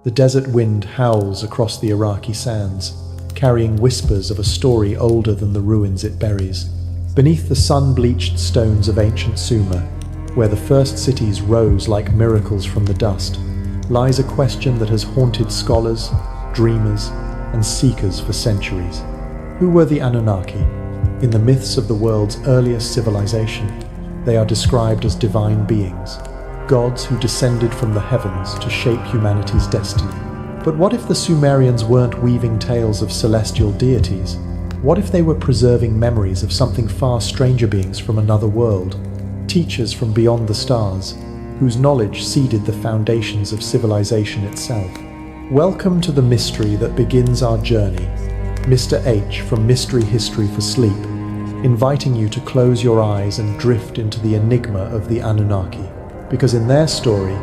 The desert wind howls across the Iraqi sands, carrying whispers of a story older than the ruins it buries. Beneath the sun-bleached stones of ancient Sumer, where the first cities rose like miracles from the dust, lies a question that has haunted scholars, dreamers, and seekers for centuries. Who were the Anunnaki? In the myths of the world's earliest civilization, they are described as divine beings, gods who descended from the heavens to shape humanity's destiny. But what if the Sumerians weren't weaving tales of celestial deities? What if they were preserving memories of something far stranger, beings from another world, teachers from beyond the stars, whose knowledge seeded the foundations of civilization itself? Welcome to the mystery that begins our journey. Mr. H from Mystery History for Sleep, inviting you to close your eyes and drift into the enigma of the Anunnaki, because in their story,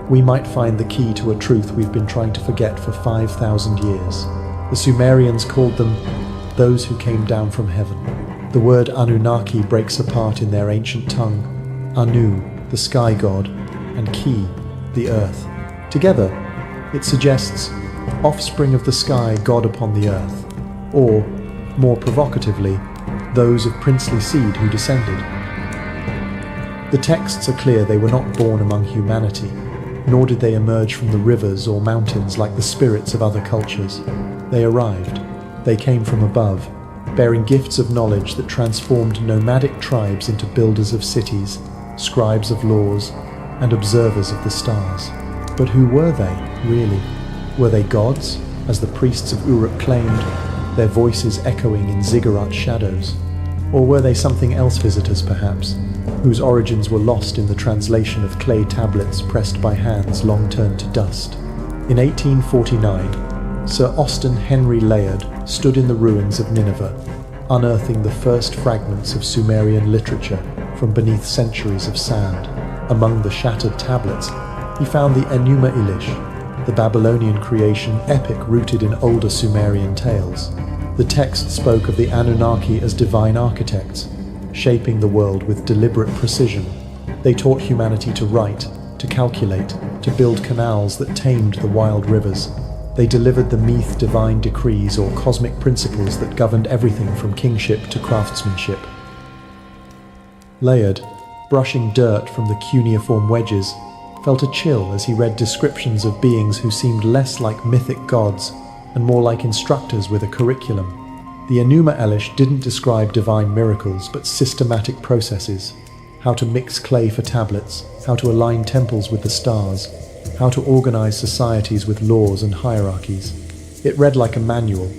we might find the key to a truth we've been trying to forget for 5,000 years. The Sumerians called them those who came down from heaven. The word Anunnaki breaks apart in their ancient tongue. Anu, the sky god, and Ki, the earth. Together, it suggests offspring of the sky, God upon the earth, or, more provocatively, those of princely seed who descended. The texts are clear they were not born among humanity, nor did they emerge from the rivers or mountains like the spirits of other cultures. They arrived. They came from above, bearing gifts of knowledge that transformed nomadic tribes into builders of cities, scribes of laws, and observers of the stars. But who were they, really? Were they gods, as the priests of Uruk claimed, their voices echoing in ziggurat shadows? Or were they something else, visitors perhaps, whose origins were lost in the translation of clay tablets pressed by hands long turned to dust? In 1849, Sir Austen Henry Layard stood in the ruins of Nineveh, unearthing the first fragments of Sumerian literature from beneath centuries of sand. Among the shattered tablets, he found the Enuma Elish, the Babylonian creation epic rooted in older Sumerian tales. The text spoke of the Anunnaki as divine architects, shaping the world with deliberate precision. They taught humanity to write, to calculate, to build canals that tamed the wild rivers. They delivered the Meath divine decrees, or cosmic principles that governed everything from kingship to craftsmanship. Layard, brushing dirt from the cuneiform wedges, felt a chill as he read descriptions of beings who seemed less like mythic gods and more like instructors with a curriculum. The Enuma Elish didn't describe divine miracles, but systematic processes: how to mix clay for tablets, how to align temples with the stars, how to organize societies with laws and hierarchies. It read like a manual,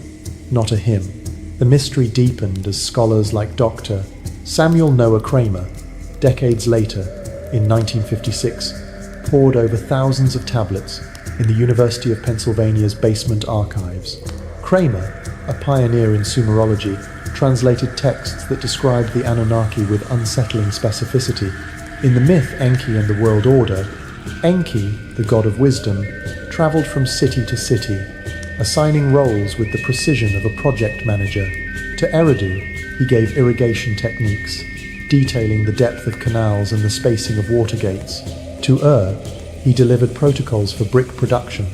not a hymn. The mystery deepened as scholars like Dr. Samuel Noah Kramer, decades later, in 1956, pored over thousands of tablets in the University of Pennsylvania's basement archives. Kramer, a pioneer in Sumerology, translated texts that described the Anunnaki with unsettling specificity. In the myth Enki and the World Order, Enki, the god of wisdom, traveled from city to city, assigning roles with the precision of a project manager. To Eridu, he gave irrigation techniques, detailing the depth of canals and the spacing of water gates. To he delivered protocols for brick production,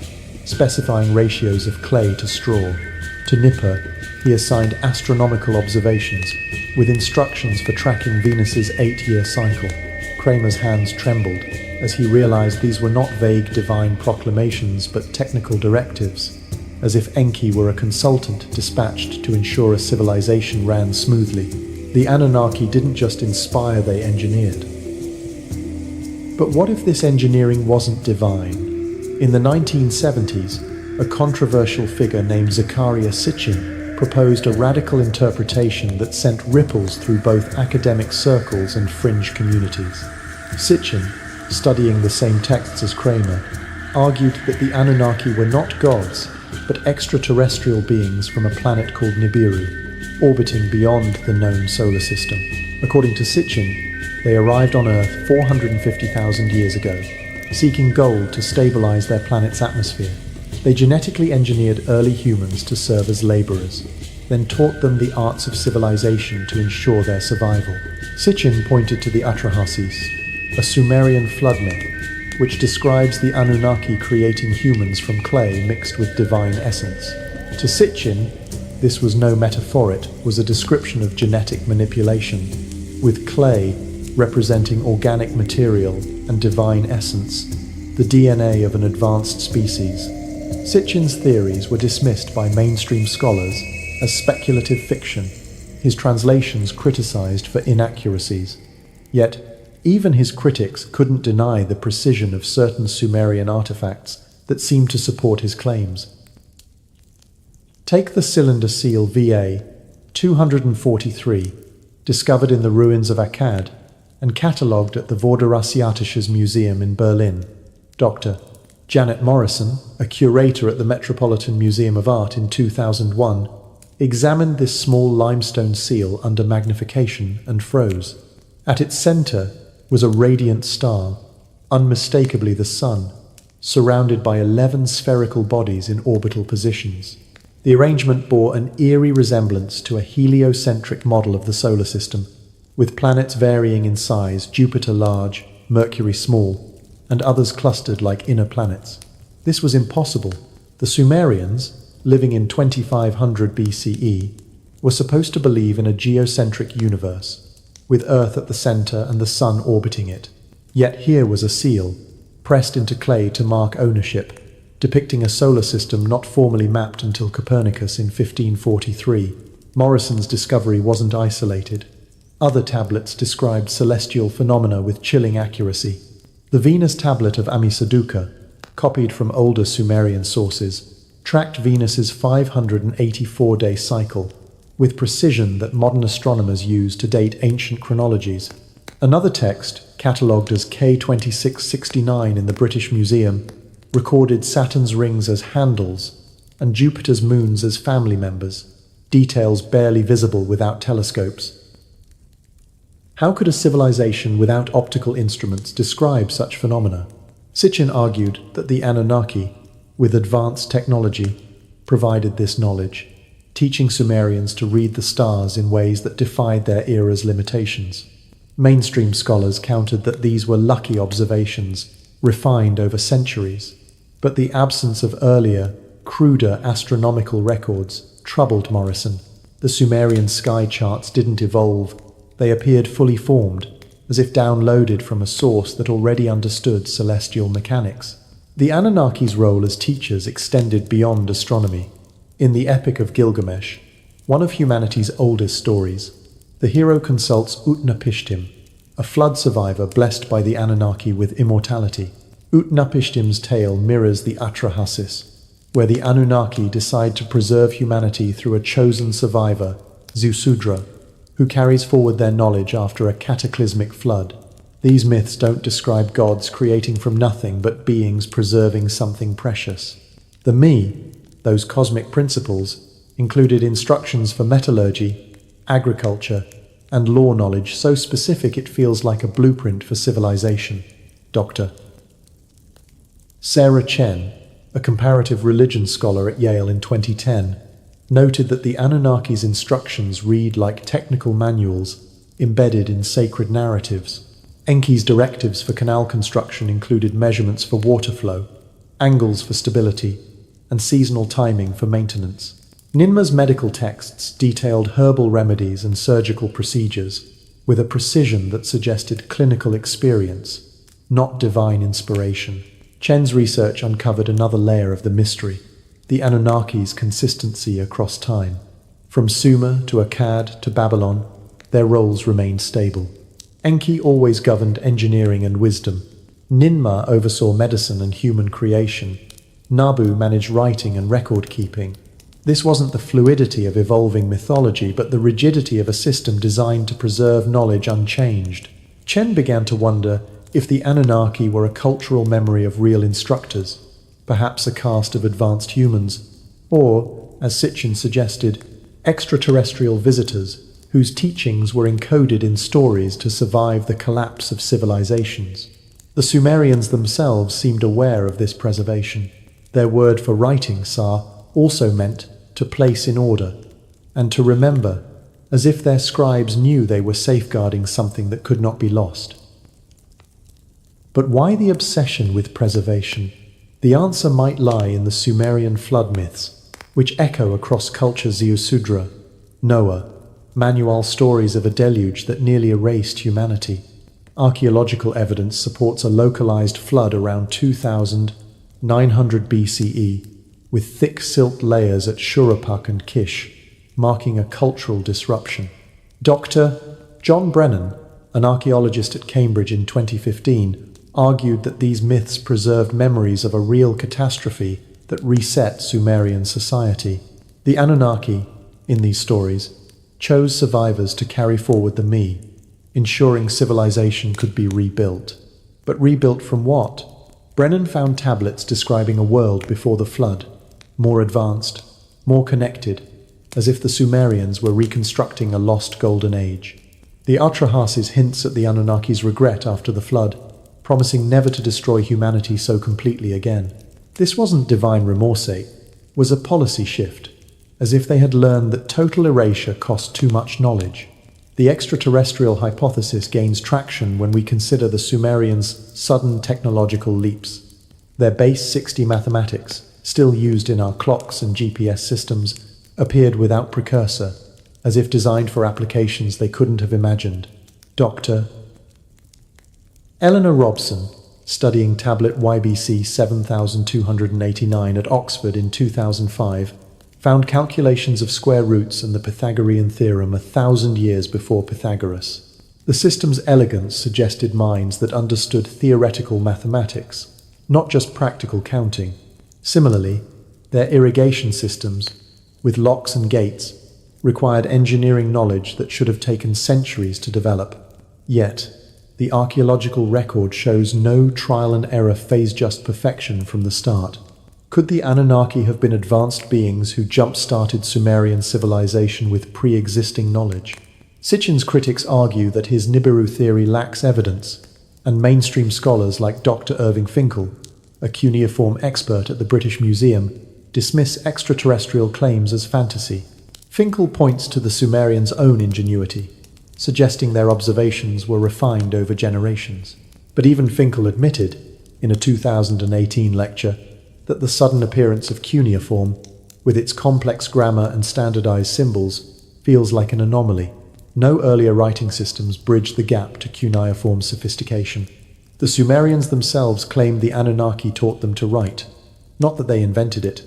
specifying ratios of clay to straw. To Nippur, he assigned astronomical observations, with instructions for tracking Venus's 8-year cycle. Kramer's hands trembled as he realized these were not vague divine proclamations but technical directives, as if Enki were a consultant dispatched to ensure a civilization ran smoothly. The Anunnaki didn't just inspire, they engineered. But what if this engineering wasn't divine? In the 1970s, a controversial figure named Zecharia Sitchin proposed a radical interpretation that sent ripples through both academic circles and fringe communities. Sitchin, studying the same texts as Kramer, argued that the Anunnaki were not gods, but extraterrestrial beings from a planet called Nibiru, orbiting beyond the known solar system. According to Sitchin, they arrived on Earth 450,000 years ago, seeking gold to stabilize their planet's atmosphere. They genetically engineered early humans to serve as laborers, then taught them the arts of civilization to ensure their survival. Sitchin pointed to the Atrahasis, a Sumerian flood myth, which describes the Anunnaki creating humans from clay mixed with divine essence. To Sitchin, this was no metaphor, it was a description of genetic manipulation, with clay representing organic material and divine essence, the DNA of an advanced species. Sitchin's theories were dismissed by mainstream scholars as speculative fiction, his translations criticized for inaccuracies. Yet, even his critics couldn't deny the precision of certain Sumerian artifacts that seemed to support his claims. Take the cylinder seal VA 243, discovered in the ruins of Akkad and catalogued at the Vorderasiatisches Museum in Berlin. Dr. Janet Morrison, a curator at the Metropolitan Museum of Art in 2001, examined this small limestone seal under magnification and froze. At its center was a radiant star, unmistakably the Sun, surrounded by 11 spherical bodies in orbital positions. The arrangement bore an eerie resemblance to a heliocentric model of the solar system, with planets varying in size, Jupiter large, Mercury small, and others clustered like inner planets. This was impossible. The Sumerians, living in 2500 BCE, were supposed to believe in a geocentric universe, with Earth at the center and the Sun orbiting it. Yet here was a seal, pressed into clay to mark ownership, depicting a solar system not formally mapped until Copernicus in 1543. Morrison's discovery wasn't isolated. Other tablets described celestial phenomena with chilling accuracy. The Venus tablet of Ammisaduqa, copied from older Sumerian sources, tracked Venus's 584-day cycle, with precision that modern astronomers use to date ancient chronologies. Another text, catalogued as K2669 in the British Museum, recorded Saturn's rings as handles and Jupiter's moons as family members, details barely visible without telescopes. How could a civilization without optical instruments describe such phenomena? Sitchin argued that the Anunnaki, with advanced technology, provided this knowledge, teaching Sumerians to read the stars in ways that defied their era's limitations. Mainstream scholars countered that these were lucky observations, refined over centuries, but the absence of earlier, cruder astronomical records troubled Morrison. The Sumerian sky charts didn't evolve, they appeared fully formed, as if downloaded from a source that already understood celestial mechanics. The Anunnaki's role as teachers extended beyond astronomy. In the Epic of Gilgamesh, one of humanity's oldest stories, the hero consults Utnapishtim, a flood survivor blessed by the Anunnaki with immortality. Utnapishtim's tale mirrors the Atrahasis, where the Anunnaki decide to preserve humanity through a chosen survivor, Ziusudra, who carries forward their knowledge after a cataclysmic flood. These myths don't describe gods creating from nothing but beings preserving something precious. The Me, those cosmic principles, included instructions for metallurgy, agriculture, and law knowledge so specific it feels like a blueprint for civilization. Dr. Sarah Chen, a comparative religion scholar at Yale in 2010, noted that the Anunnaki's instructions read like technical manuals embedded in sacred narratives. Enki's directives for canal construction included measurements for water flow, angles for stability, and seasonal timing for maintenance. Ninma's medical texts detailed herbal remedies and surgical procedures with a precision that suggested clinical experience, not divine inspiration. Chen's research uncovered another layer of the mystery, the Anunnaki's consistency across time. From Sumer to Akkad to Babylon, their roles remained stable. Enki always governed engineering and wisdom. Ninma oversaw medicine and human creation. Nabu managed writing and record-keeping. This wasn't the fluidity of evolving mythology, but the rigidity of a system designed to preserve knowledge unchanged. Chen began to wonder if the Anunnaki were a cultural memory of real instructors, perhaps a caste of advanced humans, or, as Sitchin suggested, extraterrestrial visitors whose teachings were encoded in stories to survive the collapse of civilizations. The Sumerians themselves seemed aware of this preservation. Their word for writing, Sa, also meant to place in order, and to remember, as if their scribes knew they were safeguarding something that could not be lost. But why the obsession with preservation? The answer might lie in the Sumerian flood myths, which echo across cultures: Ziusudra, Noah, Manual stories of a deluge that nearly erased humanity. Archaeological evidence supports a localized flood around 2900 BCE, with thick silt layers at Shuruppak and Kish, marking a cultural disruption. Dr. John Brennan, an archaeologist at Cambridge in 2015, argued that these myths preserved memories of a real catastrophe that reset Sumerian society. The Anunnaki, in these stories, chose survivors to carry forward the me, ensuring civilization could be rebuilt. But rebuilt from what? Brennan found tablets describing a world before the flood, more advanced, more connected, as if the Sumerians were reconstructing a lost golden age. The Atrahasis hints at the Anunnaki's regret after the flood, promising never to destroy humanity so completely again. This wasn't divine remorse, it was a policy shift, as if they had learned that total erasure cost too much knowledge. The extraterrestrial hypothesis gains traction when we consider the Sumerians' sudden technological leaps. Their base 60 mathematics, still used in our clocks and GPS systems, appeared without precursor, as if designed for applications they couldn't have imagined. Dr. Eleanor Robson, studying tablet YBC 7289 at Oxford in 2005, found calculations of square roots and the Pythagorean theorem 1,000 years before Pythagoras. The system's elegance suggested minds that understood theoretical mathematics, not just practical counting. Similarly, their irrigation systems, with locks and gates, required engineering knowledge that should have taken centuries to develop. Yet, the archaeological record shows no trial and error phase-just perfection from the start. Could the Anunnaki have been advanced beings who jump-started Sumerian civilization with pre-existing knowledge? Sitchin's critics argue that his Nibiru theory lacks evidence, and mainstream scholars like Dr. Irving Finkel, a cuneiform expert at the British Museum, dismiss extraterrestrial claims as fantasy. Finkel points to the Sumerians' own ingenuity, suggesting their observations were refined over generations. But even Finkel admitted, in a 2018 lecture, that the sudden appearance of cuneiform, with its complex grammar and standardized symbols, feels like an anomaly. No earlier writing systems bridged the gap to cuneiform sophistication. The Sumerians themselves claimed the Anunnaki taught them to write, not that they invented it.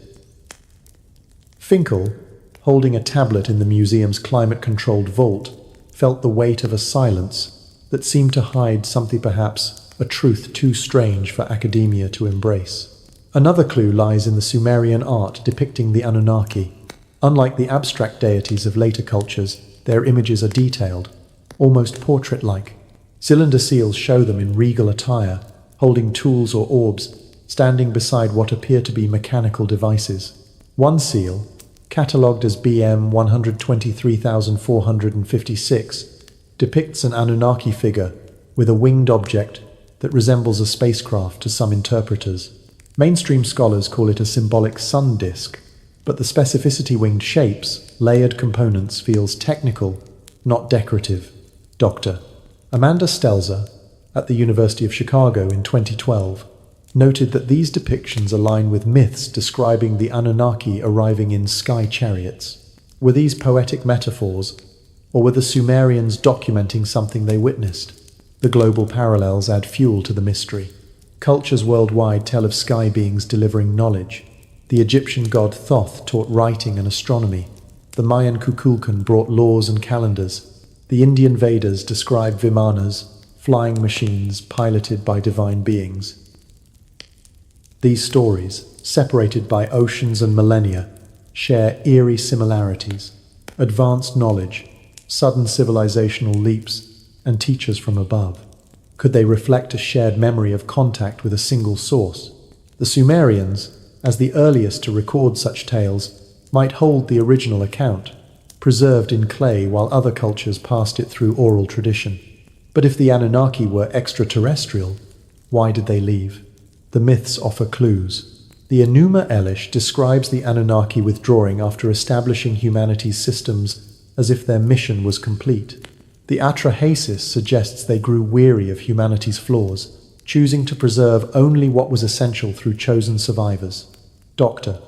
Finkel, holding a tablet in the museum's climate-controlled vault, felt the weight of a silence that seemed to hide something, perhaps a truth too strange for academia to embrace. Another clue lies in the Sumerian art depicting the Anunnaki. Unlike the abstract deities of later cultures, their images are detailed, almost portrait-like. Cylinder seals show them in regal attire, holding tools or orbs, standing beside what appear to be mechanical devices. One seal, catalogued as BM 123456, depicts an Anunnaki figure with a winged object that resembles a spacecraft to some interpreters. Mainstream scholars call it a symbolic sun disk, but the specificity winged shapes, layered components feels technical, not decorative. Dr. Amanda Stelzer, at the University of Chicago in 2012, noted that these depictions align with myths describing the Anunnaki arriving in sky chariots. Were these poetic metaphors, or were the Sumerians documenting something they witnessed? The global parallels add fuel to the mystery. Cultures worldwide tell of sky beings delivering knowledge. The Egyptian god Thoth taught writing and astronomy. The Mayan Kukulkan brought laws and calendars. The Indian Vedas describe Vimanas, flying machines piloted by divine beings. These stories, separated by oceans and millennia, share eerie similarities: advanced knowledge, sudden civilizational leaps, and teachers from above. Could they reflect a shared memory of contact with a single source? The Sumerians, as the earliest to record such tales, might hold the original account, preserved in clay while other cultures passed it through oral tradition. But if the Anunnaki were extraterrestrial, why did they leave? The myths offer clues. The Enuma Elish describes the Anunnaki withdrawing after establishing humanity's systems as if their mission was complete. The Atrahasis suggests they grew weary of humanity's flaws, choosing to preserve only what was essential through chosen survivors. Dr.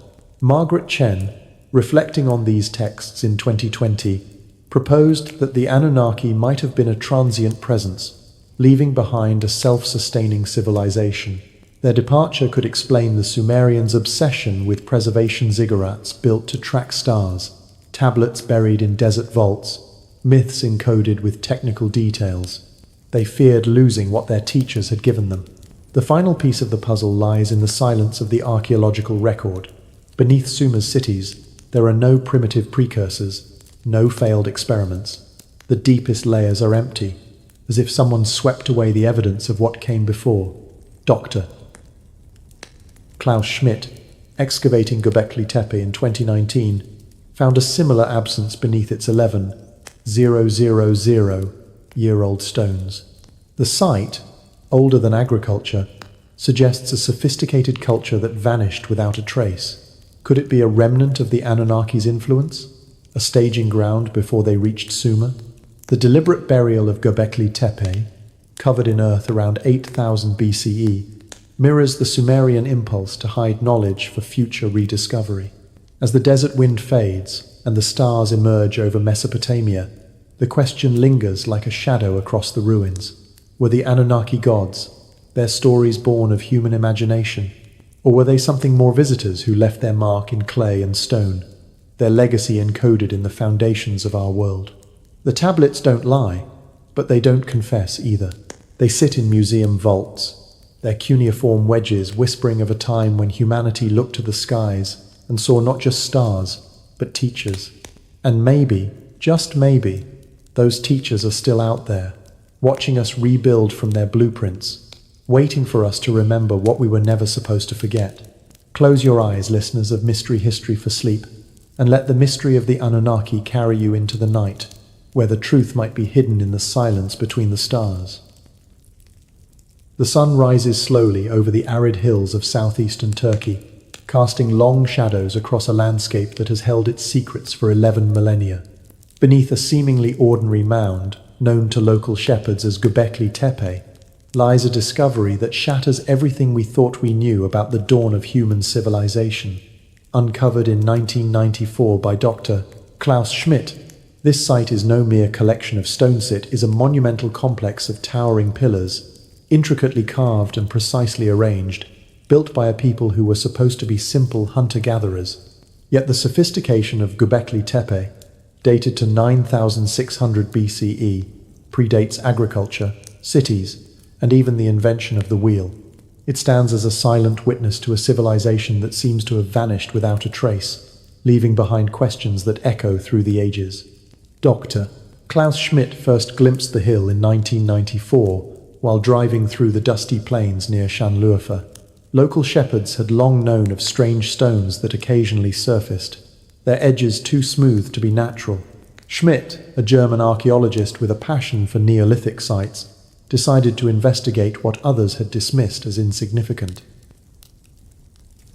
Margaret Chen, reflecting on these texts in 2020, proposed that the Anunnaki might have been a transient presence, leaving behind a self-sustaining civilization. Their departure could explain the Sumerians' obsession with preservation ziggurats built to track stars, tablets buried in desert vaults, myths encoded with technical details. They feared losing what their teachers had given them. The final piece of the puzzle lies in the silence of the archaeological record. Beneath Sumer's cities, there are no primitive precursors, no failed experiments. The deepest layers are empty, as if someone swept away the evidence of what came before. Dr. Klaus Schmidt, excavating Göbekli Tepe in 2019, found a similar absence beneath its 11,000-year-old stones. The site, older than agriculture, suggests a sophisticated culture that vanished without a trace. Could it be a remnant of the Anunnaki's influence? A staging ground before they reached Sumer? The deliberate burial of Göbekli Tepe, covered in earth around 8000 BCE, mirrors the Sumerian impulse to hide knowledge for future rediscovery. As the desert wind fades and the stars emerge over Mesopotamia, the question lingers like a shadow across the ruins. Were the Anunnaki gods, their stories born of human imagination? Or were they something more, visitors who left their mark in clay and stone, their legacy encoded in the foundations of our world? The tablets don't lie, but they don't confess either. They sit in museum vaults, their cuneiform wedges whispering of a time when humanity looked to the skies and saw not just stars, but teachers. And maybe, just maybe, those teachers are still out there, watching us rebuild from their blueprints, waiting for us to remember what we were never supposed to forget. Close your eyes, listeners of Mystery History for Sleep, and let the mystery of the Anunnaki carry you into the night, where the truth might be hidden in the silence between the stars. The sun rises slowly over the arid hills of southeastern Turkey, casting long shadows across a landscape that has held its secrets for 11 millennia. Beneath a seemingly ordinary mound, known to local shepherds as Göbekli Tepe, lies a discovery that shatters everything we thought we knew about the dawn of human civilization. Uncovered in 1994 by Dr. Klaus Schmidt, this site is no mere collection of stones. It is a monumental complex of towering pillars, intricately carved and precisely arranged, built by a people who were supposed to be simple hunter-gatherers. Yet the sophistication of Göbekli Tepe, dated to 9600 BCE, predates agriculture, cities, and even the invention of the wheel. It stands as a silent witness to a civilization that seems to have vanished without a trace, leaving behind questions that echo through the ages. Dr. Klaus Schmidt first glimpsed the hill in 1994 while driving through the dusty plains near Şanlıurfa. Local shepherds had long known of strange stones that occasionally surfaced, their edges too smooth to be natural. Schmidt, a German archaeologist with a passion for Neolithic sites, decided to investigate what others had dismissed as insignificant.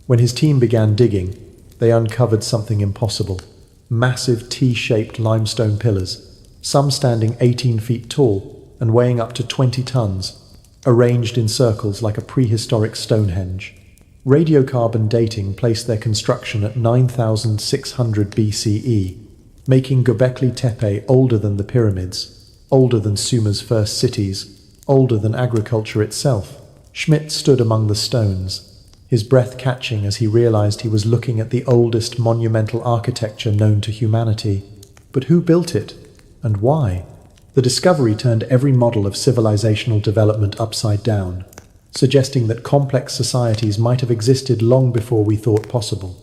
When his team began digging, they uncovered something impossible: massive T-shaped limestone pillars, some standing 18 feet tall and weighing up to 20 tons, arranged in circles like a prehistoric Stonehenge. Radiocarbon dating placed their construction at 9600 BCE, making Göbekli Tepe older than the pyramids, older than Sumer's first cities, older than agriculture itself. Schmidt stood among the stones, his breath catching as he realized he was looking at the oldest monumental architecture known to humanity. But who built it, and why? The discovery turned every model of civilizational development upside down, suggesting that complex societies might have existed long before we thought possible.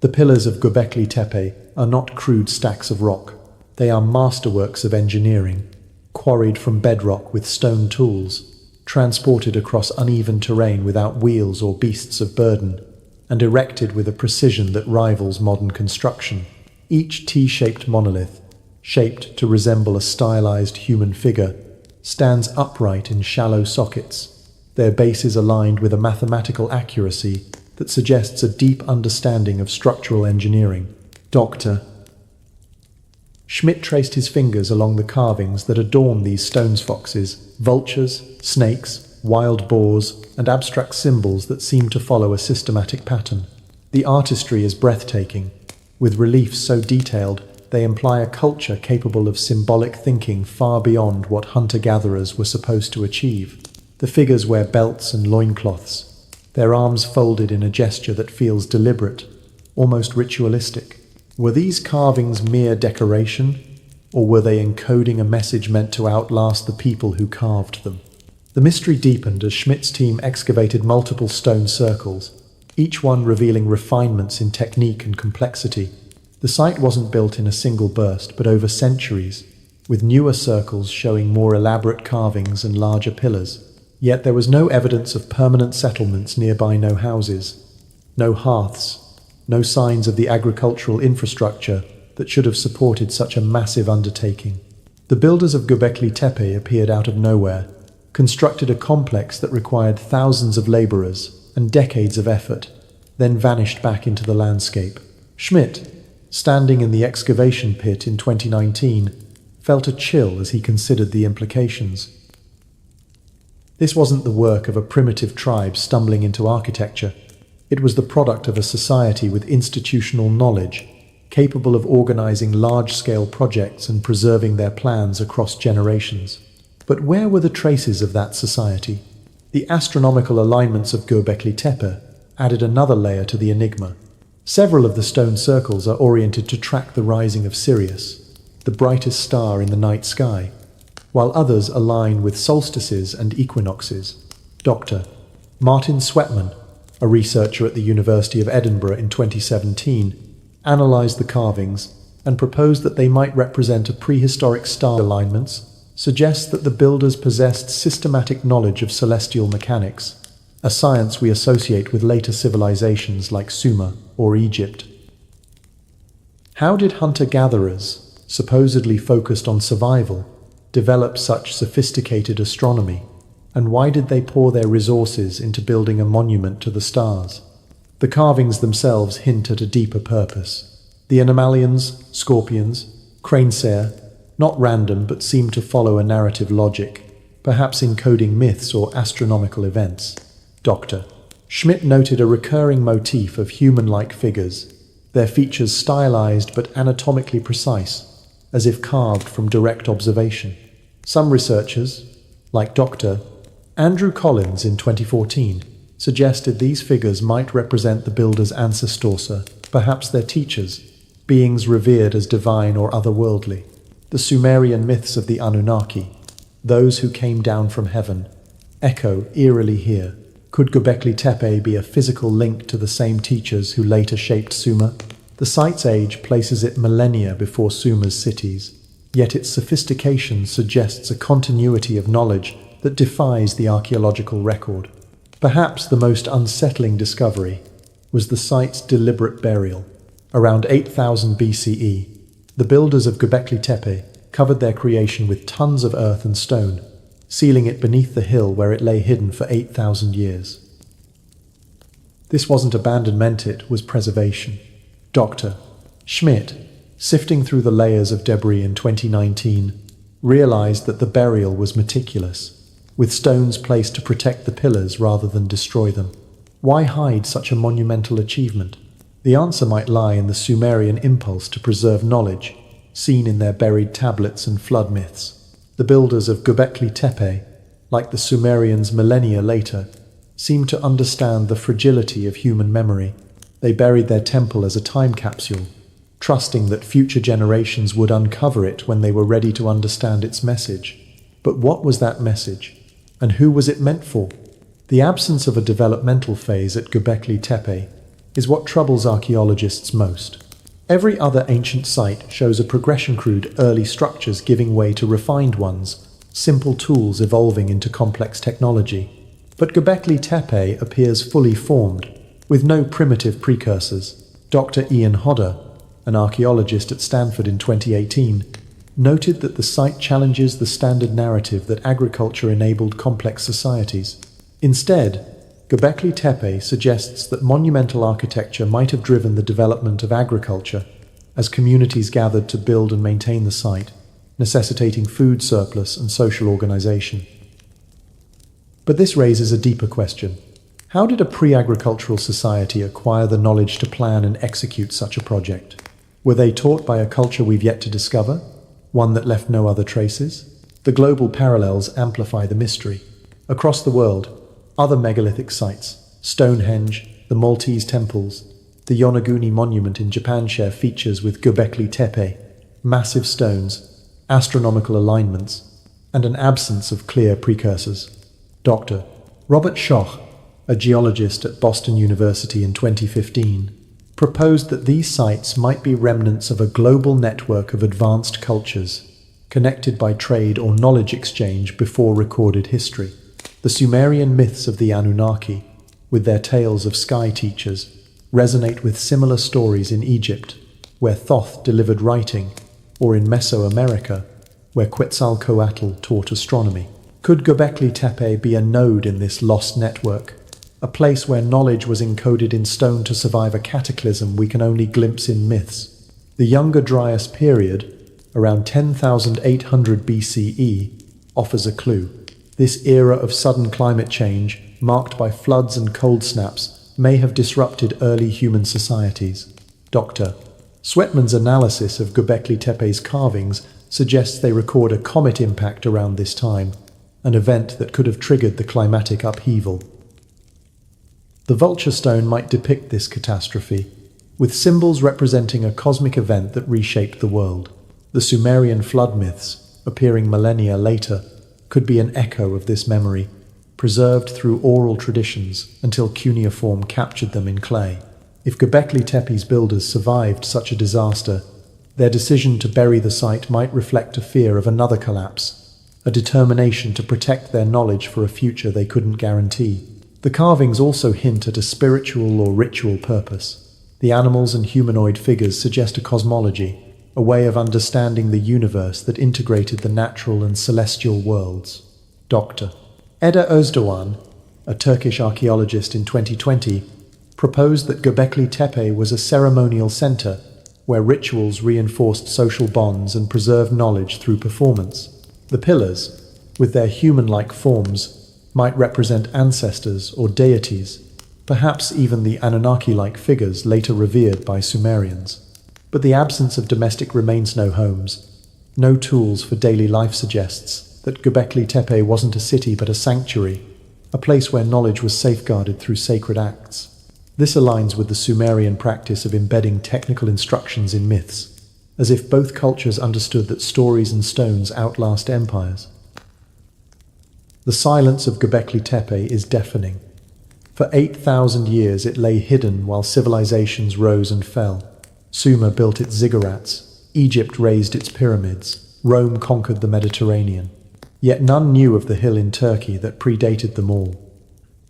The pillars of Göbekli Tepe are not crude stacks of rock. They are masterworks of engineering, quarried from bedrock with stone tools, transported across uneven terrain without wheels or beasts of burden, and erected with a precision that rivals modern construction. Each T-shaped monolith, shaped to resemble a stylized human figure, stands upright in shallow sockets, their bases aligned with a mathematical accuracy that suggests a deep understanding of structural engineering. Dr. Schmidt traced his fingers along the carvings that adorn these stone foxes, vultures, snakes, wild boars, and abstract symbols that seem to follow a systematic pattern. The artistry is breathtaking, with reliefs so detailed they imply a culture capable of symbolic thinking far beyond what hunter-gatherers were supposed to achieve. The figures wear belts and loincloths, their arms folded in a gesture that feels deliberate, almost ritualistic. Were these carvings mere decoration, or were they encoding a message meant to outlast the people who carved them? The mystery deepened as Schmidt's team excavated multiple stone circles, each one revealing refinements in technique and complexity. The site wasn't built in a single burst, but over centuries, with newer circles showing more elaborate carvings and larger pillars. Yet there was no evidence of permanent settlements nearby, no houses, no hearths, no signs of the agricultural infrastructure that should have supported such a massive undertaking. The builders of Göbekli Tepe appeared out of nowhere, constructed a complex that required thousands of laborers and decades of effort, then vanished back into the landscape. Schmidt, standing in the excavation pit in 2019, felt a chill as he considered the implications. This wasn't the work of a primitive tribe stumbling into architecture. It was the product of a society with institutional knowledge, capable of organizing large-scale projects and preserving their plans across generations. But where were the traces of that society? The astronomical alignments of Göbekli Tepe added another layer to the enigma. Several of the stone circles are oriented to track the rising of Sirius, the brightest star in the night sky, while others align with solstices and equinoxes. Dr. Martin Sweatman, a researcher at the University of Edinburgh in 2017, analyzed the carvings and proposed that they might represent a prehistoric star. Alignments suggests that the builders possessed systematic knowledge of celestial mechanics, a science we associate with later civilizations like Sumer or Egypt. How did hunter-gatherers, supposedly focused on survival, develop such sophisticated astronomy, and why did they pour their resources into building a monument to the stars? The carvings themselves hint at a deeper purpose. The Anomalians, Scorpions, Cranesair, not random but seem to follow a narrative logic, perhaps encoding myths or astronomical events. Dr. Schmidt noted a recurring motif of human-like figures, their features stylized but anatomically precise, as if carved from direct observation. Some researchers, like Dr. Andrew Collins in 2014, suggested these figures might represent the builders' ancestors, perhaps their teachers, beings revered as divine or otherworldly. The Sumerian myths of the Anunnaki, those who came down from heaven, echo eerily here. Could Göbekli Tepe be a physical link to the same teachers who later shaped Sumer? The site's age places it millennia before Sumer's cities, yet its sophistication suggests a continuity of knowledge that defies the archaeological record. Perhaps the most unsettling discovery was the site's deliberate burial. Around 8000 BCE, the builders of Göbekli Tepe covered their creation with tons of earth and stone, sealing it beneath the hill where it lay hidden for 8,000 years. This wasn't abandonment, it was preservation. Dr. Schmidt, sifting through the layers of debris in 2019, realized that the burial was meticulous, with stones placed to protect the pillars rather than destroy them. Why hide such a monumental achievement? The answer might lie in the Sumerian impulse to preserve knowledge, seen in their buried tablets and flood myths. The builders of Göbekli Tepe, like the Sumerians millennia later, seemed to understand the fragility of human memory. They buried their temple as a time capsule, trusting that future generations would uncover it when they were ready to understand its message. But what was that message? And who was it meant for? The absence of a developmental phase at Göbekli Tepe is what troubles archaeologists most. Every other ancient site shows a progression: crude early structures giving way to refined ones, simple tools evolving into complex technology. But Göbekli Tepe appears fully formed, with no primitive precursors. Dr. Ian Hodder, an archaeologist at Stanford in 2018, noted that the site challenges the standard narrative that agriculture enabled complex societies. Instead, Göbekli Tepe suggests that monumental architecture might have driven the development of agriculture as communities gathered to build and maintain the site, necessitating food surplus and social organization. But this raises a deeper question. How did a pre-agricultural society acquire the knowledge to plan and execute such a project? Were they taught by a culture we've yet to discover? One that left no other traces? The global parallels amplify the mystery. Across the world, other megalithic sites, Stonehenge, the Maltese temples, the Yonaguni monument in Japan share features with Göbekli Tepe, massive stones, astronomical alignments, and an absence of clear precursors. Dr. Robert Schoch, a geologist at Boston University in 2015, proposed that these sites might be remnants of a global network of advanced cultures, connected by trade or knowledge exchange before recorded history. The Sumerian myths of the Anunnaki, with their tales of sky teachers, resonate with similar stories in Egypt, where Thoth delivered writing, or in Mesoamerica, where Quetzalcoatl taught astronomy. Could Göbekli Tepe be a node in this lost network, a place where knowledge was encoded in stone to survive a cataclysm we can only glimpse in myths? The Younger Dryas period, around 10,800 BCE, offers a clue. This era of sudden climate change, marked by floods and cold snaps, may have disrupted early human societies. Dr. Sweatman's analysis of Göbekli Tepe's carvings suggests they record a comet impact around this time, an event that could have triggered the climatic upheaval. The vulture stone might depict this catastrophe, with symbols representing a cosmic event that reshaped the world. The Sumerian flood myths, appearing millennia later, could be an echo of this memory, preserved through oral traditions until cuneiform captured them in clay. If Göbekli Tepe's builders survived such a disaster, their decision to bury the site might reflect a fear of another collapse, a determination to protect their knowledge for a future they couldn't guarantee. The carvings also hint at a spiritual or ritual purpose. The animals and humanoid figures suggest a cosmology, a way of understanding the universe that integrated the natural and celestial worlds. Dr. Eda Özdoğan, a Turkish archaeologist in 2020, proposed that Göbekli Tepe was a ceremonial center where rituals reinforced social bonds and preserved knowledge through performance. The pillars, with their human-like forms, might represent ancestors or deities, perhaps even the Anunnaki-like figures later revered by Sumerians. But the absence of domestic remains no homes, no tools for daily life suggests that Göbekli Tepe wasn't a city but a sanctuary, a place where knowledge was safeguarded through sacred acts. This aligns with the Sumerian practice of embedding technical instructions in myths, as if both cultures understood that stories and stones outlast empires. The silence of Göbekli Tepe is deafening. For 8,000 years it lay hidden while civilizations rose and fell. Sumer built its ziggurats, Egypt raised its pyramids, Rome conquered the Mediterranean. Yet none knew of the hill in Turkey that predated them all.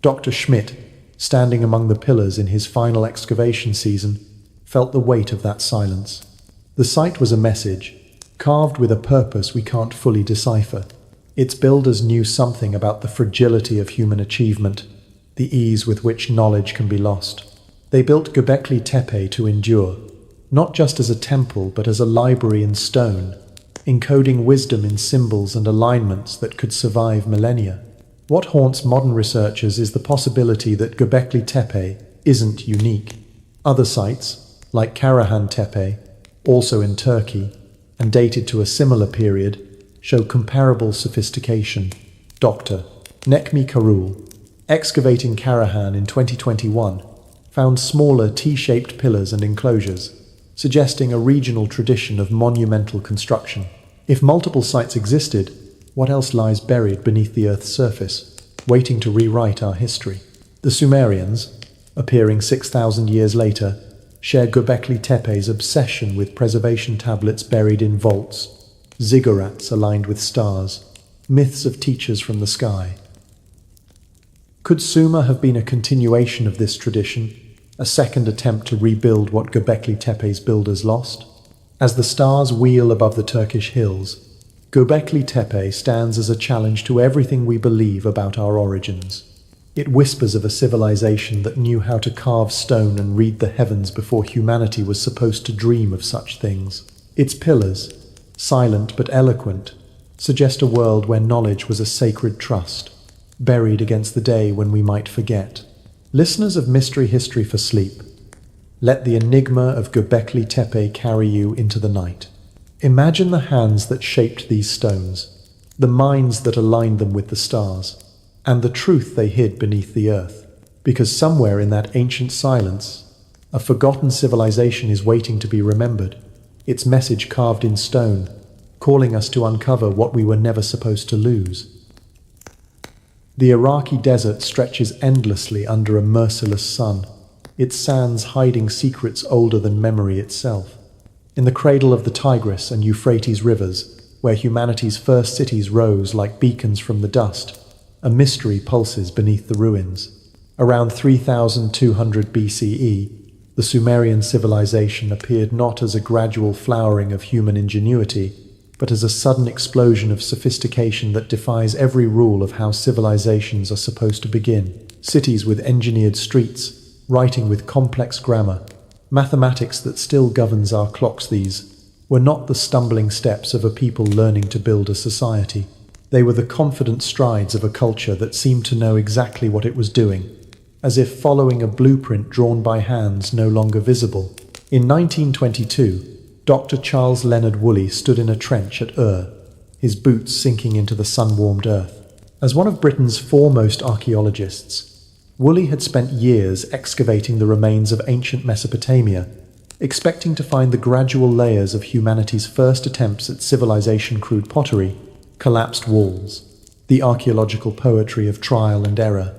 Dr. Schmidt, standing among the pillars in his final excavation season, felt the weight of that silence. The site was a message, carved with a purpose we can't fully decipher. Its builders knew something about the fragility of human achievement, the ease with which knowledge can be lost. They built Göbekli Tepe to endure, not just as a temple but as a library in stone, encoding wisdom in symbols and alignments that could survive millennia. What haunts modern researchers is the possibility that Göbekli Tepe isn't unique. Other sites, like Karahan Tepe, also in Turkey, and dated to a similar period, show comparable sophistication. Dr. Necmi Karul, excavating Karahan in 2021, found smaller T-shaped pillars and enclosures, suggesting a regional tradition of monumental construction. If multiple sites existed, what else lies buried beneath the Earth's surface, waiting to rewrite our history? The Sumerians, appearing 6,000 years later, share Göbekli Tepe's obsession with preservation tablets buried in vaults, ziggurats aligned with stars, myths of teachers from the sky. Could Sumer have been a continuation of this tradition, a second attempt to rebuild what Göbekli Tepe's builders lost? As the stars wheel above the Turkish hills, Göbekli Tepe stands as a challenge to everything we believe about our origins. It whispers of a civilization that knew how to carve stone and read the heavens before humanity was supposed to dream of such things. Its pillars, silent but eloquent, suggest a world where knowledge was a sacred trust. buried against the day when we might forget. Listeners of Mystery History for Sleep, let the enigma of Göbekli Tepe carry you into the night. Imagine the hands that shaped these stones, the minds that aligned them with the stars, and the truth they hid beneath the earth. Because somewhere in that ancient silence, a forgotten civilization is waiting to be remembered, its message carved in stone, calling us to uncover what we were never supposed to lose. The Iraqi desert stretches endlessly under a merciless sun, its sands hiding secrets older than memory itself. In the cradle of the Tigris and Euphrates rivers, where humanity's first cities rose like beacons from the dust, a mystery pulses beneath the ruins. Around 3200 BCE, the Sumerian civilization appeared not as a gradual flowering of human ingenuity, but as a sudden explosion of sophistication that defies every rule of how civilizations are supposed to begin. Cities with engineered streets, writing with complex grammar, mathematics that still governs our clocks. These were not the stumbling steps of a people learning to build a society. They were the confident strides of a culture that seemed to know exactly what it was doing, as if following a blueprint drawn by hands no longer visible. In 1922, Dr. Charles Leonard Woolley stood in a trench at Ur, his boots sinking into the sun-warmed earth. As one of Britain's foremost archaeologists, Woolley had spent years excavating the remains of ancient Mesopotamia, expecting to find the gradual layers of humanity's first attempts at civilization-crude pottery, collapsed walls, the archaeological poetry of trial and error.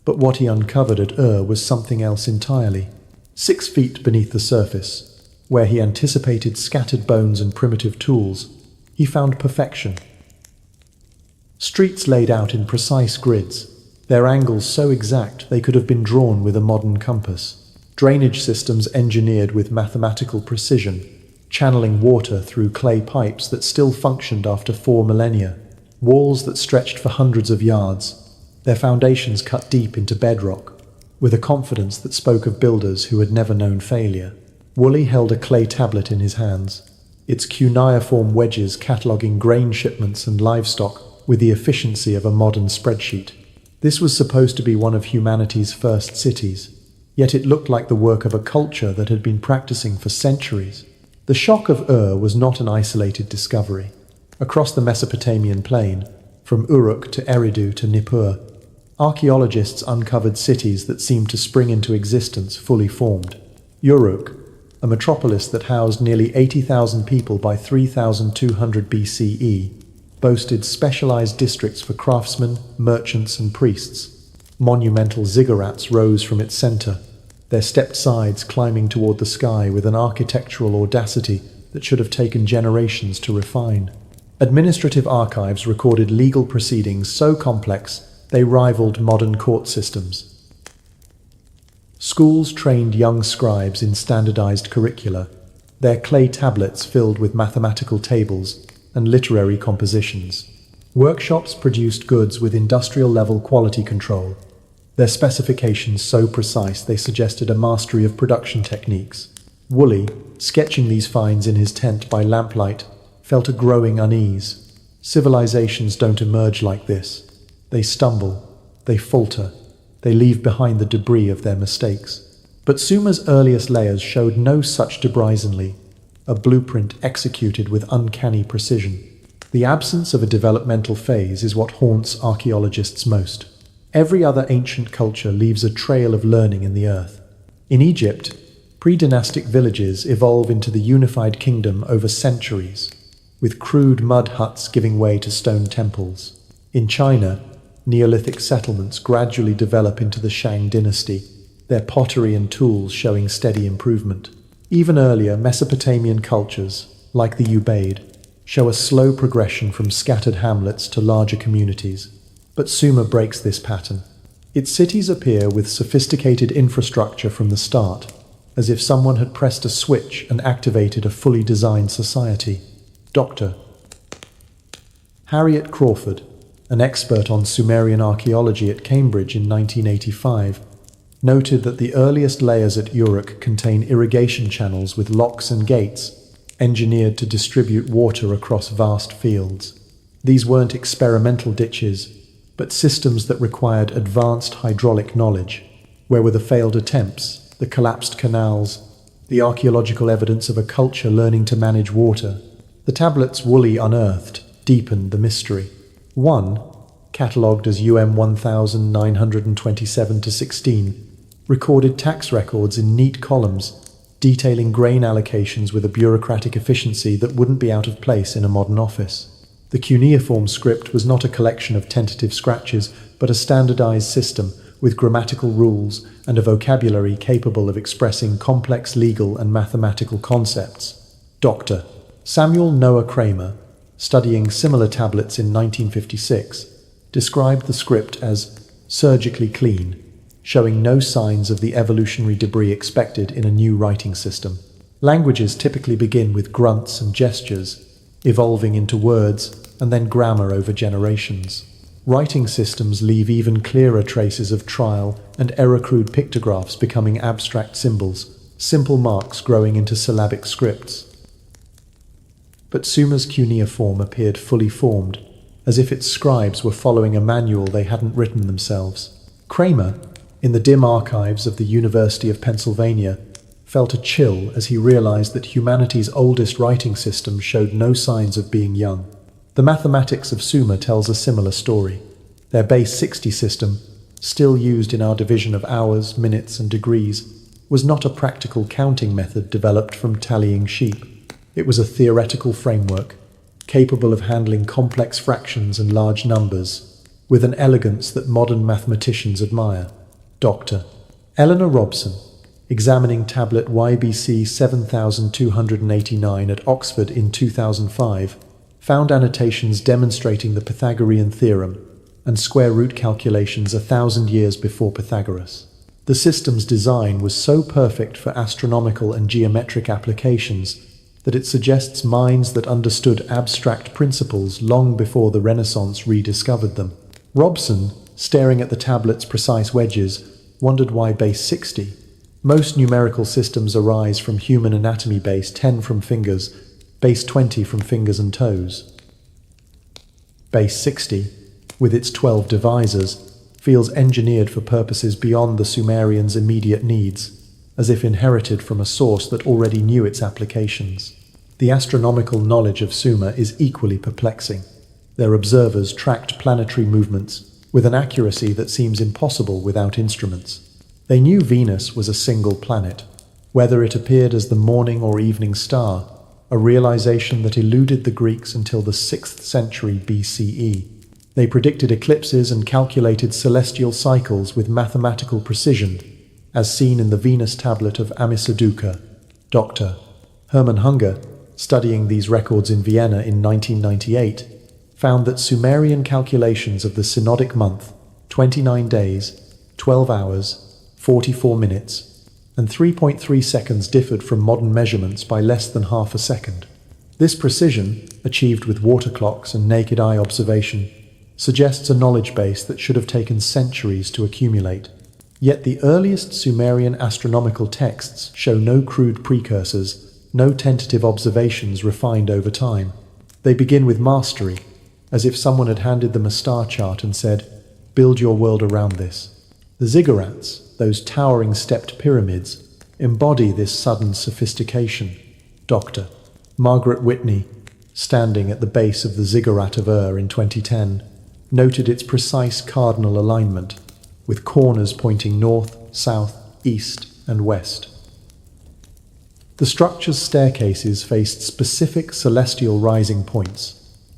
But what he uncovered at Ur was something else entirely. 6 feet beneath the surface, where he anticipated scattered bones and primitive tools, he found perfection. Streets laid out in precise grids, their angles so exact they could have been drawn with a modern compass. Drainage systems engineered with mathematical precision, channeling water through clay pipes that still functioned after 4 millennia. Walls that stretched for hundreds of yards, their foundations cut deep into bedrock, with a confidence that spoke of builders who had never known failure. Woolley held a clay tablet in his hands, its cuneiform wedges cataloguing grain shipments and livestock with the efficiency of a modern spreadsheet. This was supposed to be one of humanity's first cities, yet it looked like the work of a culture that had been practicing for centuries. The shock of Ur was not an isolated discovery. Across the Mesopotamian plain, from Uruk to Eridu to Nippur, archaeologists uncovered cities that seemed to spring into existence fully formed. Uruk, a metropolis that housed nearly 80,000 people by 3200 BCE, boasted specialized districts for craftsmen, merchants, and priests. Monumental ziggurats rose from its center, their stepped sides climbing toward the sky with an architectural audacity that should have taken generations to refine. Administrative archives recorded legal proceedings so complex they rivaled modern court systems. Schools trained young scribes in standardized curricula, their clay tablets filled with mathematical tables and literary compositions. Workshops produced goods with industrial-level quality control, their specifications so precise they suggested a mastery of production techniques. Woolley, sketching these finds in his tent by lamplight, felt a growing unease. Civilizations don't emerge like this. They stumble, they falter, they leave behind the debris of their mistakes. But Sumer's earliest layers showed no such debrisonly, a blueprint executed with uncanny precision. The absence of a developmental phase is what haunts archaeologists most. Every other ancient culture leaves a trail of learning in the earth. In Egypt, pre-dynastic villages evolve into the unified kingdom over centuries, with crude mud huts giving way to stone temples. In China, Neolithic settlements gradually develop into the Shang dynasty, their pottery and tools showing steady improvement. Even earlier Mesopotamian cultures, like the Ubaid, show a slow progression from scattered hamlets to larger communities. But Sumer breaks this pattern. Its cities appear with sophisticated infrastructure from the start, as if someone had pressed a switch and activated a fully designed society. Dr. Harriet Crawford, an expert on Sumerian archaeology at Cambridge in 1985, noted that the earliest layers at Uruk contain irrigation channels with locks and gates, engineered to distribute water across vast fields. These weren't experimental ditches, but systems that required advanced hydraulic knowledge. Where were the failed attempts, the collapsed canals, the archaeological evidence of a culture learning to manage water? The tablets Woolley unearthed deepened the mystery. One, catalogued as UM 1927-16, recorded tax records in neat columns, detailing grain allocations with a bureaucratic efficiency that wouldn't be out of place in a modern office. The cuneiform script was not a collection of tentative scratches, but a standardized system with grammatical rules and a vocabulary capable of expressing complex legal and mathematical concepts. Dr. Samuel Noah Kramer, studying similar tablets in 1956, described the script as surgically clean, showing no signs of the evolutionary debris expected in a new writing system. Languages typically begin with grunts and gestures, evolving into words and then grammar over generations. Writing systems leave even clearer traces of trial and error-crude pictographs becoming abstract symbols, simple marks growing into syllabic scripts. But Sumer's cuneiform appeared fully formed, as if its scribes were following a manual they hadn't written themselves. Kramer, in the dim archives of the University of Pennsylvania, felt a chill as he realized that humanity's oldest writing system showed no signs of being young. The mathematics of Sumer tells a similar story. Their base 60 system, still used in our division of hours, minutes, and degrees, was not a practical counting method developed from tallying sheep. It was a theoretical framework, capable of handling complex fractions and large numbers, with an elegance that modern mathematicians admire. Dr. Eleanor Robson, examining tablet YBC 7289 at Oxford in 2005, found annotations demonstrating the Pythagorean theorem and square root calculations 1,000 years before Pythagoras. The system's design was so perfect for astronomical and geometric applications that it suggests minds that understood abstract principles long before the Renaissance rediscovered them. Robson, staring at the tablet's precise wedges, wondered why base 60. Most numerical systems arise from human anatomy. Base 10 from fingers, base 20 from fingers and toes. Base 60, with its 12 divisors, feels engineered for purposes beyond the Sumerians' immediate needs, as if inherited from a source that already knew its applications. The astronomical knowledge of Sumer is equally perplexing. Their observers tracked planetary movements with an accuracy that seems impossible without instruments. They knew Venus was a single planet, whether it appeared as the morning or evening star, a realization that eluded the Greeks until the 6th century BCE. They predicted eclipses and calculated celestial cycles with mathematical precision, as seen in the Venus tablet of Amisaduqa. Dr. Hermann Hunger, studying these records in Vienna in 1998, found that Sumerian calculations of the synodic month, 29 days, 12 hours, 44 minutes, and 3.3 seconds differed from modern measurements by less than half a second. This precision, achieved with water clocks and naked eye observation, suggests a knowledge base that should have taken centuries to accumulate. Yet the earliest Sumerian astronomical texts show no crude precursors, no tentative observations refined over time. They begin with mastery, as if someone had handed them a star chart and said, "Build your world around this." The ziggurats, those towering stepped pyramids, embody this sudden sophistication. Dr. Margaret Whitney, standing at the base of the Ziggurat of Ur in 2010, noted its precise cardinal alignment, with corners pointing north, south, east, and west. The structure's staircases faced specific celestial rising points,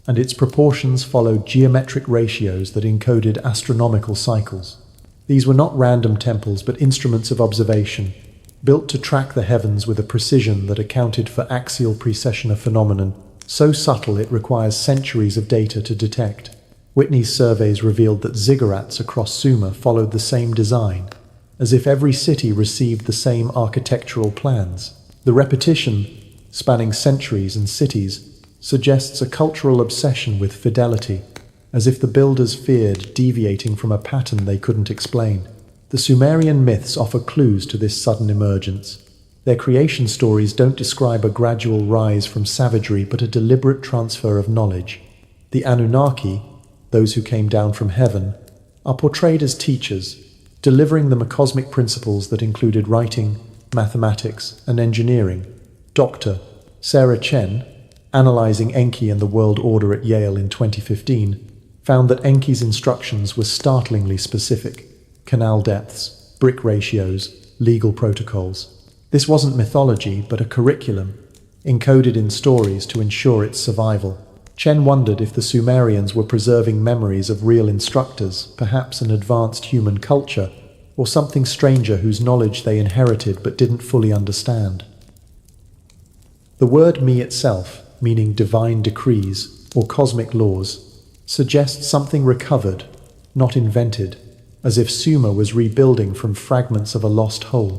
and its proportions followed geometric ratios that encoded astronomical cycles. These were not random temples but instruments of observation, built to track the heavens with a precision that accounted for axial precession, a phenomenon so subtle it requires centuries of data to detect. Whitney's surveys revealed that ziggurats across Sumer followed the same design, as if every city received the same architectural plans. The repetition, spanning centuries and cities, suggests a cultural obsession with fidelity, as if the builders feared deviating from a pattern they couldn't explain. The Sumerian myths offer clues to this sudden emergence. Their creation stories don't describe a gradual rise from savagery but a deliberate transfer of knowledge. The Anunnaki, those who came down from heaven, are portrayed as teachers, delivering them cosmic principles that included writing, mathematics, and engineering. Dr. Sarah Chen, analyzing Enki and the world order at Yale in 2015, found that Enki's instructions were startlingly specific: canal depths, brick ratios, legal protocols. This wasn't mythology, but a curriculum, encoded in stories to ensure its survival. Chen wondered if the Sumerians were preserving memories of real instructors, perhaps an advanced human culture, or something stranger whose knowledge they inherited but didn't fully understand. The word Mi itself, meaning divine decrees or cosmic laws, suggests something recovered, not invented, as if Sumer was rebuilding from fragments of a lost whole.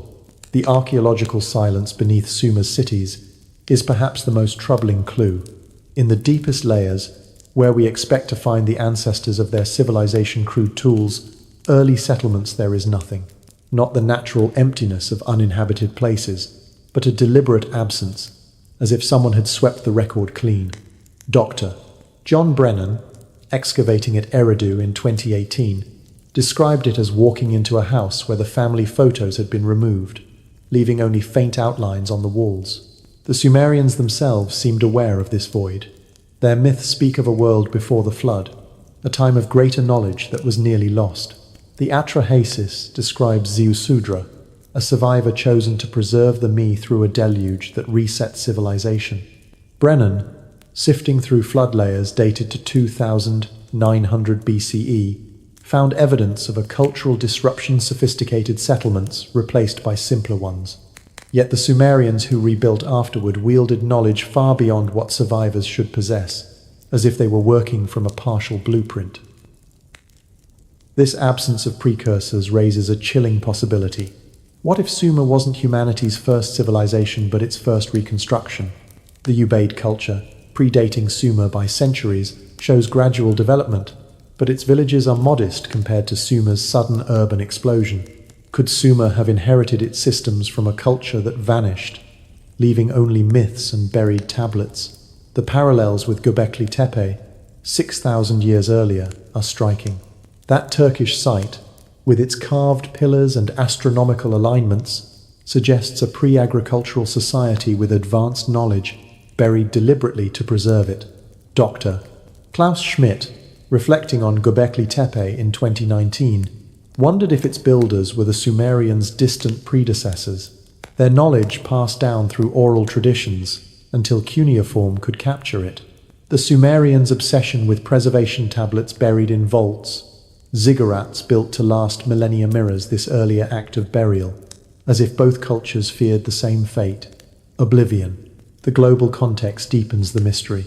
The archaeological silence beneath Sumer's cities is perhaps the most troubling clue. In the deepest layers, where we expect to find the ancestors of their civilization crude tools, early settlements, there is nothing. Not the natural emptiness of uninhabited places, but a deliberate absence, as if someone had swept the record clean. Dr. John Brennan, excavating at Eridu in 2018, described it as walking into a house where the family photos had been removed, leaving only faint outlines on the walls. The Sumerians themselves seemed aware of this void. Their myths speak of a world before the flood, a time of greater knowledge that was nearly lost. The Atrahasis describes Ziusudra, a survivor chosen to preserve the Mi through a deluge that reset civilization. Brennan, sifting through flood layers dated to 2900 BCE, found evidence of a cultural disruption, sophisticated settlements replaced by simpler ones. Yet the Sumerians who rebuilt afterward wielded knowledge far beyond what survivors should possess, as if they were working from a partial blueprint. This absence of precursors raises a chilling possibility. What if Sumer wasn't humanity's first civilization but its first reconstruction? The Ubaid culture, predating Sumer by centuries, shows gradual development, but its villages are modest compared to Sumer's sudden urban explosion. Could Sumer have inherited its systems from a culture that vanished, leaving only myths and buried tablets? The parallels with Göbekli Tepe, 6,000 years earlier, are striking. That Turkish site, with its carved pillars and astronomical alignments, suggests a pre-agricultural society with advanced knowledge buried deliberately to preserve it. Dr. Klaus Schmidt, reflecting on Göbekli Tepe in 2019, wondered if its builders were the Sumerians' distant predecessors, their knowledge passed down through oral traditions until cuneiform could capture it. The Sumerians' obsession with preservation tablets buried in vaults, ziggurats built to last millennia mirrors this earlier act of burial, as if both cultures feared the same fate: oblivion. The global context deepens the mystery.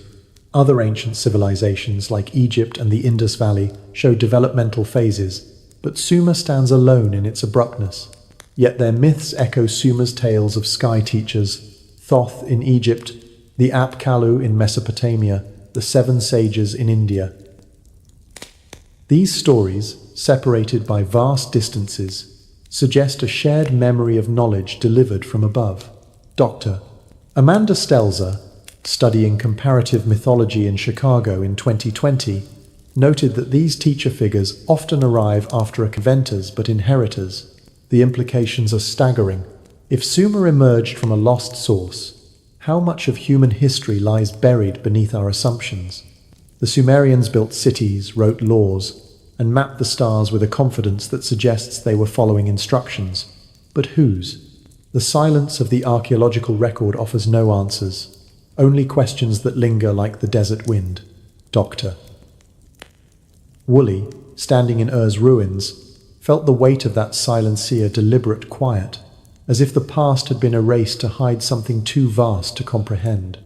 Other ancient civilizations like Egypt and the Indus Valley show developmental phases, but Sumer stands alone in its abruptness. Yet their myths echo Sumer's tales of sky teachers: Thoth in Egypt, the Apkallu in Mesopotamia, the Seven Sages in India. These stories, separated by vast distances, suggest a shared memory of knowledge delivered from above. Dr. Amanda Stelzer, studying comparative mythology in Chicago in 2020, noted that these teacher figures often arrive after inventors but inheritors. The implications are staggering. If Sumer emerged from a lost source, how much of human history lies buried beneath our assumptions? The Sumerians built cities, wrote laws, and mapped the stars with a confidence that suggests they were following instructions. But whose? The silence of the archaeological record offers no answers, only questions that linger like the desert wind. Dr. Woolley, standing in Ur's ruins, felt the weight of that silencier deliberate quiet, as if the past had been erased to hide something too vast to comprehend.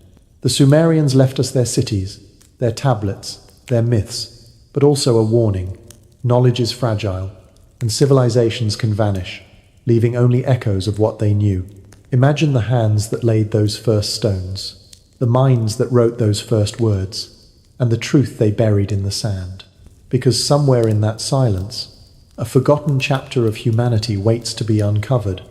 The Sumerians left us their cities, their tablets, their myths, but also a warning: knowledge is fragile, and civilizations can vanish, leaving only echoes of what they knew. Imagine the hands that laid those first stones, the minds that wrote those first words, and the truth they buried in the sand. Because somewhere in that silence, a forgotten chapter of humanity waits to be uncovered,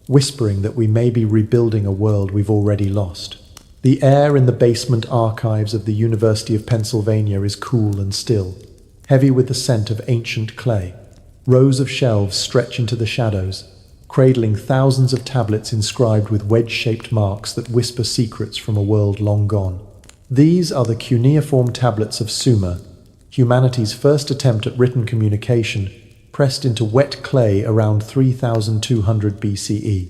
whispering that we may be rebuilding a world we've already lost. The air in the basement archives of the University of Pennsylvania is cool and still, heavy with the scent of ancient clay. Rows of shelves stretch into the shadows, cradling thousands of tablets inscribed with wedge-shaped marks that whisper secrets from a world long gone. These are the cuneiform tablets of Sumer, humanity's first attempt at written communication, pressed into wet clay around 3200 BCE.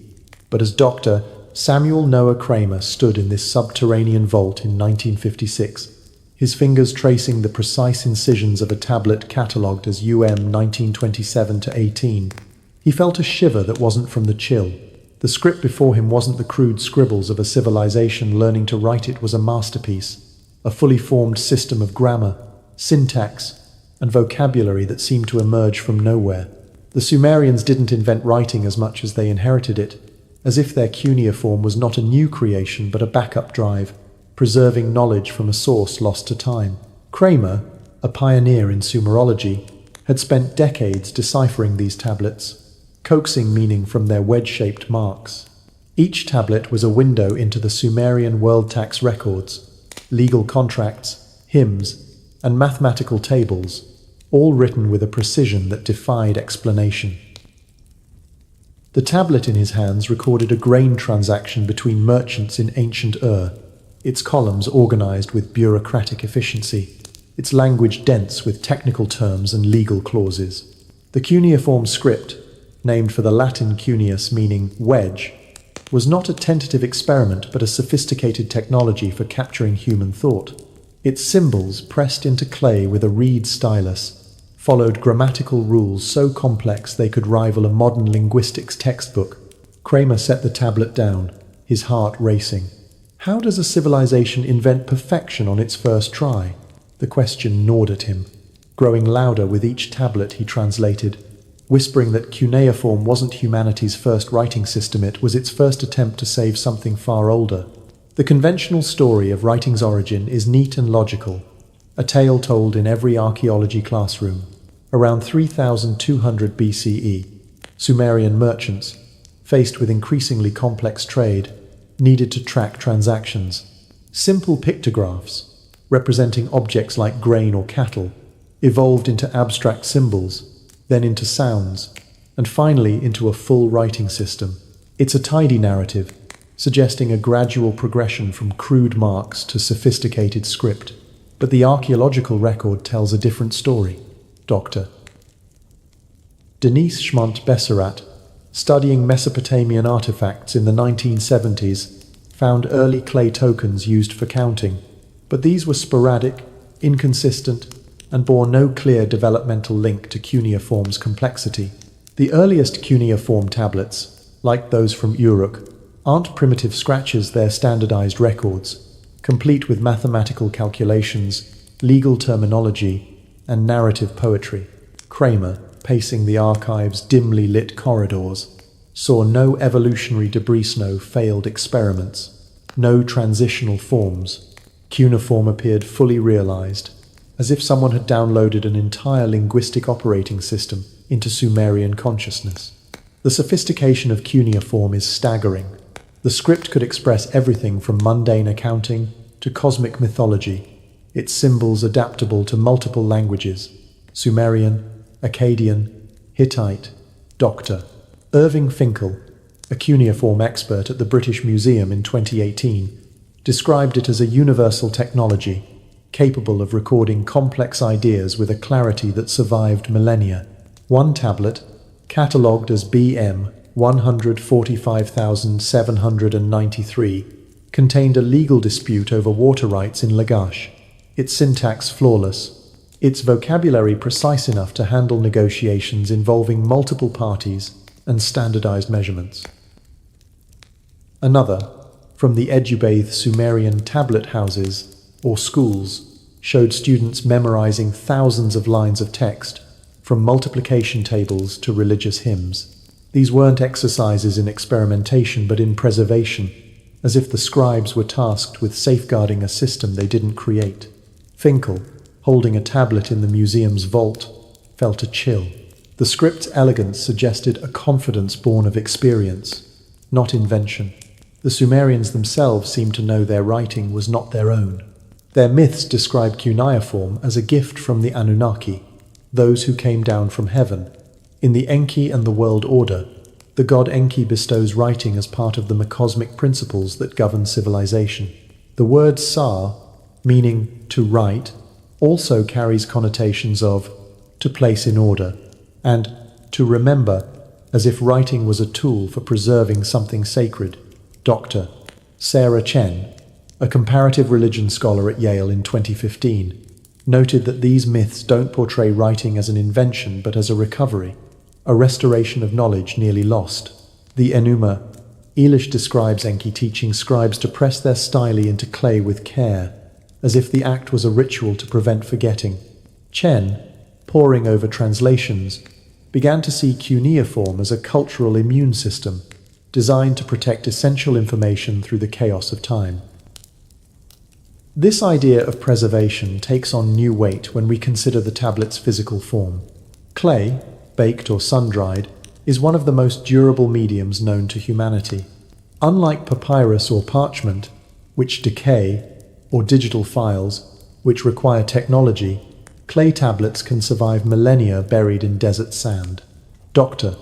But as Dr. Samuel Noah Kramer stood in this subterranean vault in 1956, his fingers tracing the precise incisions of a tablet catalogued as UM 1927-18, he felt a shiver that wasn't from the chill. The script before him wasn't the crude scribbles of a civilization learning to write, it was a masterpiece, a fully formed system of grammar, syntax, and vocabulary that seemed to emerge from nowhere. The Sumerians didn't invent writing as much as they inherited it, as if their cuneiform was not a new creation but a backup drive, preserving knowledge from a source lost to time. Kramer, a pioneer in Sumerology, had spent decades deciphering these tablets, coaxing meaning from their wedge-shaped marks. Each tablet was a window into the Sumerian world tax records, legal contracts, hymns, and mathematical tables, all written with a precision that defied explanation. The tablet in his hands recorded a grain transaction between merchants in ancient Ur, its columns organized with bureaucratic efficiency, its language dense with technical terms and legal clauses. The cuneiform script, named for the Latin cuneus meaning wedge, was not a tentative experiment but a sophisticated technology for capturing human thought. Its symbols, pressed into clay with a reed stylus, followed grammatical rules so complex they could rival a modern linguistics textbook. Kramer set the tablet down, his heart racing. How does a civilization invent perfection on its first try? The question gnawed at him, growing louder with each tablet he translated, whispering that cuneiform wasn't humanity's first writing system, it was its first attempt to save something far older. The conventional story of writing's origin is neat and logical, a tale told in every archaeology classroom. Around 3200 BCE, Sumerian merchants, faced with increasingly complex trade, needed to track transactions. Simple pictographs, representing objects like grain or cattle, evolved into abstract symbols, then into sounds, and finally into a full writing system. It's a tidy narrative, suggesting a gradual progression from crude marks to sophisticated script. But the archaeological record tells a different story. Dr. Denise Schmont-Besserat, studying Mesopotamian artifacts in the 1970s, found early clay tokens used for counting, but these were sporadic, inconsistent, and bore no clear developmental link to cuneiform's complexity. The earliest cuneiform tablets, like those from Uruk, aren't primitive scratches, they're standardized records, complete with mathematical calculations, legal terminology, and narrative poetry. Kramer, pacing the archive's dimly lit corridors, saw no evolutionary debris snow failed experiments, no transitional forms. Cuneiform appeared fully realized, as if someone had downloaded an entire linguistic operating system into Sumerian consciousness. The sophistication of cuneiform is staggering. The script could express everything from mundane accounting to cosmic mythology, its symbols adaptable to multiple languages: Sumerian, Akkadian, Hittite. Dr. Irving Finkel, a cuneiform expert at the British Museum in 2018, described it as a universal technology, capable of recording complex ideas with a clarity that survived millennia. One tablet, catalogued as BM 145,793, contained a legal dispute over water rights in Lagash, its syntax flawless, its vocabulary precise enough to handle negotiations involving multiple parties and standardized measurements. Another, from the Edubath Sumerian tablet houses, or schools, showed students memorizing thousands of lines of text, from multiplication tables to religious hymns. These weren't exercises in experimentation but in preservation, as if the scribes were tasked with safeguarding a system they didn't create. Finkel, holding a tablet in the museum's vault, felt a chill. The script's elegance suggested a confidence born of experience, not invention. The Sumerians themselves seemed to know their writing was not their own. Their myths describe cuneiform as a gift from the Anunnaki, those who came down from heaven. In the Enki and the world order, the god Enki bestows writing as part of the cosmic principles that govern civilization. The word Sa, meaning to write, also carries connotations of to place in order and to remember, as if writing was a tool for preserving something sacred. Dr. Sarah Chen, a comparative religion scholar at Yale in 2015, noted that these myths don't portray writing as an invention but as a recovery, a restoration of knowledge nearly lost. The Enuma Elish describes Enki teaching scribes to press their style into clay with care, as if the act was a ritual to prevent forgetting. Chen, poring over translations, began to see cuneiform as a cultural immune system, designed to protect essential information through the chaos of time. This idea of preservation takes on new weight when we consider the tablet's physical form. Clay, baked or sun-dried, is one of the most durable mediums known to humanity. Unlike papyrus or parchment, which decay, or digital files, which require technology, clay tablets can survive millennia buried in desert sand. Dr.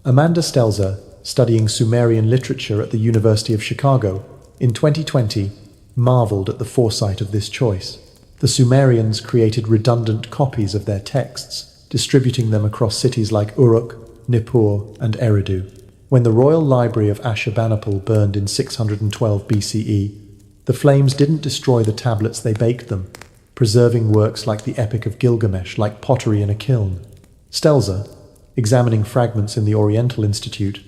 Amanda Stelzer, studying Sumerian literature at the University of Chicago, in 2020, marveled at the foresight of this choice. The Sumerians created redundant copies of their texts, distributing them across cities like Uruk, Nippur, and Eridu. When the royal library of Ashurbanipal burned in 612 BCE, the flames didn't destroy the tablets, they baked them, preserving works like the Epic of Gilgamesh like pottery in a kiln. Stelzer, examining fragments in the Oriental Institute,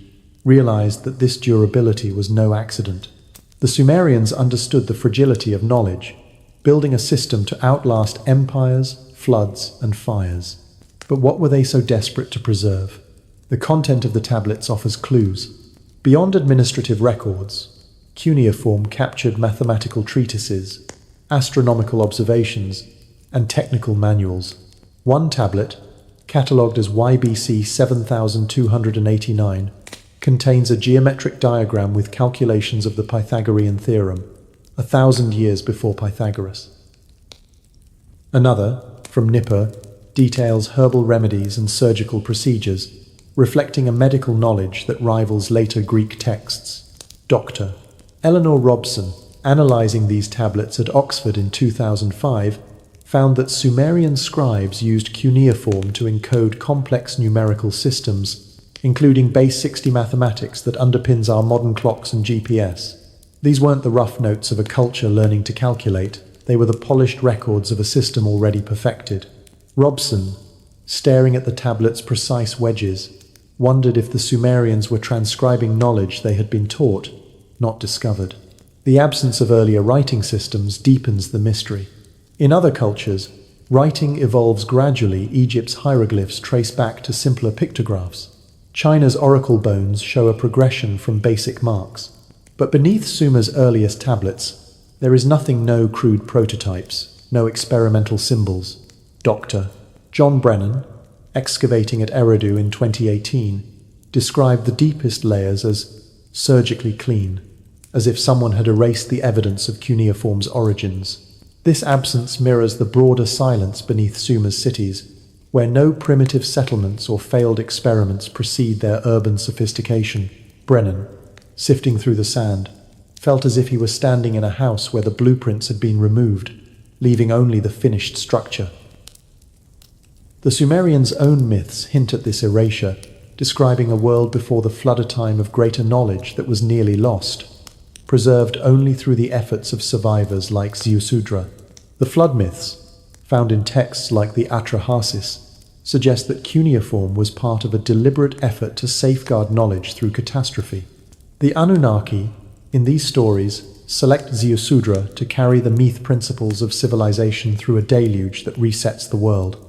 realized that this durability was no accident. The Sumerians understood the fragility of knowledge, building a system to outlast empires, floods, and fires. But what were they so desperate to preserve? The content of the tablets offers clues. Beyond administrative records, cuneiform captured mathematical treatises, astronomical observations, and technical manuals. One tablet, catalogued as YBC 7289, contains a geometric diagram with calculations of the Pythagorean theorem, 1,000 years before Pythagoras. Another, from Nippur, details herbal remedies and surgical procedures, reflecting a medical knowledge that rivals later Greek texts. Dr. Eleanor Robson, analyzing these tablets at Oxford in 2005, found that Sumerian scribes used cuneiform to encode complex numerical systems, including base 60 mathematics that underpins our modern clocks and GPS. These weren't the rough notes of a culture learning to calculate, they were the polished records of a system already perfected. Robson, staring at the tablet's precise wedges, wondered if the Sumerians were transcribing knowledge they had been taught, not discovered. The absence of earlier writing systems deepens the mystery. In other cultures, writing evolves gradually. Egypt's hieroglyphs trace back to simpler pictographs. China's oracle bones show a progression from basic marks. But beneath Sumer's earliest tablets, there is nothing, no crude prototypes, no experimental symbols. Dr. John Brennan, excavating at Eridu in 2018, described the deepest layers as surgically clean, as if someone had erased the evidence of cuneiform's origins. This absence mirrors the broader silence beneath Sumer's cities, where no primitive settlements or failed experiments precede their urban sophistication. Brennan, sifting through the sand, felt as if he was standing in a house where the blueprints had been removed, leaving only the finished structure. The Sumerians' own myths hint at this erasure, describing a world before the flood, time of greater knowledge that was nearly lost, preserved only through the efforts of survivors like Ziusudra. The flood myths, found in texts like the Atrahasis, suggest that cuneiform was part of a deliberate effort to safeguard knowledge through catastrophe. The Anunnaki, in these stories, select Ziusudra to carry the myth principles of civilization through a deluge that resets the world.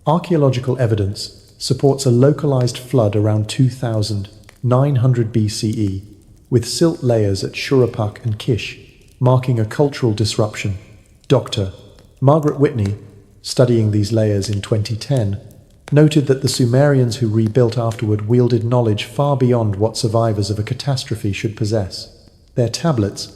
Archaeological evidence supports a localized flood around 2900 BCE, with silt layers at Shuruppak and Kish, marking a cultural disruption. Dr. Margaret Whitney, studying these layers in 2010, noted that the Sumerians who rebuilt afterward wielded knowledge far beyond what survivors of a catastrophe should possess. Their tablets,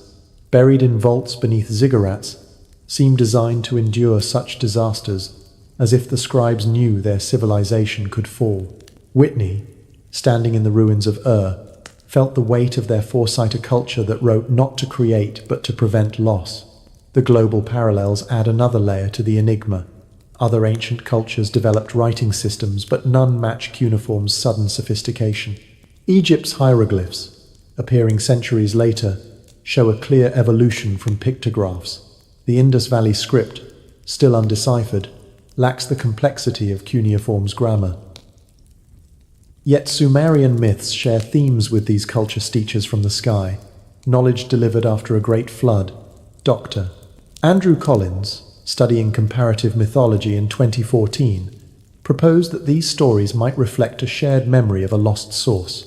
buried in vaults beneath ziggurats, seem designed to endure such disasters, as if the scribes knew their civilization could fall. Whitney, standing in the ruins of Ur, felt the weight of their foresight, a culture that wrote not to create but to prevent loss. The global parallels add another layer to the enigma. Other ancient cultures developed writing systems, but none match cuneiform's sudden sophistication. Egypt's hieroglyphs, appearing centuries later, show a clear evolution from pictographs. The Indus Valley script, still undeciphered, lacks the complexity of cuneiform's grammar. Yet Sumerian myths share themes with these culture teachers from the sky, knowledge delivered after a great flood. Dr. Andrew Collins, studying comparative mythology in 2014, proposed that these stories might reflect a shared memory of a lost source,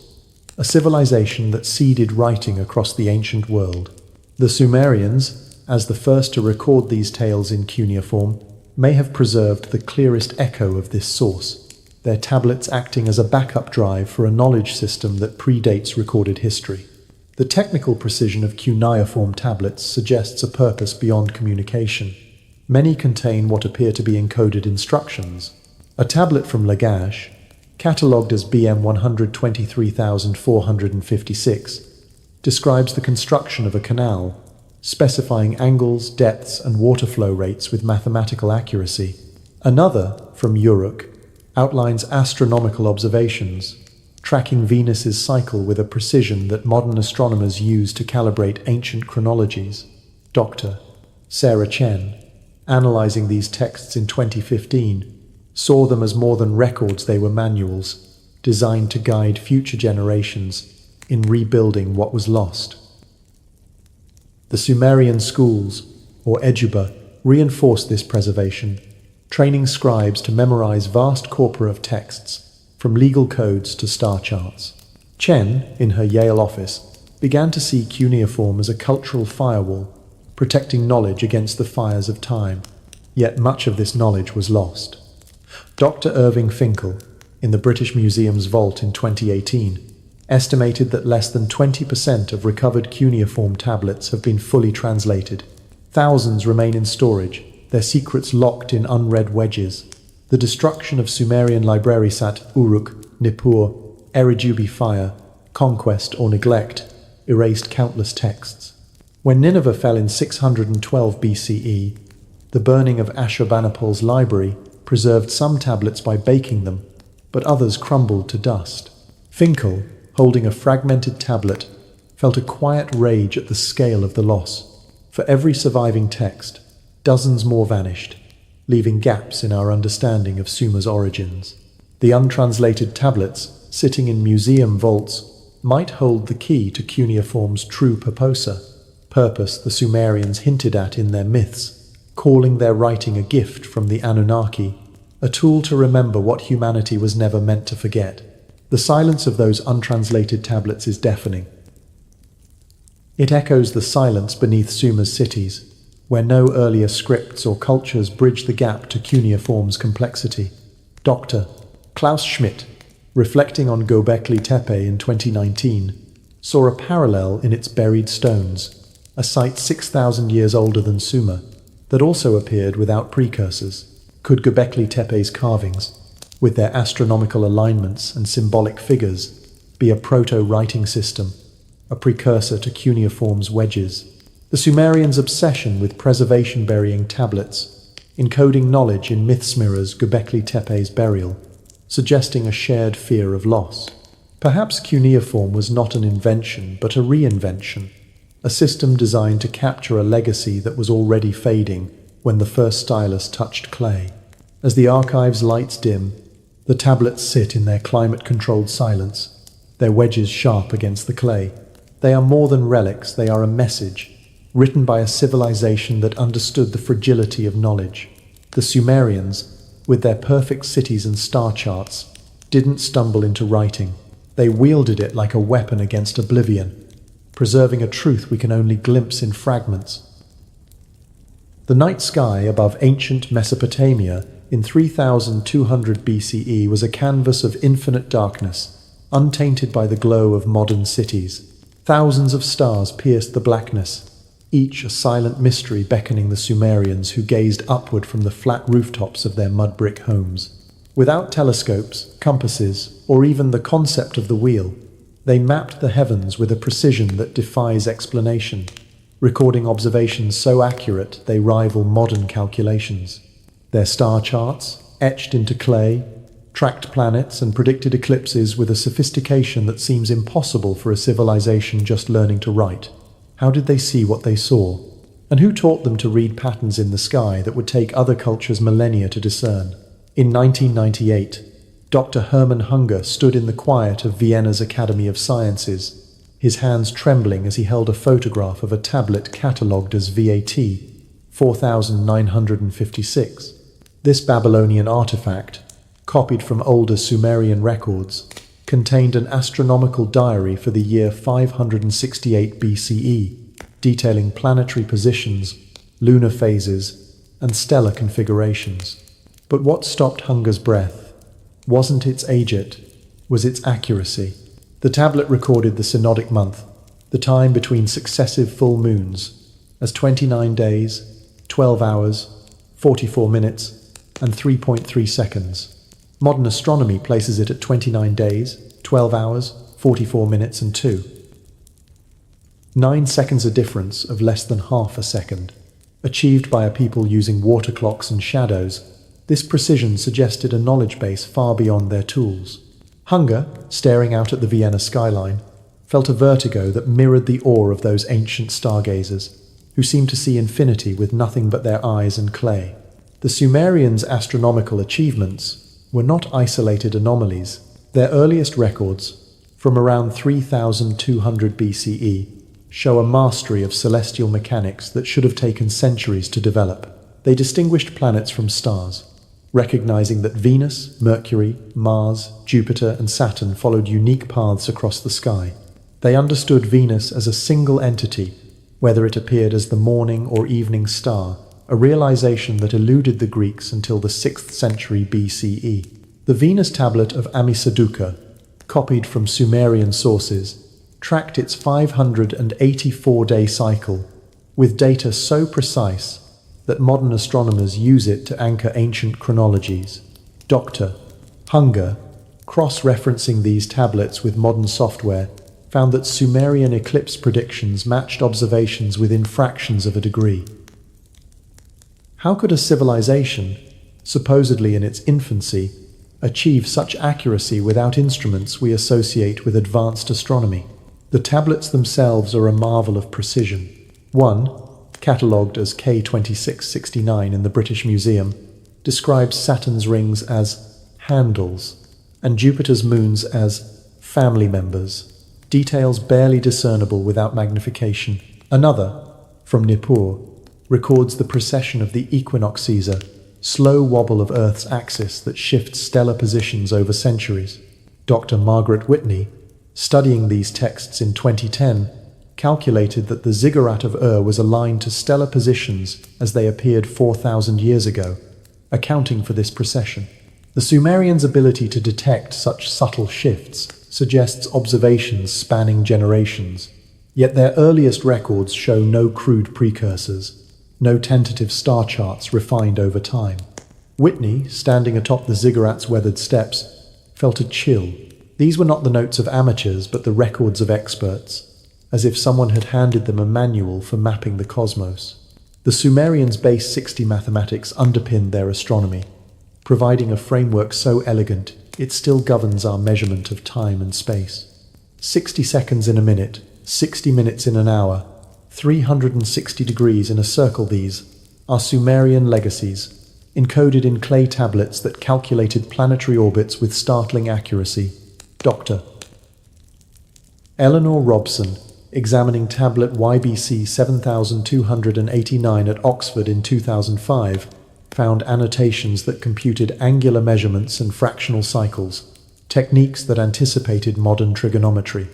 a civilization that seeded writing across the ancient world. The Sumerians, as the first to record these tales in cuneiform, may have preserved the clearest echo of this source, their tablets acting as a backup drive for a knowledge system that predates recorded history. The technical precision of cuneiform tablets suggests a purpose beyond communication. Many contain what appear to be encoded instructions. A tablet from Lagash, catalogued as BM 123456, describes the construction of a canal, specifying angles, depths, and water flow rates with mathematical accuracy. Another, from Uruk, outlines astronomical observations, tracking Venus's cycle with a precision that modern astronomers use to calibrate ancient chronologies. Dr. Sarah Chen, analyzing these texts in 2015, saw them as more than records. They were manuals, designed to guide future generations in rebuilding what was lost. The Sumerian schools, or Ejuba, reinforced this preservation, training scribes to memorize vast corpora of texts, from legal codes to star charts. Chen, in her Yale office, began to see cuneiform as a cultural firewall, protecting knowledge against the fires of time, yet much of this knowledge was lost. Dr. Irving Finkel, in the British Museum's vault in 2018, estimated that less than 20% of recovered cuneiform tablets have been fully translated. Thousands remain in storage, their secrets locked in unread wedges. The destruction of Sumerian libraries at Uruk, Nippur, Eridubi fire, conquest or neglect erased countless texts. When Nineveh fell in 612 BCE, the burning of Ashurbanipal's library preserved some tablets by baking them, but others crumbled to dust. Finkel, holding a fragmented tablet, felt a quiet rage at the scale of the loss. For every surviving text, dozens more vanished, leaving gaps in our understanding of Sumer's origins. The untranslated tablets, sitting in museum vaults, might hold the key to cuneiform's true purpose the Sumerians hinted at in their myths, calling their writing a gift from the Anunnaki, a tool to remember what humanity was never meant to forget. The silence of those untranslated tablets is deafening. It echoes the silence beneath Sumer's cities, where no earlier scripts or cultures bridge the gap to cuneiform's complexity. Dr. Klaus Schmidt, reflecting on Göbekli Tepe in 2019, saw a parallel in its buried stones, a site 6,000 years older than Sumer, that also appeared without precursors. Could Göbekli Tepe's carvings, with their astronomical alignments and symbolic figures, be a proto-writing system, a precursor to cuneiform's wedges? The Sumerians' obsession with preservation burying tablets, encoding knowledge in myths mirrors Göbekli Tepe's burial, suggesting a shared fear of loss. Perhaps cuneiform was not an invention but a reinvention, a system designed to capture a legacy that was already fading when the first stylus touched clay. As the archive's lights dim, the tablets sit in their climate-controlled silence, their wedges sharp against the clay. They are more than relics, they are a message, written by a civilization that understood the fragility of knowledge. The Sumerians, with their perfect cities and star charts, didn't stumble into writing. They wielded it like a weapon against oblivion, preserving a truth we can only glimpse in fragments. The night sky above ancient Mesopotamia in 3200 BCE was a canvas of infinite darkness, untainted by the glow of modern cities. Thousands of stars pierced the blackness, each a silent mystery beckoning the Sumerians who gazed upward from the flat rooftops of their mud brick homes. Without telescopes, compasses, or even the concept of the wheel, they mapped the heavens with a precision that defies explanation, recording observations so accurate they rival modern calculations. Their star charts, etched into clay, tracked planets and predicted eclipses with a sophistication that seems impossible for a civilization just learning to write. How did they see what they saw? And who taught them to read patterns in the sky that would take other cultures millennia to discern? In 1998, Dr. Hermann Hunger stood in the quiet of Vienna's Academy of Sciences, his hands trembling as he held a photograph of a tablet catalogued as VAT 4956. This Babylonian artifact, copied from older Sumerian records, contained an astronomical diary for the year 568 BCE, detailing planetary positions, lunar phases, and stellar configurations. But what stopped Hunger's breath wasn't its age, it was its accuracy. The tablet recorded the synodic month, the time between successive full moons, as 29 days, 12 hours, 44 minutes, and 3.3 seconds. Modern astronomy places it at 29 days, 12 hours, 44 minutes, and 9 seconds, a difference of less than half a second. Achieved by a people using water clocks and shadows, this precision suggested a knowledge base far beyond their tools. Hunger, staring out at the Vienna skyline, felt a vertigo that mirrored the awe of those ancient stargazers, who seemed to see infinity with nothing but their eyes and clay. The Sumerians' astronomical achievements were not isolated anomalies. Their earliest records, from around 3200 BCE, show a mastery of celestial mechanics that should have taken centuries to develop. They distinguished planets from stars, recognizing that Venus, Mercury, Mars, Jupiter, and Saturn followed unique paths across the sky. They understood Venus as a single entity, whether it appeared as the morning or evening star, a realization that eluded the Greeks until the 6th century BCE. The Venus tablet of Ammisaduqa, copied from Sumerian sources, tracked its 584-day cycle, with data so precise that modern astronomers use it to anchor ancient chronologies. Dr. Hunger, cross-referencing these tablets with modern software, found that Sumerian eclipse predictions matched observations within fractions of a degree. How could a civilization, supposedly in its infancy, achieve such accuracy without instruments we associate with advanced astronomy? The tablets themselves are a marvel of precision. One, catalogued as K2669 in the British Museum, describes Saturn's rings as handles and Jupiter's moons as family members, details barely discernible without magnification. Another, from Nippur, records the precession of the equinox Caesar, slow wobble of Earth's axis that shifts stellar positions over centuries. Dr. Margaret Whitney, studying these texts in 2010, calculated that the ziggurat of Ur was aligned to stellar positions as they appeared 4,000 years ago, accounting for this precession. The Sumerians' ability to detect such subtle shifts suggests observations spanning generations, yet their earliest records show no crude precursors, no tentative star charts refined over time. Whitney, standing atop the ziggurat's weathered steps, felt a chill. These were not the notes of amateurs, but the records of experts, as if someone had handed them a manual for mapping the cosmos. The Sumerians' base 60 mathematics underpinned their astronomy, providing a framework so elegant it still governs our measurement of time and space. 60 seconds in a minute, 60 minutes in an hour, 360 degrees in a circle. These are Sumerian legacies, encoded in clay tablets that calculated planetary orbits with startling accuracy. Dr. Eleanor Robson, examining tablet YBC 7289 at Oxford in 2005, found annotations that computed angular measurements and fractional cycles, techniques that anticipated modern trigonometry.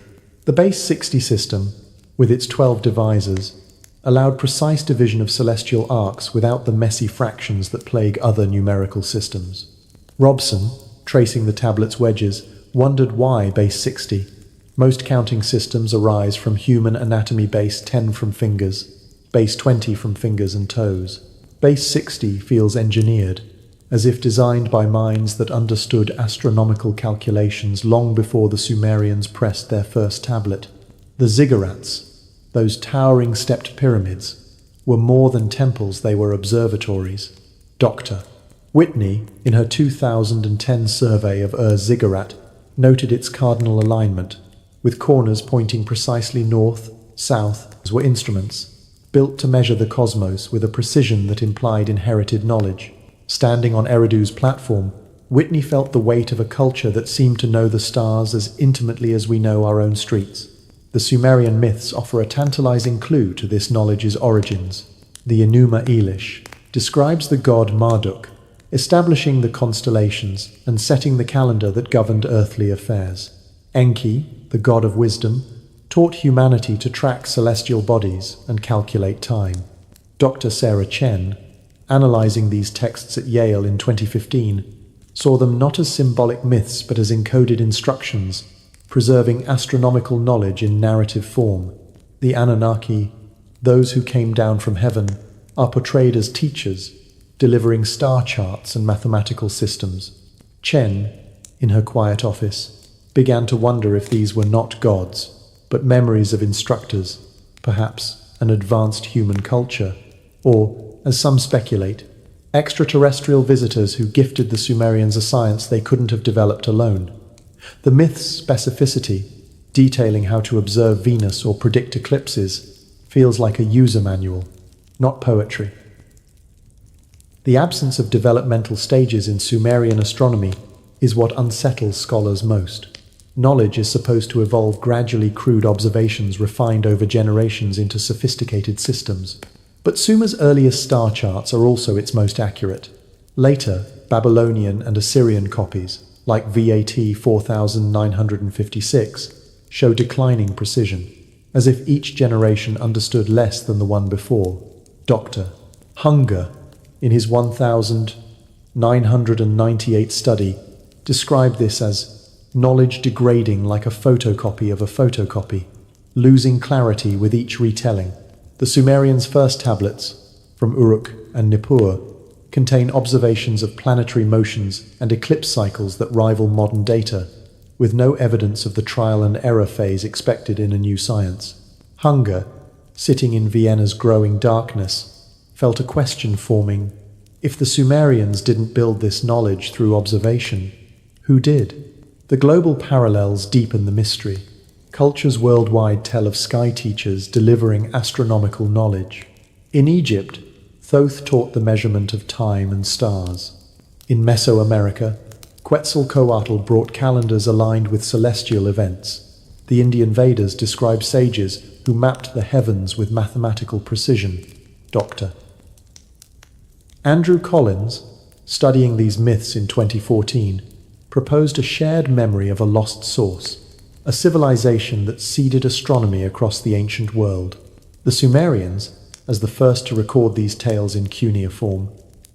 The base 60 system, with its 12 divisors, allowed precise division of celestial arcs without the messy fractions that plague other numerical systems. Robson, tracing the tablet's wedges, wondered why base 60. Most counting systems arise from human anatomy. Base 10 from fingers. base 20 from fingers and toes. Base 60 feels engineered, as if designed by minds that understood astronomical calculations long before the Sumerians pressed their first tablet. The ziggurats, those towering stepped pyramids, were more than temples, they were observatories. Dr. Whitney, in her 2010 survey of Ziggurat, noted its cardinal alignment, with corners pointing precisely north, south, as were instruments, built to measure the cosmos with a precision that implied inherited knowledge. Standing on Eridu's platform, Whitney felt the weight of a culture that seemed to know the stars as intimately as we know our own streets. The Sumerian myths offer a tantalizing clue to this knowledge's origins. The Enuma Elish describes the god Marduk, establishing the constellations and setting the calendar that governed earthly affairs. Enki, the god of wisdom, taught humanity to track celestial bodies and calculate time. Dr. Sarah Chen, analyzing these texts at Yale in 2015, saw them not as symbolic myths but as encoded instructions, preserving astronomical knowledge in narrative form. The Anunnaki, those who came down from heaven, are portrayed as teachers, delivering star charts and mathematical systems. Chen, in her quiet office, began to wonder if these were not gods, but memories of instructors, perhaps an advanced human culture, or, as some speculate, extraterrestrial visitors who gifted the Sumerians a science they couldn't have developed alone. The myth's specificity, detailing how to observe Venus or predict eclipses, feels like a user manual, not poetry. The absence of developmental stages in Sumerian astronomy is what unsettles scholars most. Knowledge is supposed to evolve gradually, crude observations refined over generations into sophisticated systems. But Sumer's earliest star charts are also its most accurate. Later, Babylonian and Assyrian copies, like VAT 4956, show declining precision, as if each generation understood less than the one before. Dr. Hunger, in his 1998 study, described this as knowledge degrading like a photocopy of a photocopy, losing clarity with each retelling. The Sumerians' first tablets, from Uruk and Nippur, contain observations of planetary motions and eclipse cycles that rival modern data, with no evidence of the trial and error phase expected in a new science. Hunger, sitting in Vienna's growing darkness, felt a question forming: if the Sumerians didn't build this knowledge through observation, who did? The global parallels deepen the mystery. Cultures worldwide tell of sky teachers delivering astronomical knowledge. In Egypt, Thoth taught the measurement of time and stars. In Mesoamerica, Quetzalcoatl brought calendars aligned with celestial events. The Indian Vedas describe sages who mapped the heavens with mathematical precision. Dr. Andrew Collins, studying these myths in 2014, proposed a shared memory of a lost source, a civilization that seeded astronomy across the ancient world. The Sumerians, as the first to record these tales in cuneiform,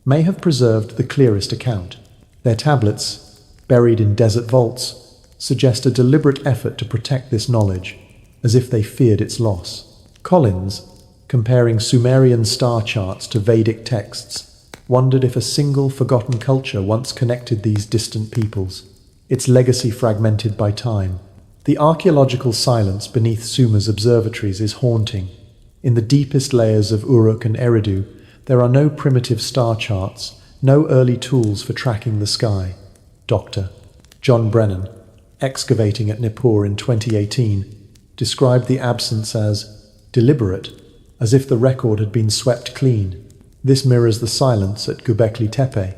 may have preserved the clearest account. Their tablets, buried in desert vaults, suggest a deliberate effort to protect this knowledge, as if they feared its loss. Collins, comparing Sumerian star charts to Vedic texts, wondered if a single forgotten culture once connected these distant peoples, its legacy fragmented by time. The archaeological silence beneath Sumer's observatories is haunting. In the deepest layers of Uruk and Eridu, there are no primitive star charts, no early tools for tracking the sky. Dr. John Brennan, excavating at Nippur in 2018, described the absence as deliberate, as if the record had been swept clean. This mirrors the silence at Göbekli Tepe,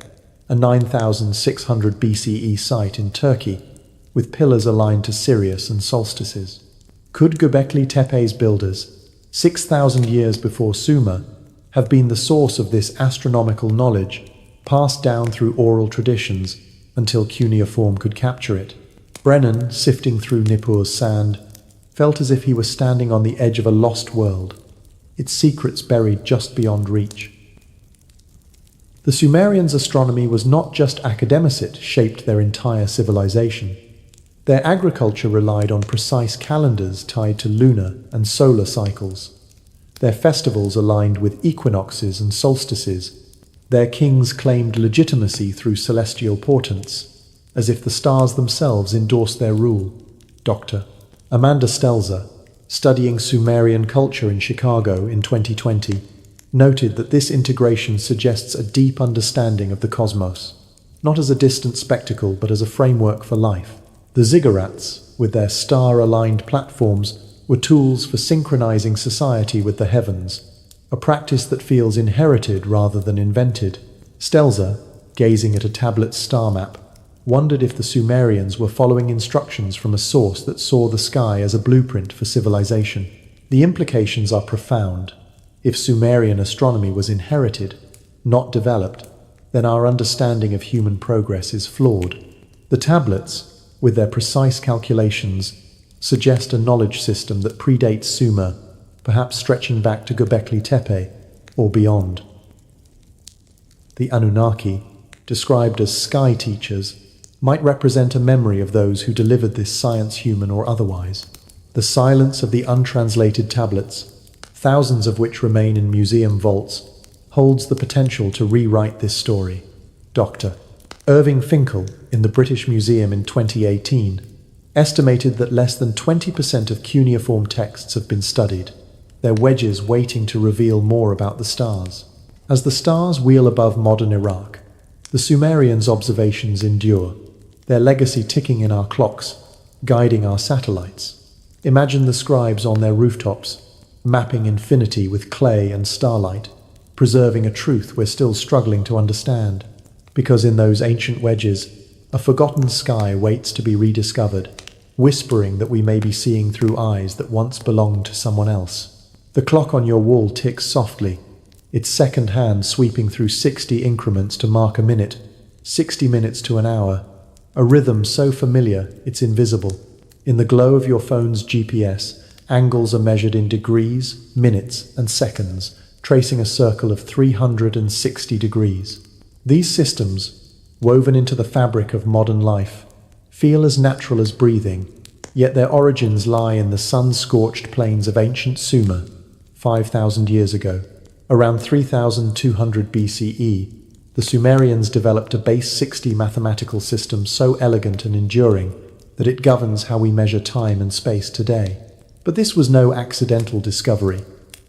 a 9600 BCE site in Turkey, with pillars aligned to Sirius and solstices. Could Göbekli Tepe's builders, 6,000 years before Sumer, have been the source of this astronomical knowledge, passed down through oral traditions until cuneiform could capture it? Brennan, sifting through Nippur's sand, felt as if he was standing on the edge of a lost world, its secrets buried just beyond reach. The Sumerians' astronomy was not just academic, it shaped their entire civilization. Their agriculture relied on precise calendars tied to lunar and solar cycles. Their festivals aligned with equinoxes and solstices. Their kings claimed legitimacy through celestial portents, as if the stars themselves endorsed their rule. Dr. Amanda Stelzer, studying Sumerian culture in Chicago in 2020, noted that this integration suggests a deep understanding of the cosmos, not as a distant spectacle but as a framework for life. The ziggurats, with their star-aligned platforms, were tools for synchronizing society with the heavens, a practice that feels inherited rather than invented. Stelzer, gazing at a tablet star map, wondered if the Sumerians were following instructions from a source that saw the sky as a blueprint for civilization. The implications are profound. If Sumerian astronomy was inherited, not developed, then our understanding of human progress is flawed. The tablets, with their precise calculations, suggest a knowledge system that predates Sumer, perhaps stretching back to Göbekli Tepe or beyond. The Anunnaki, described as sky teachers, might represent a memory of those who delivered this science, human or otherwise. The silence of the untranslated tablets, thousands of which remain in museum vaults, holds the potential to rewrite this story. Dr. Irving Finkel, in the British Museum in 2018, estimated that less than 20% of cuneiform texts have been studied, their wedges waiting to reveal more about the stars. As the stars wheel above modern Iraq, the Sumerians' observations endure, their legacy ticking in our clocks, guiding our satellites. Imagine the scribes on their rooftops, mapping infinity with clay and starlight, preserving a truth we're still struggling to understand. Because in those ancient wedges, a forgotten sky waits to be rediscovered, whispering that we may be seeing through eyes that once belonged to someone else. The clock on your wall ticks softly, its second hand sweeping through 60 increments to mark a minute, 60 minutes to an hour, a rhythm so familiar it's invisible. In the glow of your phone's GPS, angles are measured in degrees, minutes, and seconds, tracing a circle of 360 degrees. These systems, woven into the fabric of modern life, feel as natural as breathing, yet their origins lie in the sun-scorched plains of ancient Sumer, 5,000 years ago. Around 3200 BCE, the Sumerians developed a base 60 mathematical system so elegant and enduring that it governs how we measure time and space today. But this was no accidental discovery,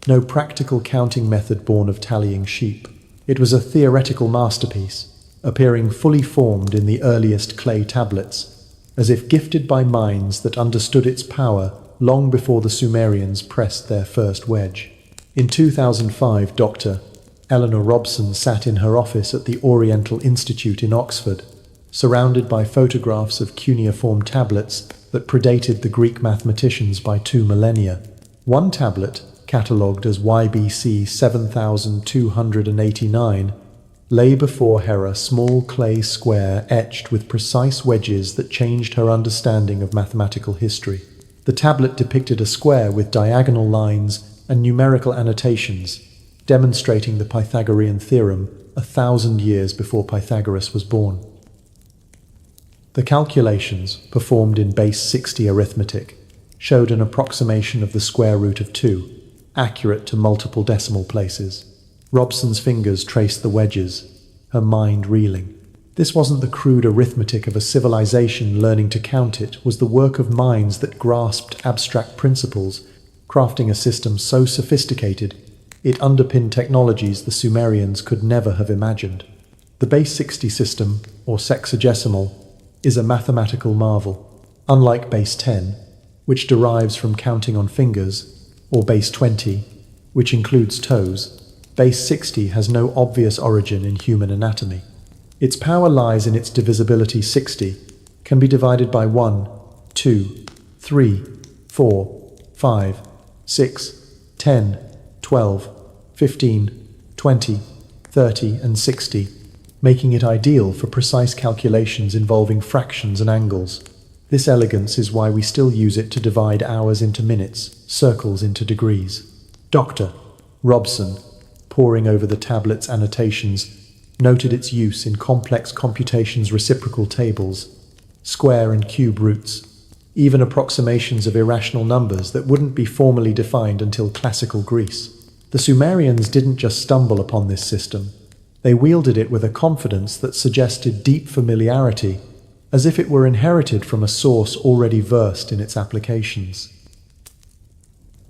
no practical counting method born of tallying sheep. It was a theoretical masterpiece, appearing fully formed in the earliest clay tablets, as if gifted by minds that understood its power long before the Sumerians pressed their first wedge. In 2005, Dr. Eleanor Robson sat in her office at the Oriental Institute in Oxford, surrounded by photographs of cuneiform tablets that predated the Greek mathematicians by 2 millennia. One tablet, catalogued as YBC 7289, lay before her a small clay square etched with precise wedges that changed her understanding of mathematical history. The tablet depicted a square with diagonal lines and numerical annotations, demonstrating the Pythagorean theorem 1,000 years before Pythagoras was born. The calculations, performed in base 60 arithmetic, showed an approximation of the square root of 2, accurate to multiple decimal places. Robson's fingers traced the wedges, her mind reeling. This wasn't the crude arithmetic of a civilization learning to count, it was the work of minds that grasped abstract principles, crafting a system so sophisticated it underpinned technologies the Sumerians could never have imagined. The base 60 system, or sexagesimal, is a mathematical marvel. Unlike base 10, which derives from counting on fingers, or base 20, which includes toes, base 60 has no obvious origin in human anatomy. Its power lies in its divisibility. 60 can be divided by 1, 2, 3, 4, 5, 6, 10, 12, 15, 20, 30, and 60, making it ideal for precise calculations involving fractions and angles. This elegance is why we still use it to divide hours into minutes, circles into degrees. Dr. Robson, poring over the tablet's annotations, noted its use in complex computations, reciprocal tables, square and cube roots, even approximations of irrational numbers that wouldn't be formally defined until classical Greece. The Sumerians didn't just stumble upon this system. They wielded it with a confidence that suggested deep familiarity, as if it were inherited from a source already versed in its applications.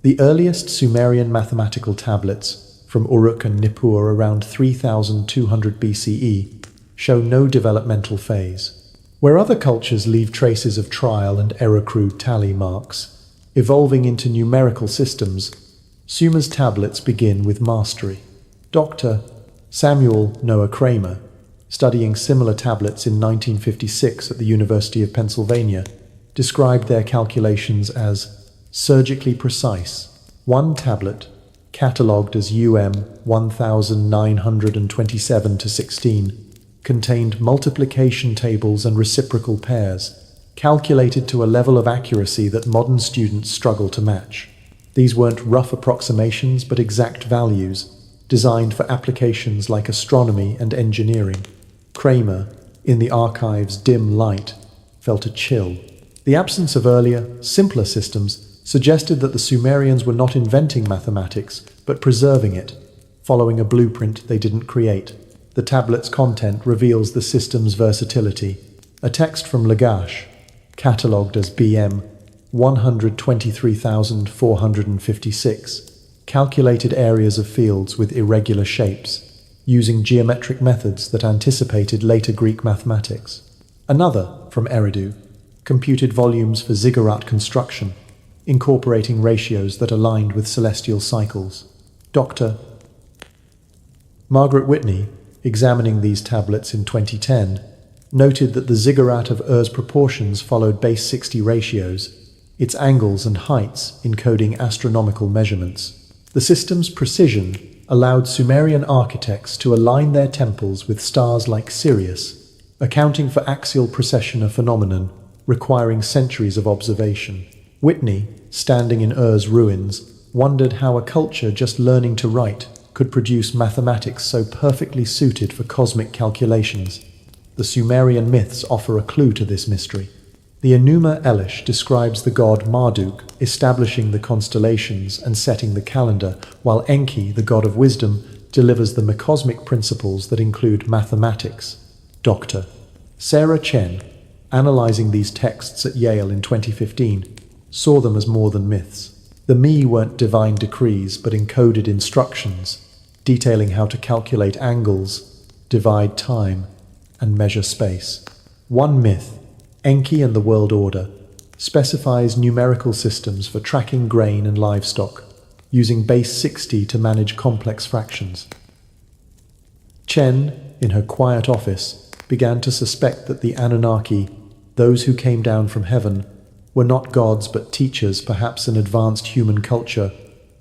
The earliest Sumerian mathematical tablets, from Uruk and Nippur around 3200 BCE, show no developmental phase. Where other cultures leave traces of trial and error crude tally marks, evolving into numerical systems, Sumer's tablets begin with mastery. Dr. Samuel Noah Kramer, studying similar tablets in 1956 at the University of Pennsylvania, described their calculations as surgically precise. One tablet, catalogued as UM 1927-16, contained multiplication tables and reciprocal pairs, calculated to a level of accuracy that modern students struggle to match. These weren't rough approximations but exact values, designed for applications like astronomy and engineering. Kramer, in the archive's dim light, felt a chill. The absence of earlier, simpler systems suggested that the Sumerians were not inventing mathematics, but preserving it, following a blueprint they didn't create. The tablet's content reveals the system's versatility. A text from Lagash, catalogued as BM 123,456, calculated areas of fields with irregular shapes, using geometric methods that anticipated later Greek mathematics. Another, from Eridu, computed volumes for ziggurat construction, incorporating ratios that aligned with celestial cycles. Dr. Margaret Whitney, examining these tablets in 2010, noted that the ziggurat of Ur's proportions followed base 60 ratios, its angles and heights encoding astronomical measurements. The system's precision allowed Sumerian architects to align their temples with stars like Sirius, accounting for axial precession, a phenomenon requiring centuries of observation. Whitney, standing in Ur's ruins, wondered how a culture just learning to write could produce mathematics so perfectly suited for cosmic calculations. The Sumerian myths offer a clue to this mystery. The Enuma Elish describes the god Marduk establishing the constellations and setting the calendar, while Enki, the god of wisdom, delivers the cosmic principles that include mathematics. Dr. Sarah Chen, analyzing these texts at Yale in 2015, saw them as more than myths. The Mi weren't divine decrees, but encoded instructions, detailing how to calculate angles, divide time, and measure space. One myth, Enki and the World Order, specifies numerical systems for tracking grain and livestock, using base 60 to manage complex fractions. Chen, in her quiet office, began to suspect that the Anunnaki, those who came down from heaven, were not gods but teachers, perhaps an advanced human culture,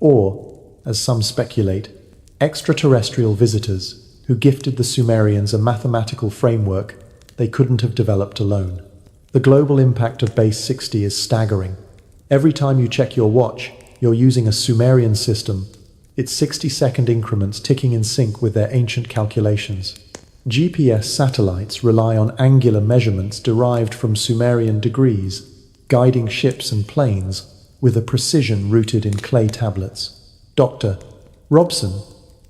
or, as some speculate, extraterrestrial visitors who gifted the Sumerians a mathematical framework they couldn't have developed alone. The global impact of base 60 is staggering. Every time you check your watch, you're using a Sumerian system, its 60-second increments ticking in sync with their ancient calculations. GPS satellites rely on angular measurements derived from Sumerian degrees, guiding ships and planes with a precision rooted in clay tablets. Dr. Robson,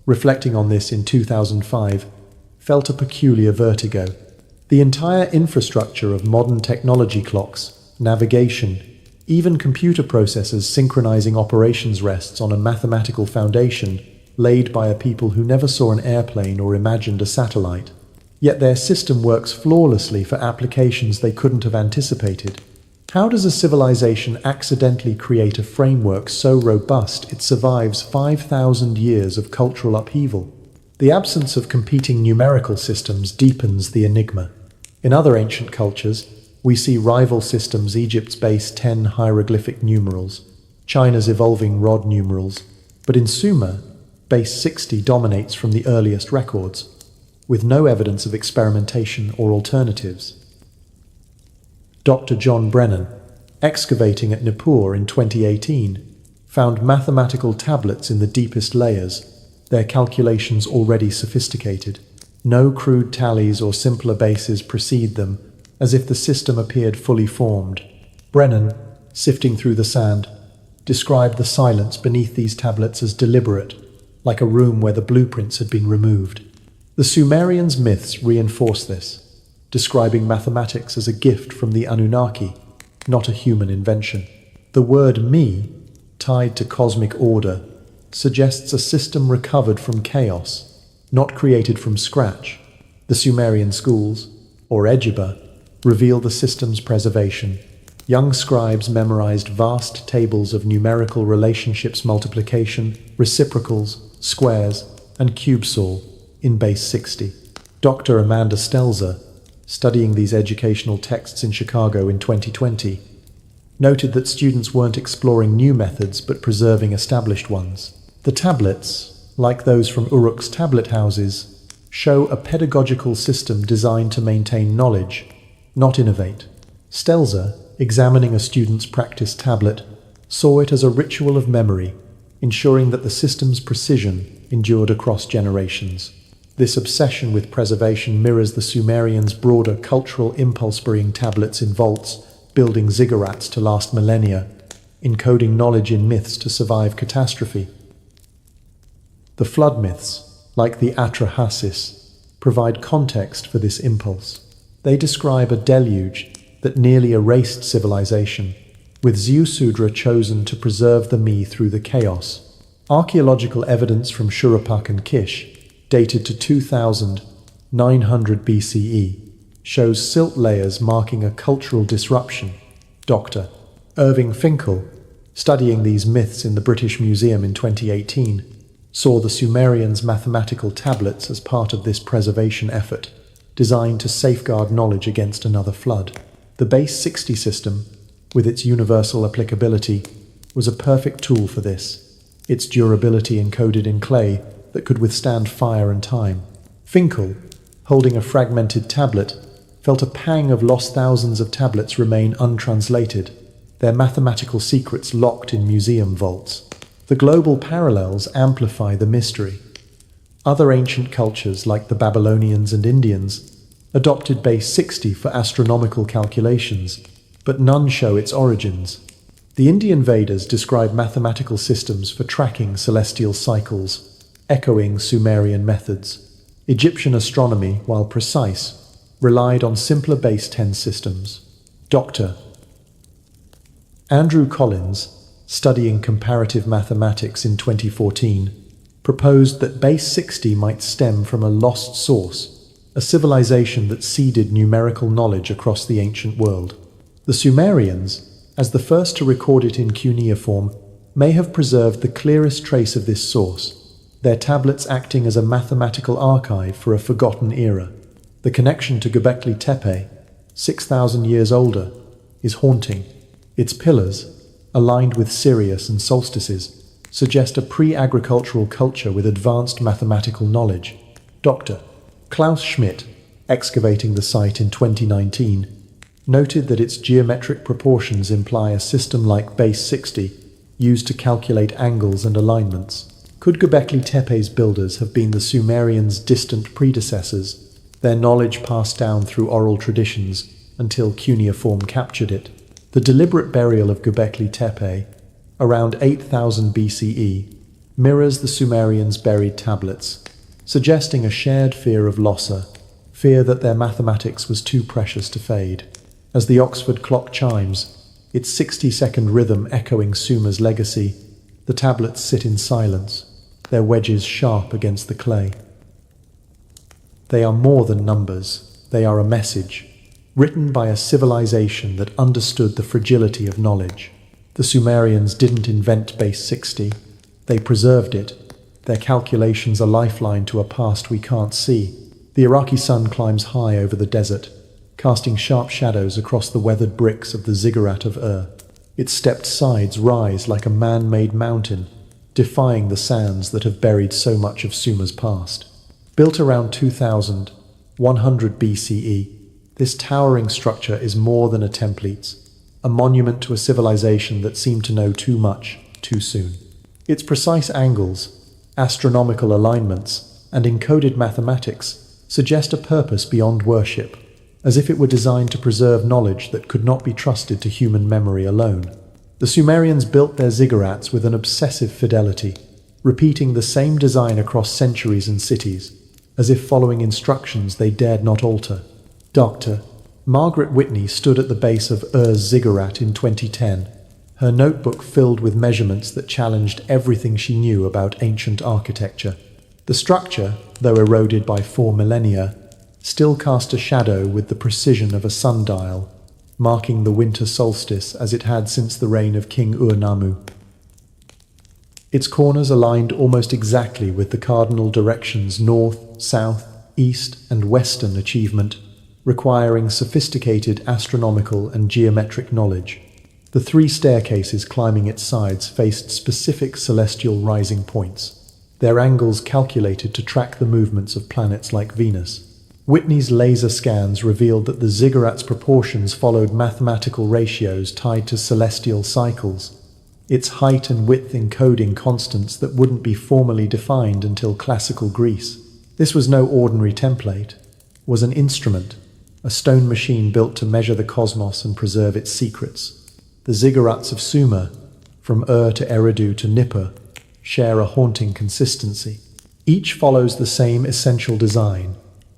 reflecting on this in 2005, felt a peculiar vertigo. The entire infrastructure of modern technology, clocks, navigation, even computer processors synchronizing operations, rests on a mathematical foundation laid by a people who never saw an airplane or imagined a satellite. Yet their system works flawlessly for applications they couldn't have anticipated. How does a civilization accidentally create a framework so robust it survives 5,000 years of cultural upheaval? The absence of competing numerical systems deepens the enigma. In other ancient cultures, we see rival systems: Egypt's base 10 hieroglyphic numerals, China's evolving rod numerals, but in Sumer, base 60 dominates from the earliest records, with no evidence of experimentation or alternatives. Dr. John Brennan, excavating at Nippur in 2018, found mathematical tablets in the deepest layers, their calculations already sophisticated. No crude tallies or simpler bases precede them, as if the system appeared fully formed. Brennan, sifting through the sand, described the silence beneath these tablets as deliberate, like a room where the blueprints had been removed. The Sumerians' myths reinforce this, describing mathematics as a gift from the Anunnaki, not a human invention. The word Mi, tied to cosmic order, suggests a system recovered from chaos, not created from scratch. The Sumerian schools, or Ejiba, reveal the system's preservation. Young scribes memorized vast tables of numerical relationships, multiplication, reciprocals, squares, and cubesol in base 60. Dr. Amanda Stelzer, studying these educational texts in Chicago in 2020, noted that students weren't exploring new methods but preserving established ones. The tablets, like those from Uruk's tablet houses, show a pedagogical system designed to maintain knowledge, not innovate. Stelzer, examining a student's practice tablet, saw it as a ritual of memory, ensuring that the system's precision endured across generations. This obsession with preservation mirrors the Sumerians' broader cultural impulse, burying tablets in vaults, building ziggurats to last millennia, encoding knowledge in myths to survive catastrophe. The flood myths, like the Atrahasis, provide context for this impulse. They describe a deluge that nearly erased civilization, with Ziusudra chosen to preserve the Mi through the chaos. Archaeological evidence from Shuruppak and Kish, dated to 2900 BCE, shows silt layers marking a cultural disruption. Dr. Irving Finkel, studying these myths in the British Museum in 2018, saw the Sumerians' mathematical tablets as part of this preservation effort, designed to safeguard knowledge against another flood. The base 60 system, with its universal applicability, was a perfect tool for this, its durability encoded in clay that could withstand fire and time. Finkel, holding a fragmented tablet, felt a pang of lost. Thousands of tablets remain untranslated, their mathematical secrets locked in museum vaults. The global parallels amplify the mystery. Other ancient cultures, like the Babylonians and Indians, adopted base 60 for astronomical calculations, but none show its origins. The Indian Vedas describe mathematical systems for tracking celestial cycles, echoing Sumerian methods. Egyptian astronomy, while precise, relied on simpler base 10 systems. Dr. Andrew Collins, studying comparative mathematics in 2014, proposed that base 60 might stem from a lost source, a civilization that seeded numerical knowledge across the ancient world. The Sumerians, as the first to record it in cuneiform, may have preserved the clearest trace of this source, their tablets acting as a mathematical archive for a forgotten era. The connection to Göbekli Tepe, 6,000 years older, is haunting. Its pillars, aligned with Sirius and solstices, suggest a pre-agricultural culture with advanced mathematical knowledge. Dr. Klaus Schmidt, excavating the site in 2019, noted that its geometric proportions imply a system like base 60, used to calculate angles and alignments. Could Göbekli Tepe's builders have been the Sumerians' distant predecessors, their knowledge passed down through oral traditions until cuneiform captured it? The deliberate burial of Göbekli Tepe, around 8000 BCE, mirrors the Sumerians' buried tablets, suggesting a shared fear of Lhasa, fear that their mathematics was too precious to fade. As the Oxford clock chimes, its 60-second rhythm echoing Sumer's legacy, the tablets sit in silence, their wedges sharp against the clay. They are more than numbers, they are a message, written by a civilization that understood the fragility of knowledge. The Sumerians didn't invent base 60, they preserved it. Their calculations are lifeline to a past we can't see. The Iraqi sun climbs high over the desert, casting sharp shadows across the weathered bricks of the ziggurat of Ur. Its stepped sides rise like a man-made mountain, defying the sands that have buried so much of Sumer's past. Built around 2100 BCE, this towering structure is more than a template, a monument to a civilization that seemed to know too much, too soon. Its precise angles, astronomical alignments, and encoded mathematics suggest a purpose beyond worship, as if it were designed to preserve knowledge that could not be trusted to human memory alone. The Sumerians built their ziggurats with an obsessive fidelity, repeating the same design across centuries and cities, as if following instructions they dared not alter. Dr. Margaret Whitney stood at the base of Ur's ziggurat in 2010, her notebook filled with measurements that challenged everything she knew about ancient architecture. The structure, though eroded by 4 millennia, still cast a shadow with the precision of a sundial, marking the winter solstice as it had since the reign of King Ur-Nammu. Its corners aligned almost exactly with the cardinal directions north, south, east, and western achievement, requiring sophisticated astronomical and geometric knowledge. The 3 staircases climbing its sides faced specific celestial rising points, their angles calculated to track the movements of planets like Venus. Whitney's laser scans revealed that the ziggurat's proportions followed mathematical ratios tied to celestial cycles, its height and width encoding constants that wouldn't be formally defined until classical Greece. This was no ordinary template, was an instrument, a stone machine built to measure the cosmos and preserve its secrets. The ziggurats of Sumer, from Ur to Eridu to Nippur, share a haunting consistency. Each follows the same essential design,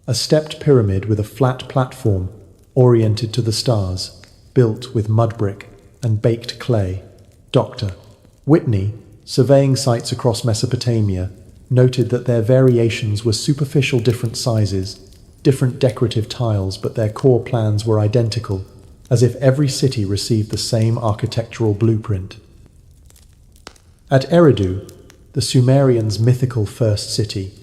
a stepped pyramid with a flat platform oriented to the stars, built with mud brick and baked clay. Dr. Whitney, surveying sites across Mesopotamia, noted that their variations were superficial different sizes, different decorative tiles, but their core plans were identical, as if every city received the same architectural blueprint. At Eridu, the Sumerians' mythical first city,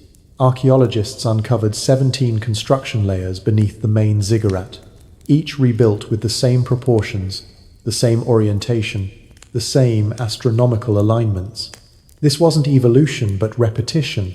archaeologists uncovered 17 construction layers beneath the main ziggurat, each rebuilt with the same proportions, the same orientation, the same astronomical alignments. This wasn't evolution but repetition,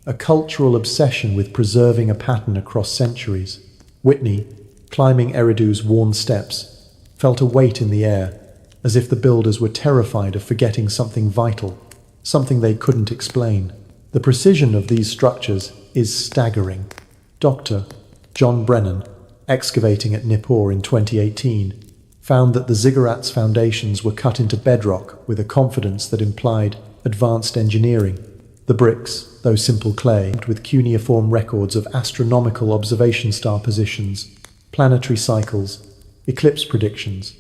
a cultural obsession with preserving a pattern across centuries. Whitney, climbing Eridu's worn steps, felt a weight in the air, as if the builders were terrified of forgetting something vital, something they couldn't explain. The precision of these structures is staggering. Dr. John Brennan, excavating at Nippur in 2018, found that the ziggurat's foundations were cut into bedrock with a confidence that implied advanced engineering. The bricks, though simple clay, with cuneiform records of astronomical observation star positions, planetary cycles, eclipse predictions.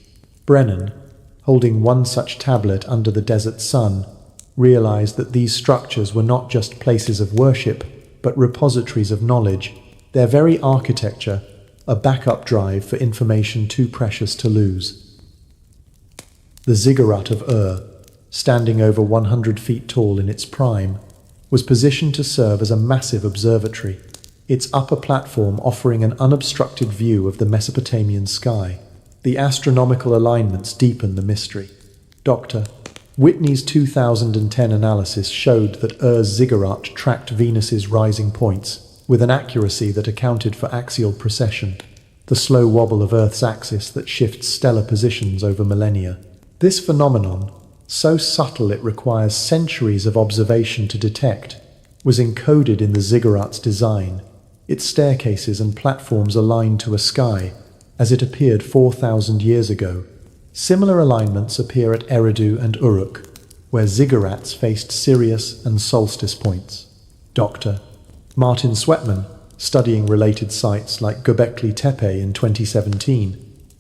Brennan, holding one such tablet under the desert sun, realized that these structures were not just places of worship, but repositories of knowledge, their very architecture a backup drive for information too precious to lose. The ziggurat of Ur, standing over 100 feet tall in its prime, was positioned to serve as a massive observatory, its upper platform offering an unobstructed view of the Mesopotamian sky. The astronomical alignments deepen the mystery. Dr. Whitney's 2010 analysis showed that Ur's ziggurat tracked Venus's rising points with an accuracy that accounted for axial precession, the slow wobble of Earth's axis that shifts stellar positions over millennia. This phenomenon, so subtle it requires centuries of observation to detect, was encoded in the ziggurat's design, its staircases and platforms aligned to a sky as it appeared 4,000 years ago. Similar alignments appear at Eridu and Uruk, where ziggurats faced Sirius and solstice points. Dr. Martin Sweatman, studying related sites like Göbekli Tepe in 2017,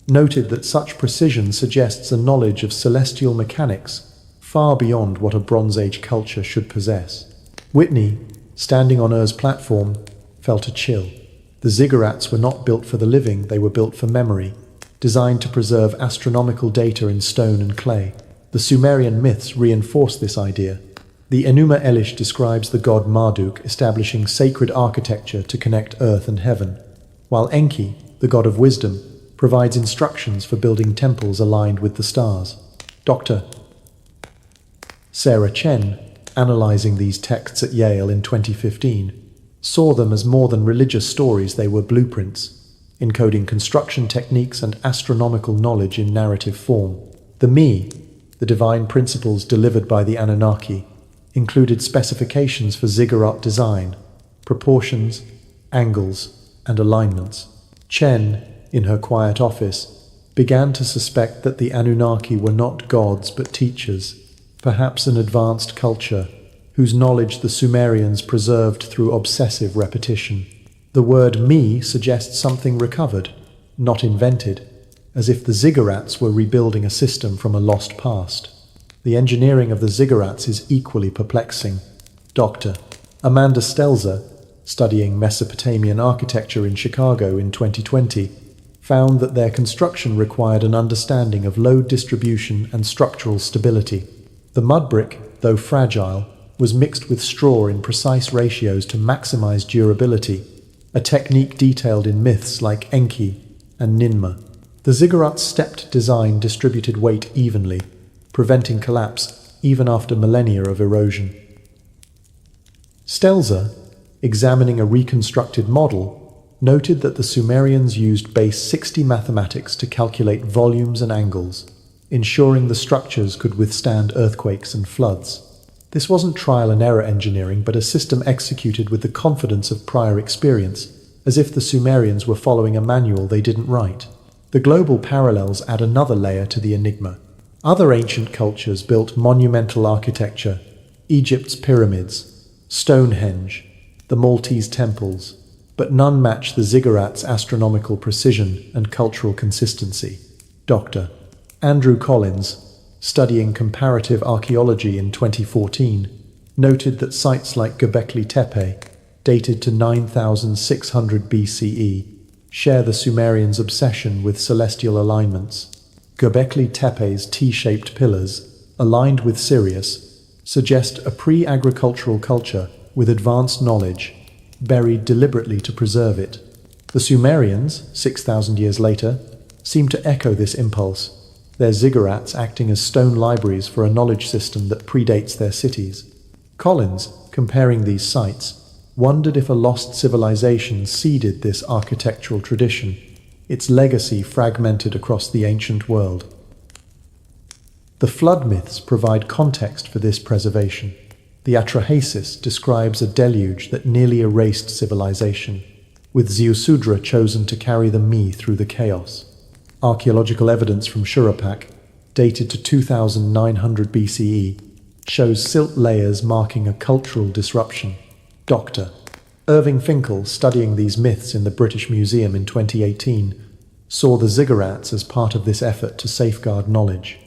noted that such precision suggests a knowledge of celestial mechanics far beyond what a Bronze Age culture should possess. Whitney, standing on Ur's platform, felt a chill. The ziggurats were not built for the living, they were built for memory, designed to preserve astronomical data in stone and clay. The Sumerian myths reinforce this idea. The Enuma Elish describes the god Marduk establishing sacred architecture to connect earth and heaven, while Enki, the god of wisdom, provides instructions for building temples aligned with the stars. Dr. Sarah Chen, analyzing these texts at Yale in 2015, saw them as more than religious stories, they were blueprints, encoding construction techniques and astronomical knowledge in narrative form. The Mi, the divine principles delivered by the Anunnaki, included specifications for ziggurat design, proportions, angles, and alignments. Chen, in her quiet office, began to suspect that the Anunnaki were not gods but teachers, perhaps an advanced culture, whose knowledge the Sumerians preserved through obsessive repetition. The word me suggests something recovered, not invented, as if the ziggurats were rebuilding a system from a lost past. The engineering of the ziggurats is equally perplexing. Dr. Amanda Stelzer, studying Mesopotamian architecture in Chicago in 2020, found that their construction required an understanding of load distribution and structural stability. The mud brick, though fragile, was mixed with straw in precise ratios to maximize durability, a technique detailed in myths like Enki and Ninmah. The ziggurat's stepped design distributed weight evenly, preventing collapse even after millennia of erosion. Stelzer, examining a reconstructed model, noted that the Sumerians used base 60 mathematics to calculate volumes and angles, ensuring the structures could withstand earthquakes and floods. This wasn't trial and error engineering, but a system executed with the confidence of prior experience, as if the Sumerians were following a manual they didn't write. The global parallels add another layer to the enigma. Other ancient cultures built monumental architecture: Egypt's pyramids, Stonehenge, the Maltese temples, but none match the ziggurat's astronomical precision and cultural consistency. Dr. Andrew Collins, studying comparative archaeology in 2014, noted that sites like Göbekli Tepe, dated to 9600 BCE, share the Sumerians' obsession with celestial alignments. Göbekli Tepe's T-shaped pillars, aligned with Sirius, suggest a pre-agricultural culture with advanced knowledge, buried deliberately to preserve it. The Sumerians, 6,000 years later, seem to echo this impulse, their ziggurats acting as stone libraries for a knowledge system that predates their cities. Collins, comparing these sites, wondered if a lost civilization seeded this architectural tradition, its legacy fragmented across the ancient world. The flood myths provide context for this preservation. The Atrahasis describes a deluge that nearly erased civilization, with Ziusudra chosen to carry the me through the chaos. Archaeological evidence from Shuruppak, dated to 2900 BCE, shows silt layers marking a cultural disruption. Dr. Irving Finkel, studying these myths in the British Museum in 2018, saw the ziggurats as part of this effort to safeguard knowledge.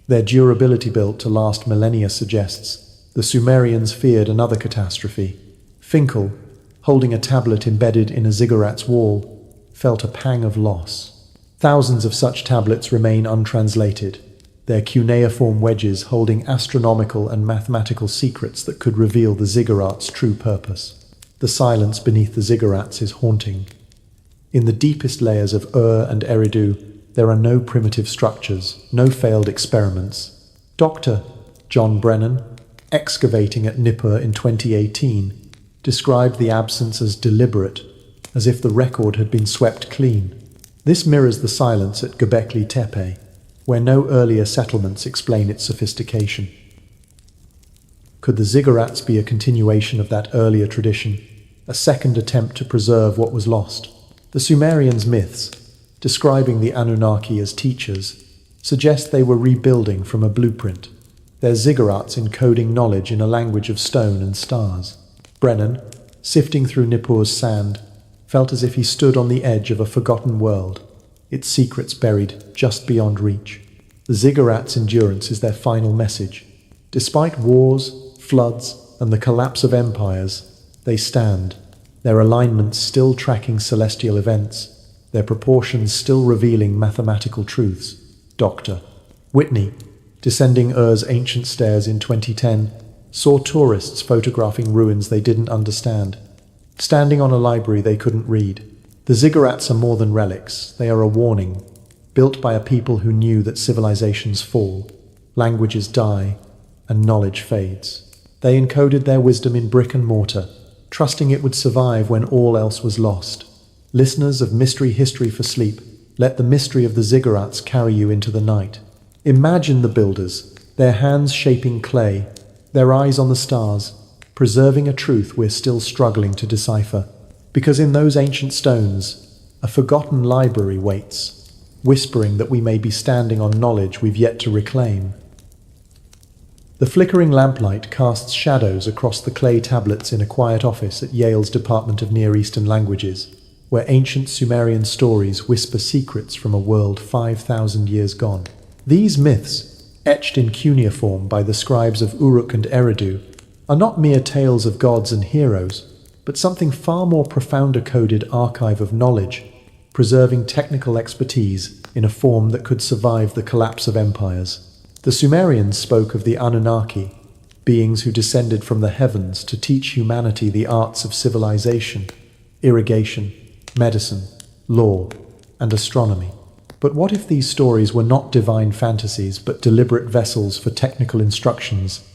Their durability built to last millennia suggests the Sumerians feared another catastrophe. Finkel, holding a tablet embedded in a ziggurat's wall, felt a pang of loss. Thousands of such tablets remain untranslated, their cuneiform wedges holding astronomical and mathematical secrets that could reveal the ziggurat's true purpose. The silence beneath the ziggurats is haunting. In the deepest layers of Ur and Eridu, there are no primitive structures, no failed experiments. Dr. John Brennan, excavating at Nippur in 2018, described the absence as deliberate, as if the record had been swept clean. This mirrors the silence at Göbekli Tepe, where no earlier settlements explain its sophistication. Could the ziggurats be a continuation of that earlier tradition, a second attempt to preserve what was lost? The Sumerians' myths, describing the Anunnaki as teachers, suggest they were rebuilding from a blueprint, their ziggurats encoding knowledge in a language of stone and stars. Brennan, sifting through Nippur's sand, felt as if he stood on the edge of a forgotten world, its secrets buried just beyond reach. The ziggurats' endurance is their final message. Despite wars, floods, and the collapse of empires, they stand, their alignments still tracking celestial events, their proportions still revealing mathematical truths. Dr. Whitney, descending Ur's ancient stairs in 2010, saw tourists photographing ruins they didn't understand, standing on a library they couldn't read. The ziggurats are more than relics, they are a warning, built by a people who knew that civilizations fall, languages die, and knowledge fades. They encoded their wisdom in brick and mortar, trusting it would survive when all else was lost. Listeners of Mystery History for Sleep, let the mystery of the ziggurats carry you into the night. Imagine the builders, their hands shaping clay, their eyes on the stars, preserving a truth we're still struggling to decipher. Because in those ancient stones, a forgotten library waits, whispering that we may be standing on knowledge we've yet to reclaim. The flickering lamplight casts shadows across the clay tablets in a quiet office at Yale's Department of Near Eastern Languages, where ancient Sumerian stories whisper secrets from a world 5,000 years gone. These myths, etched in cuneiform by the scribes of Uruk and Eridu, are not mere tales of gods and heroes, but something far more profound, a coded archive of knowledge, preserving technical expertise in a form that could survive the collapse of empires. The Sumerians spoke of the Anunnaki, beings who descended from the heavens to teach humanity the arts of civilization, irrigation, medicine, law, and astronomy. But what if these stories were not divine fantasies but deliberate vessels for technical instructions,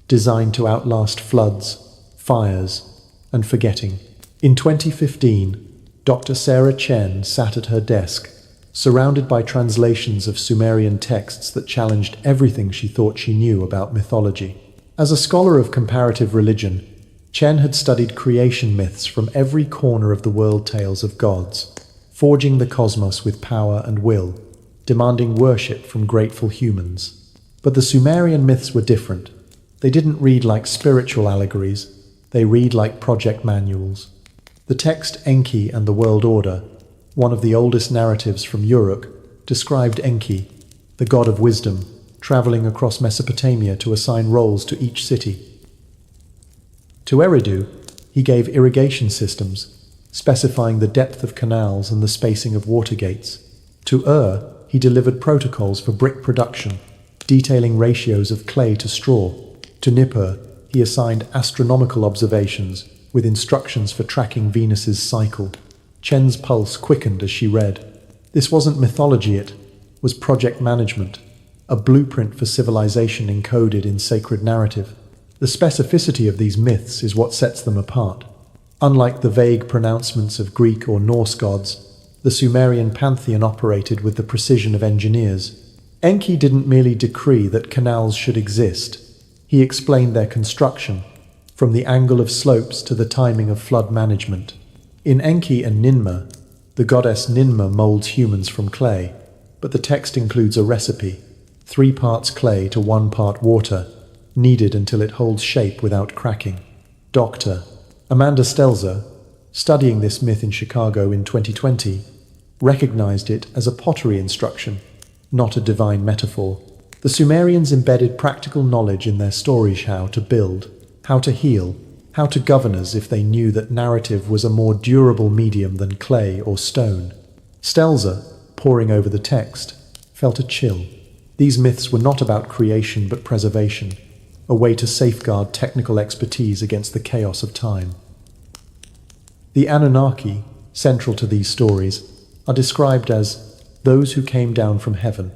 designed to outlast floods, fires, and forgetting? In 2015, Dr. Sarah Chen sat at her desk, surrounded by translations of Sumerian texts that challenged everything she thought she knew about mythology. As a scholar of comparative religion, Chen had studied creation myths from every corner of the world tales of gods, forging the cosmos with power and will, demanding worship from grateful humans. But the Sumerian myths were different. They didn't read like spiritual allegories, they read like project manuals. The text Enki and the World Order, one of the oldest narratives from Uruk, described Enki, the god of wisdom, traveling across Mesopotamia to assign roles to each city. To Eridu, he gave irrigation systems, specifying the depth of canals and the spacing of water gates. To he delivered protocols for brick production, detailing ratios of clay to straw. To Nippur, he assigned astronomical observations with instructions for tracking Venus's cycle. Chen's pulse quickened as she read. This wasn't mythology, it was project management, a blueprint for civilization encoded in sacred narrative. The specificity of these myths is what sets them apart. Unlike the vague pronouncements of Greek or Norse gods, the Sumerian pantheon operated with the precision of engineers. Enki didn't merely decree that canals should exist. He explained their construction, from the angle of slopes to the timing of flood management. In Enki and Ninmah, the goddess Ninmah molds humans from clay, but the text includes a recipe, 3 parts clay to 1 part water, kneaded until it holds shape without cracking. Dr. Amanda Stelzer, studying this myth in Chicago in 2020, recognized it as a pottery instruction, not a divine metaphor. The Sumerians embedded practical knowledge in their stories: how to build, how to heal, how to govern, as if they knew that narrative was a more durable medium than clay or stone. Stelzer, poring over the text, felt a chill. These myths were not about creation but preservation, a way to safeguard technical expertise against the chaos of time. The Anunnaki, central to these stories, are described as those who came down from heaven.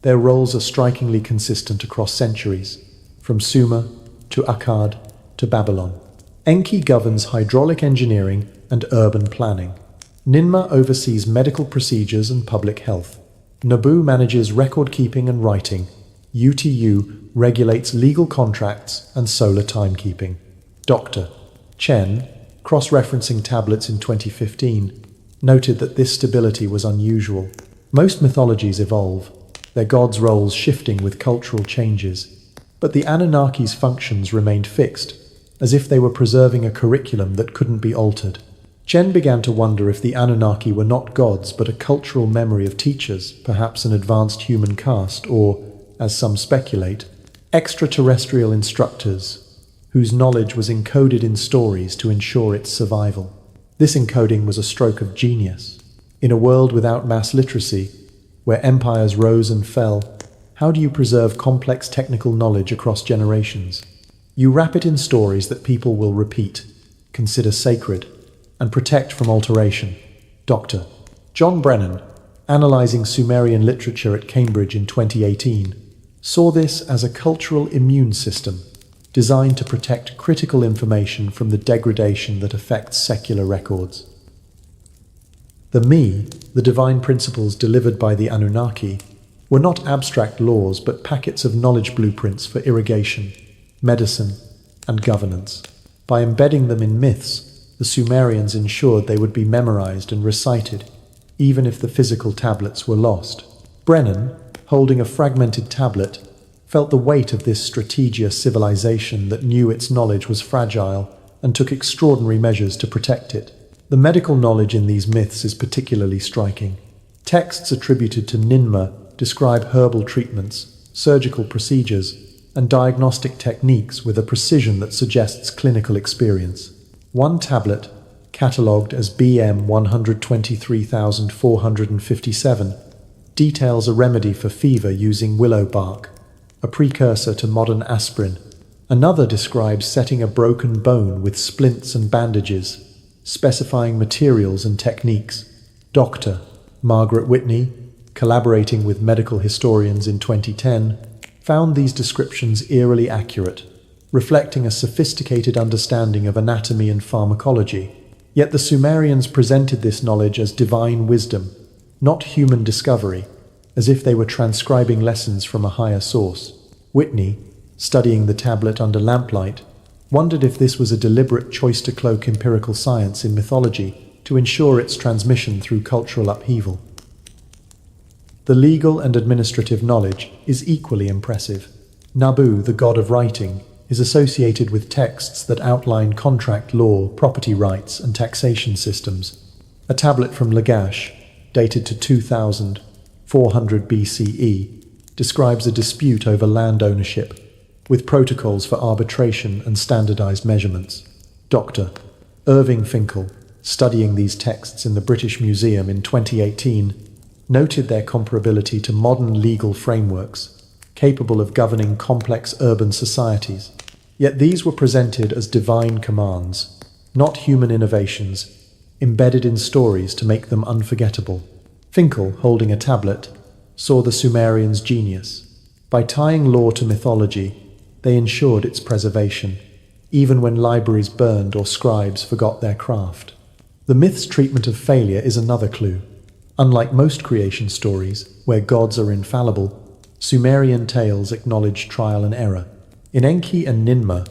Their roles are strikingly consistent across centuries, from Sumer to Akkad to Babylon. Enki governs hydraulic engineering and urban planning. Ninmah oversees medical procedures and public health. Nabu manages record-keeping and writing. Utu regulates legal contracts and solar timekeeping. Dr. Chen, cross-referencing tablets in 2015, noted that this stability was unusual. Most mythologies evolve, their gods' roles shifting with cultural changes, but the Anunnaki's functions remained fixed, as if they were preserving a curriculum that couldn't be altered. Chen began to wonder if the Anunnaki were not gods but a cultural memory of teachers, perhaps an advanced human caste, or, as some speculate, extraterrestrial instructors, whose knowledge was encoded in stories to ensure its survival. This encoding was a stroke of genius. In a world without mass literacy, where empires rose and fell, how do you preserve complex technical knowledge across generations? You wrap it in stories that people will repeat, consider sacred, and protect from alteration. Dr. John Brennan, analyzing Sumerian literature at Cambridge in 2018, saw this as a cultural immune system designed to protect critical information from the degradation that affects secular records. The Mi, the divine principles delivered by the Anunnaki, were not abstract laws but packets of knowledge blueprints for irrigation, medicine, and governance. By embedding them in myths, the Sumerians ensured they would be memorized and recited, even if the physical tablets were lost. Brennan, holding a fragmented tablet, felt the weight of this strategia civilization that knew its knowledge was fragile and took extraordinary measures to protect it. The medical knowledge in these myths is particularly striking. Texts attributed to Ninmah describe herbal treatments, surgical procedures, and diagnostic techniques with a precision that suggests clinical experience. One tablet, catalogued as BM 123457, details a remedy for fever using willow bark, a precursor to modern aspirin. Another describes setting a broken bone with splints and bandages, specifying materials and techniques. Dr. Margaret Whitney, collaborating with medical historians in 2010, found these descriptions eerily accurate, reflecting a sophisticated understanding of anatomy and pharmacology. Yet the Sumerians presented this knowledge as divine wisdom, not human discovery, as if they were transcribing lessons from a higher source. Whitney, studying the tablet under lamplight, wondered if this was a deliberate choice to cloak empirical science in mythology to ensure its transmission through cultural upheaval. The legal and administrative knowledge is equally impressive. Nabu, the god of writing, is associated with texts that outline contract law, property rights, and taxation systems. A tablet from Lagash, dated to 2400 BCE, describes a dispute over land ownership, with protocols for arbitration and standardized measurements. Dr. Irving Finkel, studying these texts in the British Museum in 2018, noted their comparability to modern legal frameworks, capable of governing complex urban societies. Yet these were presented as divine commands, not human innovations, embedded in stories to make them unforgettable. Finkel, holding a tablet, saw the Sumerians' genius. By tying law to mythology, they ensured its preservation, even when libraries burned or scribes forgot their craft. The myth's treatment of failure is another clue. Unlike most creation stories, where gods are infallible, Sumerian tales acknowledge trial and error. In Enki and Ninmah,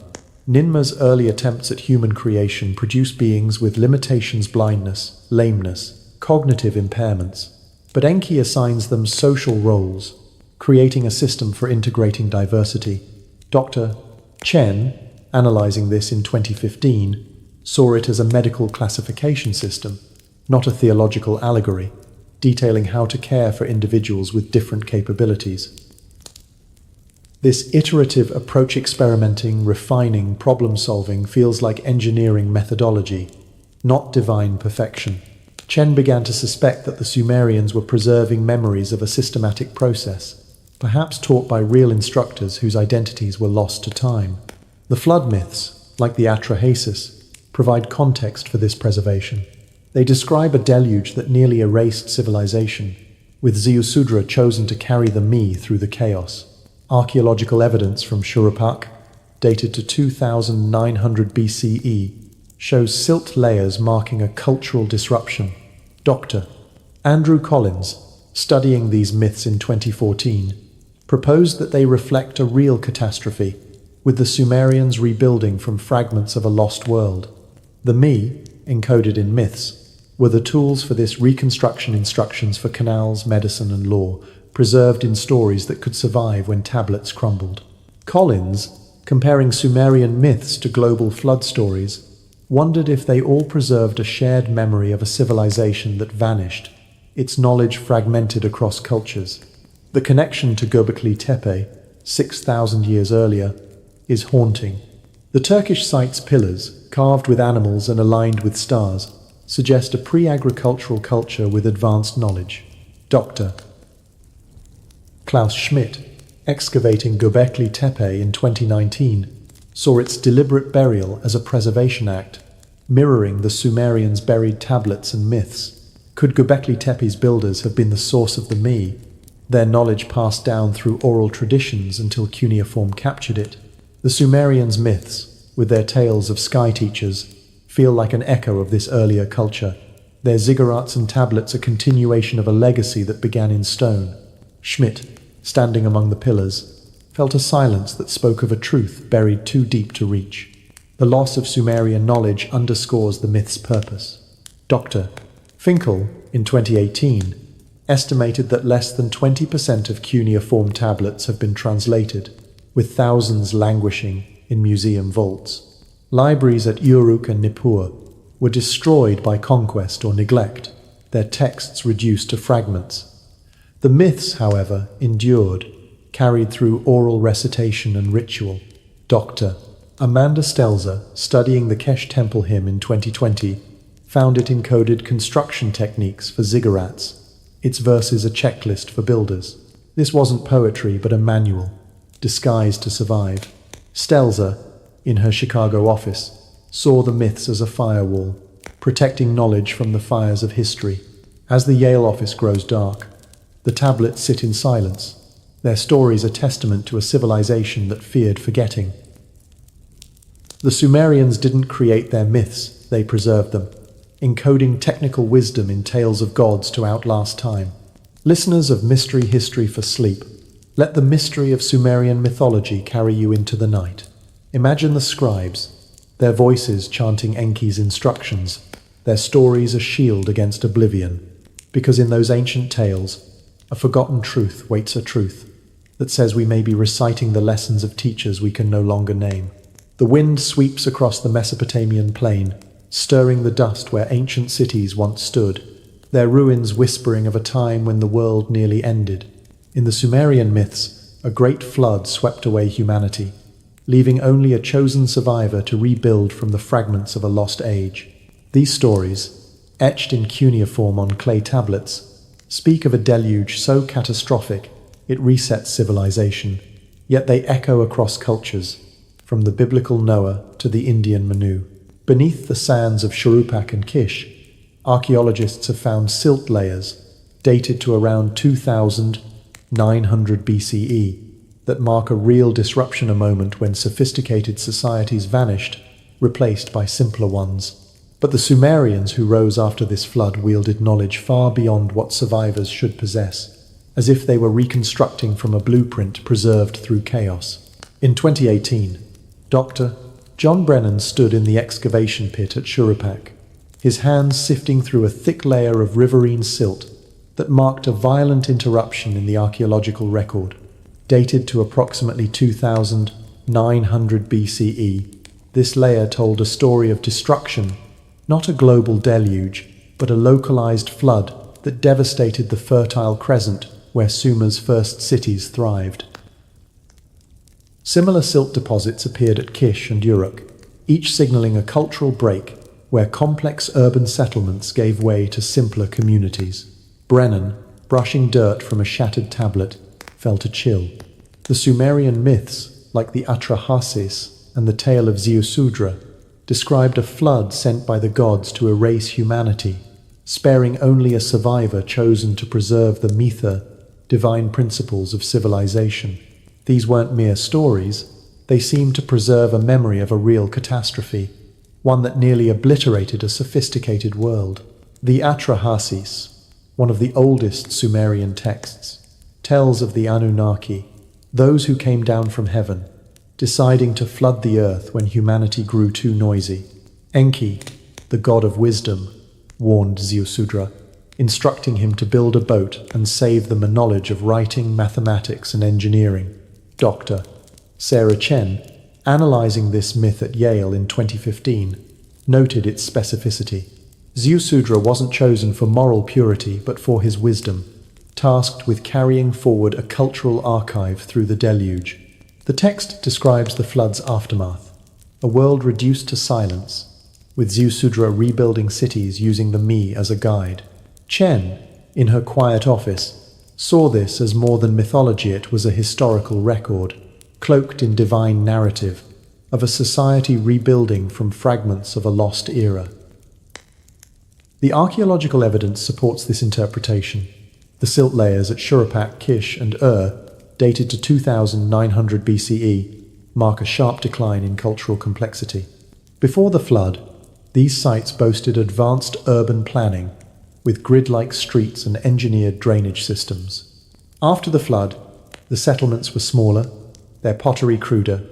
Ninmah's early attempts at human creation produce beings with limitations, blindness, lameness, cognitive impairments, but Enki assigns them social roles, creating a system for integrating diversity. Dr. Chen, analyzing this in 2015, saw it as a medical classification system, not a theological allegory, detailing how to care for individuals with different capabilities. This iterative approach, experimenting, refining, problem-solving, feels like engineering methodology, not divine perfection. Chen began to suspect that the Sumerians were preserving memories of a systematic process, perhaps taught by real instructors whose identities were lost to time. The flood myths, like the Atrahasis, provide context for this preservation. They describe a deluge that nearly erased civilization, with Ziusudra chosen to carry the Me through the chaos. Archaeological evidence from Shuruppak, dated to 2900 BCE, shows silt layers marking a cultural disruption. Dr. Andrew Collins, studying these myths in 2014, proposed that they reflect a real catastrophe, with the Sumerians rebuilding from fragments of a lost world. The Me, encoded in myths, were the tools for this reconstruction, instructions for canals, medicine, and law, preserved in stories that could survive when tablets crumbled. Collins, comparing Sumerian myths to global flood stories, wondered if they all preserved a shared memory of a civilization that vanished, its knowledge fragmented across cultures. The connection to Göbekli Tepe, 6,000 years earlier, is haunting. The Turkish site's pillars, carved with animals and aligned with stars, suggest a pre-agricultural culture with advanced knowledge. Dr. Klaus Schmidt, excavating Göbekli Tepe in 2019, saw its deliberate burial as a preservation act, mirroring the Sumerians' buried tablets and myths. Could Göbekli Tepe's builders have been the source of the Me, their knowledge passed down through oral traditions until cuneiform captured it? The Sumerians' myths, with their tales of sky teachers, feel like an echo of this earlier culture. Their ziggurats and tablets a continuation of a legacy that began in stone. Schmidt, standing among the pillars, felt a silence that spoke of a truth buried too deep to reach. The loss of Sumerian knowledge underscores the myth's purpose. Dr. Finkel, in 2018, estimated that less than 20% of cuneiform tablets have been translated, with thousands languishing in museum vaults. Libraries at Uruk and Nippur were destroyed by conquest or neglect, their texts reduced to fragments. The myths, however, endured, carried through oral recitation and ritual. Dr. Amanda Stelzer, studying the Kesh Temple hymn in 2020, found it encoded construction techniques for ziggurats, its verses a checklist for builders. This wasn't poetry but a manual, disguised to survive. Stelzer, in her Chicago office, saw the myths as a firewall, protecting knowledge from the fires of history. As the Yale office grows dark, the tablets sit in silence, their stories a testament to a civilization that feared forgetting. The Sumerians didn't create their myths, they preserved them, encoding technical wisdom in tales of gods to outlast time. Listeners of Mystery History for Sleep, let the mystery of Sumerian mythology carry you into the night. Imagine the scribes, their voices chanting Enki's instructions, their stories a shield against oblivion, because in those ancient tales, a forgotten truth waits a truth that says we may be reciting the lessons of teachers we can no longer name. The wind sweeps across the Mesopotamian plain, stirring the dust where ancient cities once stood, their ruins whispering of a time when the world nearly ended. In the Sumerian myths, a great flood swept away humanity, leaving only a chosen survivor to rebuild from the fragments of a lost age. These stories, etched in cuneiform on clay tablets, speak of a deluge so catastrophic it resets civilization, yet they echo across cultures, from the biblical Noah to the Indian Manu. Beneath the sands of Shuruppak and Kish, archaeologists have found silt layers dated to around 2900 BCE that mark a real disruption, a moment when sophisticated societies vanished, replaced by simpler ones. But the Sumerians who rose after this flood wielded knowledge far beyond what survivors should possess, as if they were reconstructing from a blueprint preserved through chaos. In 2018, Dr. John Brennan stood in the excavation pit at Shuruppak, his hands sifting through a thick layer of riverine silt that marked a violent interruption in the archaeological record, dated to approximately 2900 BCE. This layer told a story of destruction, not a global deluge, but a localized flood that devastated the Fertile Crescent where Sumer's first cities thrived. Similar silt deposits appeared at Kish and Uruk, each signaling a cultural break where complex urban settlements gave way to simpler communities. Brennan, brushing dirt from a shattered tablet, felt a chill. The Sumerian myths, like the Atrahasis and the tale of Ziusudra, described a flood sent by the gods to erase humanity, sparing only a survivor chosen to preserve the Mitha, divine principles of civilization. These weren't mere stories, they seemed to preserve a memory of a real catastrophe, one that nearly obliterated a sophisticated world. The Atrahasis, one of the oldest Sumerian texts, tells of the Anunnaki, those who came down from heaven, deciding to flood the earth when humanity grew too noisy. Enki, the god of wisdom, warned Ziusudra, instructing him to build a boat and save them a knowledge of writing, mathematics, and engineering. Dr. Sarah Chen, analyzing this myth at Yale in 2015, noted its specificity. Ziusudra wasn't chosen for moral purity but for his wisdom, tasked with carrying forward a cultural archive through the deluge. The text describes the flood's aftermath, a world reduced to silence, with Ziusudra rebuilding cities using the Mi as a guide. Chen, in her quiet office, saw this as more than mythology. It was a historical record, cloaked in divine narrative, of a society rebuilding from fragments of a lost era. The archaeological evidence supports this interpretation. The silt layers at Shuruppak, Kish, and dated to 2900 BCE, mark a sharp decline in cultural complexity. Before the flood, these sites boasted advanced urban planning, with grid-like streets and engineered drainage systems. After the flood, the settlements were smaller, their pottery cruder,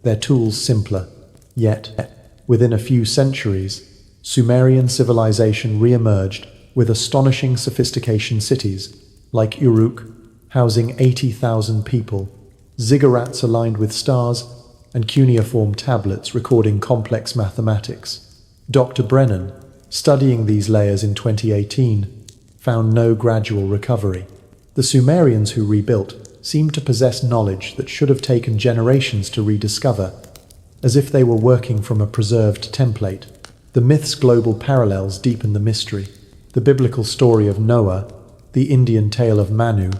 their tools simpler. Yet, within a few centuries, Sumerian civilization re-emerged with astonishing sophistication. Cities, like Uruk, housing 80,000 people, ziggurats aligned with stars, and cuneiform tablets recording complex mathematics. Dr. Brennan, studying these layers in 2018, found no gradual recovery. The Sumerians who rebuilt seemed to possess knowledge that should have taken generations to rediscover, as if they were working from a preserved template. The myth's global parallels deepen the mystery. The biblical story of Noah, the Indian tale of Manu,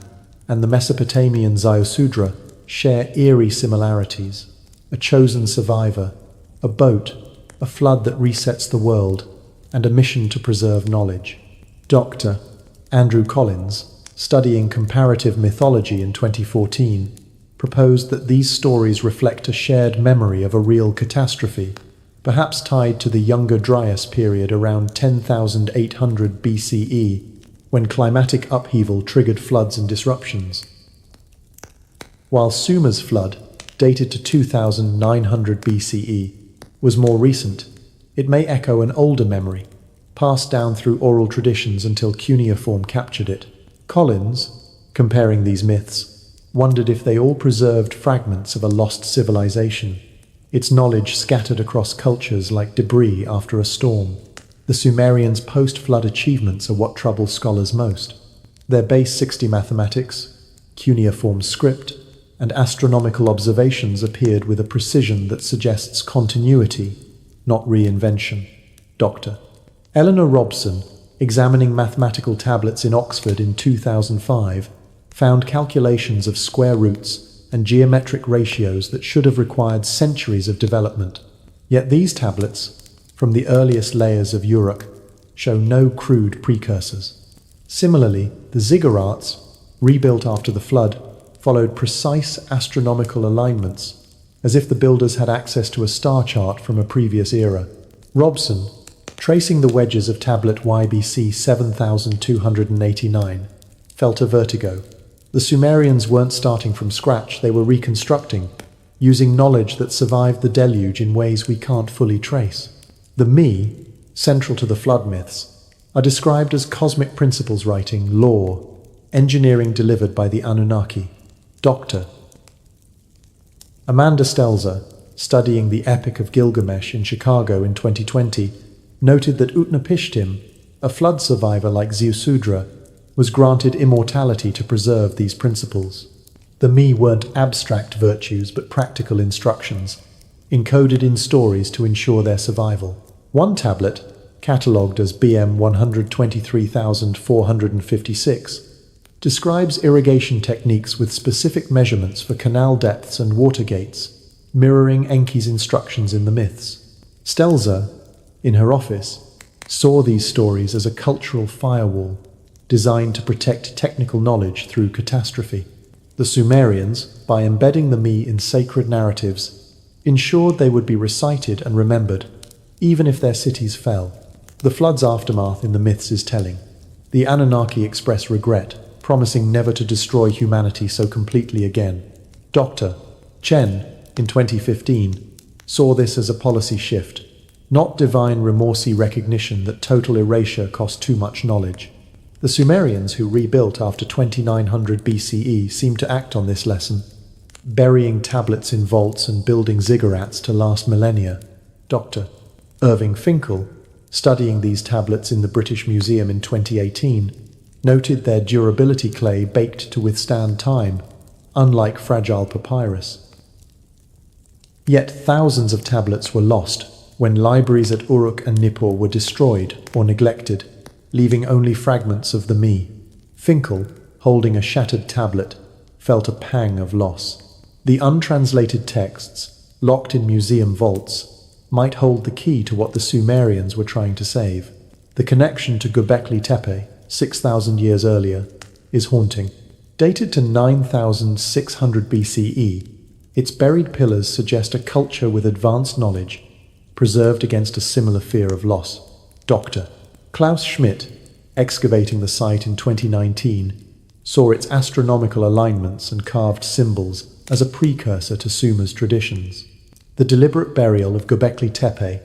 and the Mesopotamian Ziusudra share eerie similarities. A chosen survivor, a boat, a flood that resets the world, and a mission to preserve knowledge. Dr. Andrew Collins, studying comparative mythology in 2014, proposed that these stories reflect a shared memory of a real catastrophe, perhaps tied to the Younger Dryas period around 10,800 BCE, when climatic upheaval triggered floods and disruptions. While Sumer's flood, dated to 2900 BCE, was more recent, it may echo an older memory, passed down through oral traditions until cuneiform captured it. Collins, comparing these myths, wondered if they all preserved fragments of a lost civilization, its knowledge scattered across cultures like debris after a storm. The Sumerians' post-flood achievements are what trouble scholars most. Their base 60 mathematics, cuneiform script, and astronomical observations appeared with a precision that suggests continuity, not reinvention. Dr. Eleanor Robson, examining mathematical tablets in Oxford in 2005, found calculations of square roots and geometric ratios that should have required centuries of development. Yet these tablets, from the earliest layers of Uruk, show no crude precursors. Similarly, the ziggurats, rebuilt after the flood, followed precise astronomical alignments, as if the builders had access to a star chart from a previous era. Robson, tracing the wedges of tablet YBC 7289, felt a vertigo. The Sumerians weren't starting from scratch, they were reconstructing, using knowledge that survived the deluge in ways we can't fully trace. The Mi, central to the flood myths, are described as cosmic principles writing, law, engineering delivered by the Anunnaki. Dr. Amanda Stelzer, studying the Epic of Gilgamesh in Chicago in 2020, noted that Utnapishtim, a flood survivor like Ziusudra, was granted immortality to preserve these principles. The Mi weren't abstract virtues but practical instructions, encoded in stories to ensure their survival. One tablet, catalogued as BM 123456, describes irrigation techniques with specific measurements for canal depths and water gates, mirroring Enki's instructions in the myths. Stelzer, in her office, saw these stories as a cultural firewall designed to protect technical knowledge through catastrophe. The Sumerians, by embedding the Mi in sacred narratives, ensured they would be recited and remembered, even if their cities fell. The flood's aftermath in the myths is telling. The Anunnaki express regret, promising never to destroy humanity so completely again. Dr. Chen, in 2015, saw this as a policy shift, not divine remorsey recognition that total erasure cost too much knowledge. The Sumerians who rebuilt after 2900 BCE seem to act on this lesson, burying tablets in vaults and building ziggurats to last millennia. Dr. Irving Finkel, studying these tablets in the British Museum in 2018, noted their durability clay baked to withstand time, unlike fragile papyrus. Yet thousands of tablets were lost when libraries at Uruk and Nippur were destroyed or neglected, leaving only fragments of the Mi. Finkel, holding a shattered tablet, felt a pang of loss. The untranslated texts, locked in museum vaults, might hold the key to what the Sumerians were trying to save. The connection to Göbekli Tepe, 6,000 years earlier, is haunting. Dated to 9,600 BCE, its buried pillars suggest a culture with advanced knowledge, preserved against a similar fear of loss. Dr. Klaus Schmidt, excavating the site in 2019, saw its astronomical alignments and carved symbols as a precursor to Sumer's traditions. The deliberate burial of Göbekli Tepe,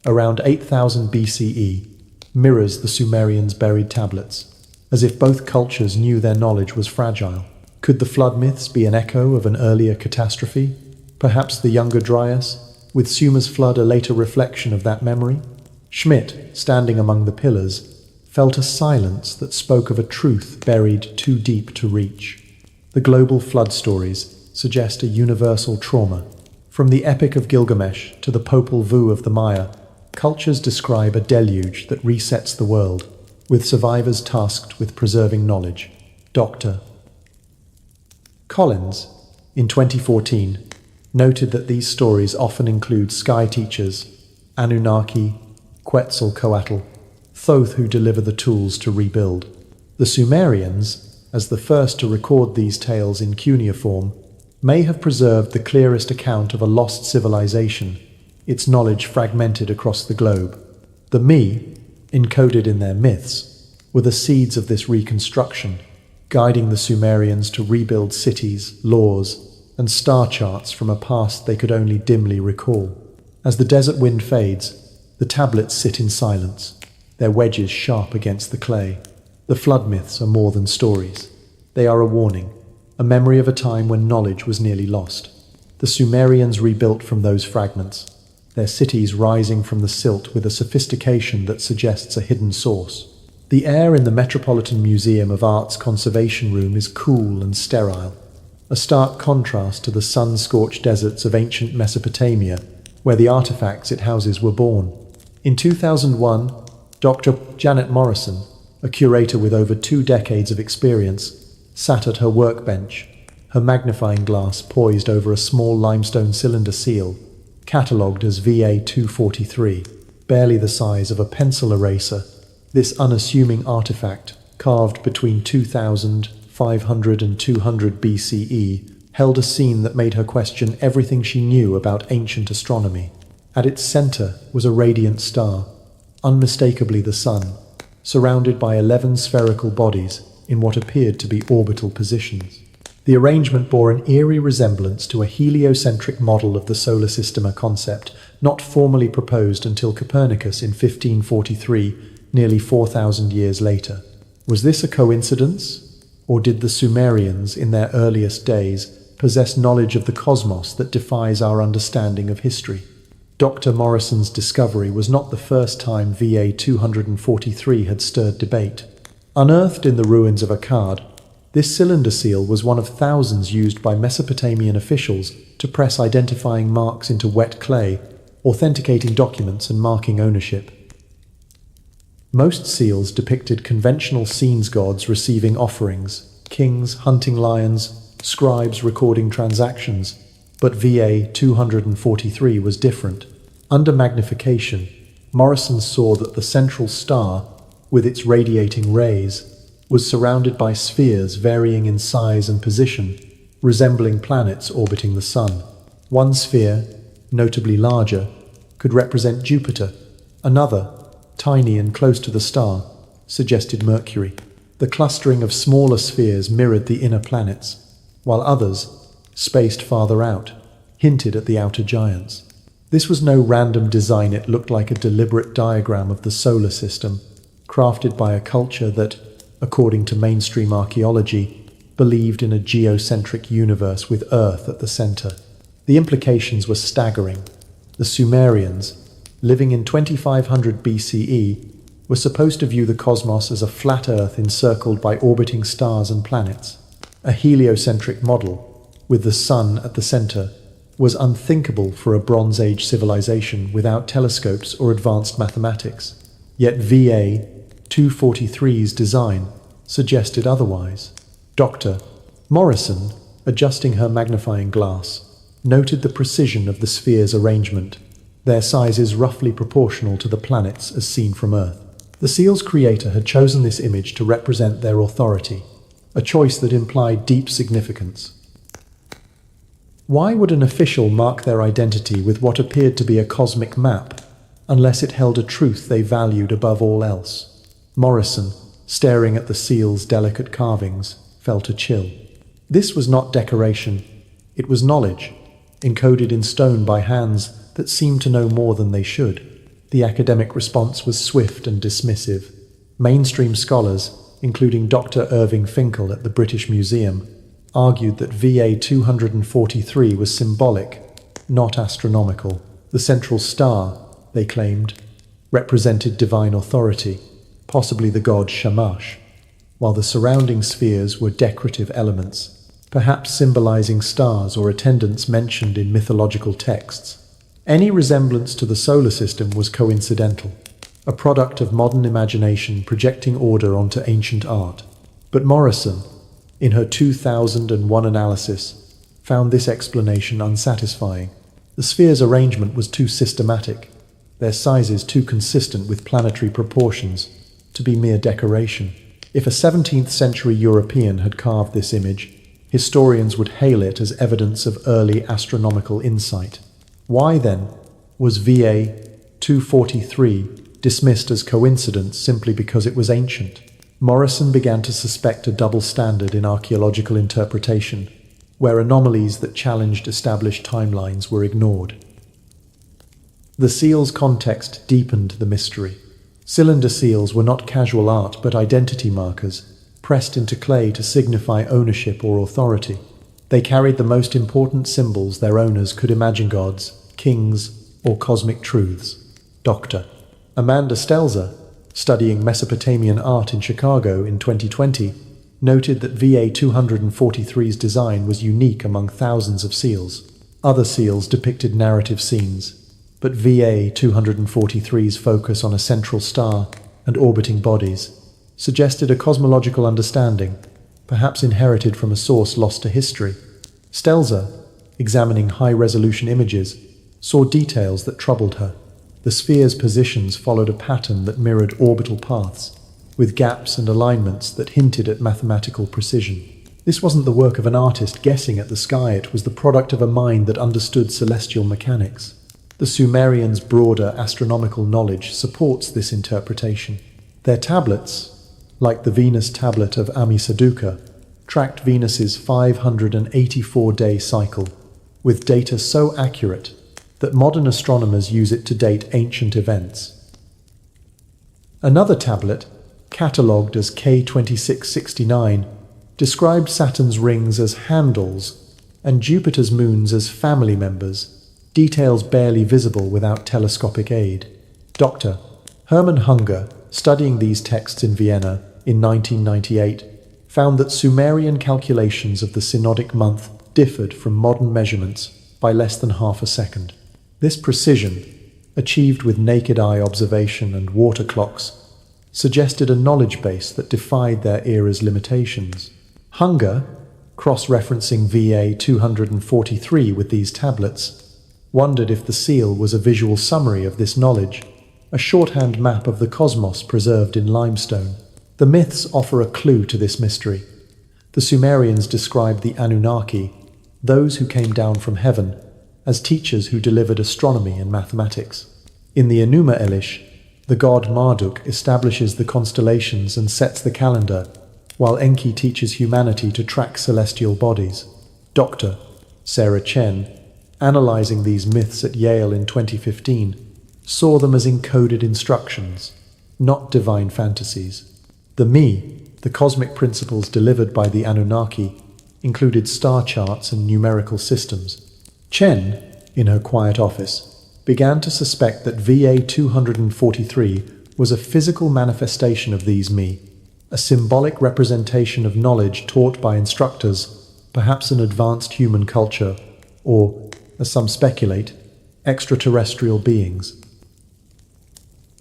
around 8000 BCE, mirrors the Sumerians' buried tablets. as if both cultures knew their knowledge was fragile. Could the flood myths be an echo of an earlier catastrophe? Perhaps the younger Dryas, with Sumer's flood a later reflection of that memory? Schmidt, standing among the pillars, felt a silence that spoke of a truth buried too deep to reach. The global flood stories suggest a universal trauma. From the Epic of Gilgamesh to the Popol Vuh of the Maya, cultures describe a deluge that resets the world, with survivors tasked with preserving knowledge. Dr. Collins, in 2014, noted that these stories often include sky teachers, Anunnaki, Quetzalcoatl, Thoth who deliver the tools to rebuild. The Sumerians, as the first to record these tales in cuneiform, may have preserved the clearest account of a lost civilization, its knowledge fragmented across the globe. The Mi, encoded in their myths, were the seeds of this reconstruction, guiding the Sumerians to rebuild cities, laws, and star charts from a past they could only dimly recall. As the desert wind fades, the tablets sit in silence, their wedges sharp against the clay. The flood myths are more than stories. They are a warning, a memory of a time when knowledge was nearly lost. The Sumerians rebuilt from those fragments, their cities rising from the silt with a sophistication that suggests a hidden source. The air in the Metropolitan Museum of Art's conservation room is cool and sterile, a stark contrast to the sun-scorched deserts of ancient Mesopotamia, where the artifacts it houses were born. In 2001, Dr. Janet Morrison, a curator with over 2 decades of experience, sat at her workbench, her magnifying glass poised over a small limestone cylinder seal, catalogued as VA-243, barely the size of a pencil eraser. This unassuming artifact, carved between 2500 and 200 BCE, held a scene that made her question everything she knew about ancient astronomy. At its center was a radiant star, unmistakably the sun, surrounded by 11 spherical bodies in what appeared to be orbital positions. The arrangement bore an eerie resemblance to a heliocentric model of the solar system, a concept not formally proposed until Copernicus in 1543, nearly 4,000 years later. Was this a coincidence? Or did the Sumerians, in their earliest days, possess knowledge of the cosmos that defies our understanding of history? Dr. Morrison's discovery was not the first time VA-243 had stirred debate. Unearthed in the ruins of Akkad, this cylinder seal was one of thousands used by Mesopotamian officials to press identifying marks into wet clay, authenticating documents and marking ownership. Most seals depicted conventional scenes gods receiving offerings, kings hunting lions, scribes recording transactions, but VA-243 was different. Under magnification, Morrison saw that the central star, with its radiating rays, was surrounded by spheres varying in size and position, resembling planets orbiting the sun. One sphere, notably larger, could represent Jupiter. Another, tiny and close to the star, suggested Mercury. The clustering of smaller spheres mirrored the inner planets, while others, spaced farther out, hinted at the outer giants. This was no random design. It looked like a deliberate diagram of the solar system, crafted by a culture that, according to mainstream archaeology, believed in a geocentric universe with Earth at the center. The implications were staggering. The Sumerians, living in 2500 BCE, were supposed to view the cosmos as a flat Earth encircled by orbiting stars and planets. A heliocentric model, with the sun at the center, was unthinkable for a Bronze Age civilization without telescopes or advanced mathematics. Yet VA-243's design suggested otherwise. Dr. Morrison, adjusting her magnifying glass, noted the precision of the sphere's arrangement, their sizes roughly proportional to the planets as seen from Earth. The seal's creator had chosen this image to represent their authority, a choice that implied deep significance. Why would an official mark their identity with what appeared to be a cosmic map, unless it held a truth they valued above all else? Morrison, staring at the seal's delicate carvings, felt a chill. This was not decoration, it was knowledge, encoded in stone by hands that seemed to know more than they should. The academic response was swift and dismissive. Mainstream scholars, including Dr. Irving Finkel at the British Museum, argued that VA 243 was symbolic, not astronomical. The central star, they claimed, represented divine authority, possibly the god Shamash, while the surrounding spheres were decorative elements, perhaps symbolizing stars or attendants mentioned in mythological texts. Any resemblance to the solar system was coincidental, a product of modern imagination projecting order onto ancient art. But Morrison, in her 2001 analysis, found this explanation unsatisfying. The sphere's arrangement was too systematic, their sizes too consistent with planetary proportions, to be mere decoration. If a 17th century European had carved this image, historians would hail it as evidence of early astronomical insight. Why, then, was VA 243 dismissed as coincidence simply because it was ancient? Morrison began to suspect a double standard in archaeological interpretation, where anomalies that challenged established timelines were ignored. The seal's context deepened the mystery. Cylinder seals were not casual art but identity markers, pressed into clay to signify ownership or authority. They carried the most important symbols their owners could imagine: gods, kings, or cosmic truths. Dr. Amanda Stelzer, studying Mesopotamian art in Chicago in 2020, noted that VA 243's design was unique among thousands of seals. Other seals depicted narrative scenes, but VA 243's focus on a central star and orbiting bodies suggested a cosmological understanding, perhaps inherited from a source lost to history. Stelzer, examining high-resolution images, saw details that troubled her. The sphere's positions followed a pattern that mirrored orbital paths, with gaps and alignments that hinted at mathematical precision. This wasn't the work of an artist guessing at the sky, it was the product of a mind that understood celestial mechanics. The Sumerians' broader astronomical knowledge supports this interpretation. Their tablets, like the Venus tablet of Ammisaduqa, tracked Venus's 584-day cycle, with data so accurate that modern astronomers use it to date ancient events. Another tablet, catalogued as K2669, described Saturn's rings as handles and Jupiter's moons as family members, details barely visible without telescopic aid. Dr. Hermann Hunger, studying these texts in Vienna in 1998, found that Sumerian calculations of the synodic month differed from modern measurements by less than half a second. This precision, achieved with naked eye observation and water clocks, suggested a knowledge base that defied their era's limitations. Hunger, cross-referencing VA 243 with these tablets, wondered if the seal was a visual summary of this knowledge, a shorthand map of the cosmos preserved in limestone. The myths offer a clue to this mystery. The Sumerians described the Anunnaki, those who came down from heaven, as teachers who delivered astronomy and mathematics. In the Enuma Elish, the god Marduk establishes the constellations and sets the calendar, while Enki teaches humanity to track celestial bodies. Dr. Sarah Chen, analyzing these myths at Yale in 2015, saw them as encoded instructions, not divine fantasies. The Me, the cosmic principles delivered by the Anunnaki, included star charts and numerical systems. Chen, in her quiet office, began to suspect that VA 243 was a physical manifestation of these Me, a symbolic representation of knowledge taught by instructors, perhaps an advanced human culture, or, as some speculate, extraterrestrial beings.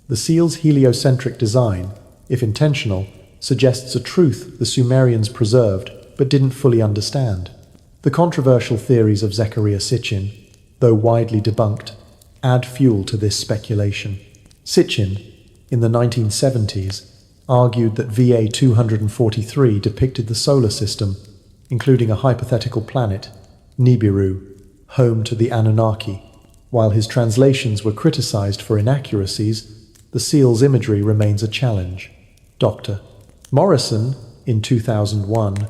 The seal's heliocentric design, if intentional, suggests a truth the Sumerians preserved but didn't fully understand. The controversial theories of Zecharia Sitchin, though widely debunked, add fuel to this speculation. Sitchin, in the 1970s, argued that VA 243 depicted the solar system, including a hypothetical planet, Nibiru, home to the Anunnaki. While his translations were criticized for inaccuracies, the seal's imagery remains a challenge. Dr. Morrison, in 2001,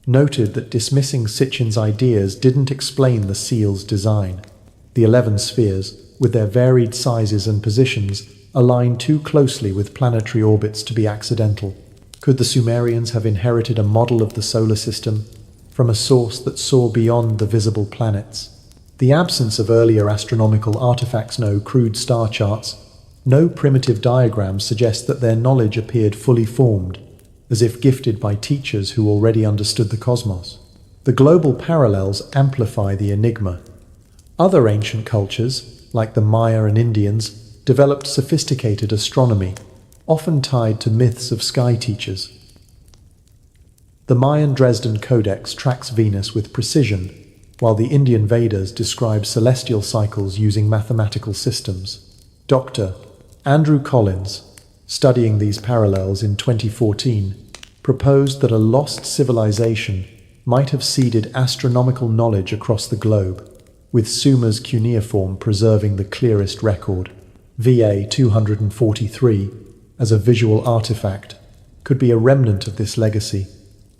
noted that dismissing Sitchin's ideas didn't explain the seal's design. The 11 spheres, with their varied sizes and positions, align too closely with planetary orbits to be accidental. Could the Sumerians have inherited a model of the solar system from a source that saw beyond the visible planets? The absence of earlier astronomical artifacts, no crude star charts, no primitive diagrams suggest that their knowledge appeared fully formed, as if gifted by teachers who already understood the cosmos. The global parallels amplify the enigma. Other ancient cultures, like the Maya and Indians, developed sophisticated astronomy, often tied to myths of sky teachers. The Mayan Dresden Codex tracks Venus with precision, while the Indian Vedas describe celestial cycles using mathematical systems. Dr. Andrew Collins, studying these parallels in 2014, proposed that a lost civilization might have seeded astronomical knowledge across the globe, with Sumer's cuneiform preserving the clearest record. VA 243, as a visual artifact, could be a remnant of this legacy,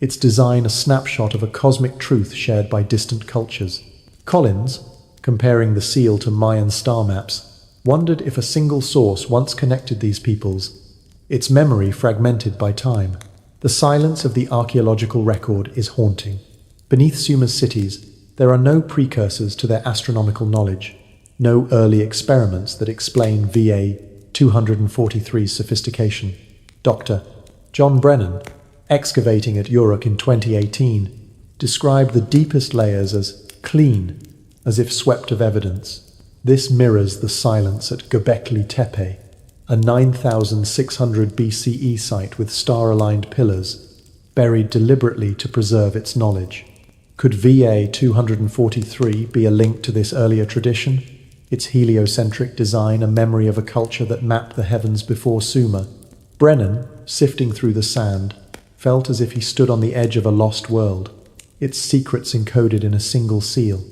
its design a snapshot of a cosmic truth shared by distant cultures. Collins, comparing the seal to Mayan star maps, wondered if a single source once connected these peoples, its memory fragmented by time. The silence of the archaeological record is haunting. Beneath Sumer's cities, there are no precursors to their astronomical knowledge, no early experiments that explain VA 243's sophistication. Dr. John Brennan, excavating at Uruk in 2018, described the deepest layers as clean, as if swept of evidence. This mirrors the silence at Göbekli Tepe, a 9,600 BCE site with star-aligned pillars, buried deliberately to preserve its knowledge. Could VA 243 be a link to this earlier tradition? Its heliocentric design a memory of a culture that mapped the heavens before Sumer? Brennan, sifting through the sand, felt as if he stood on the edge of a lost world, its secrets encoded in a single seal.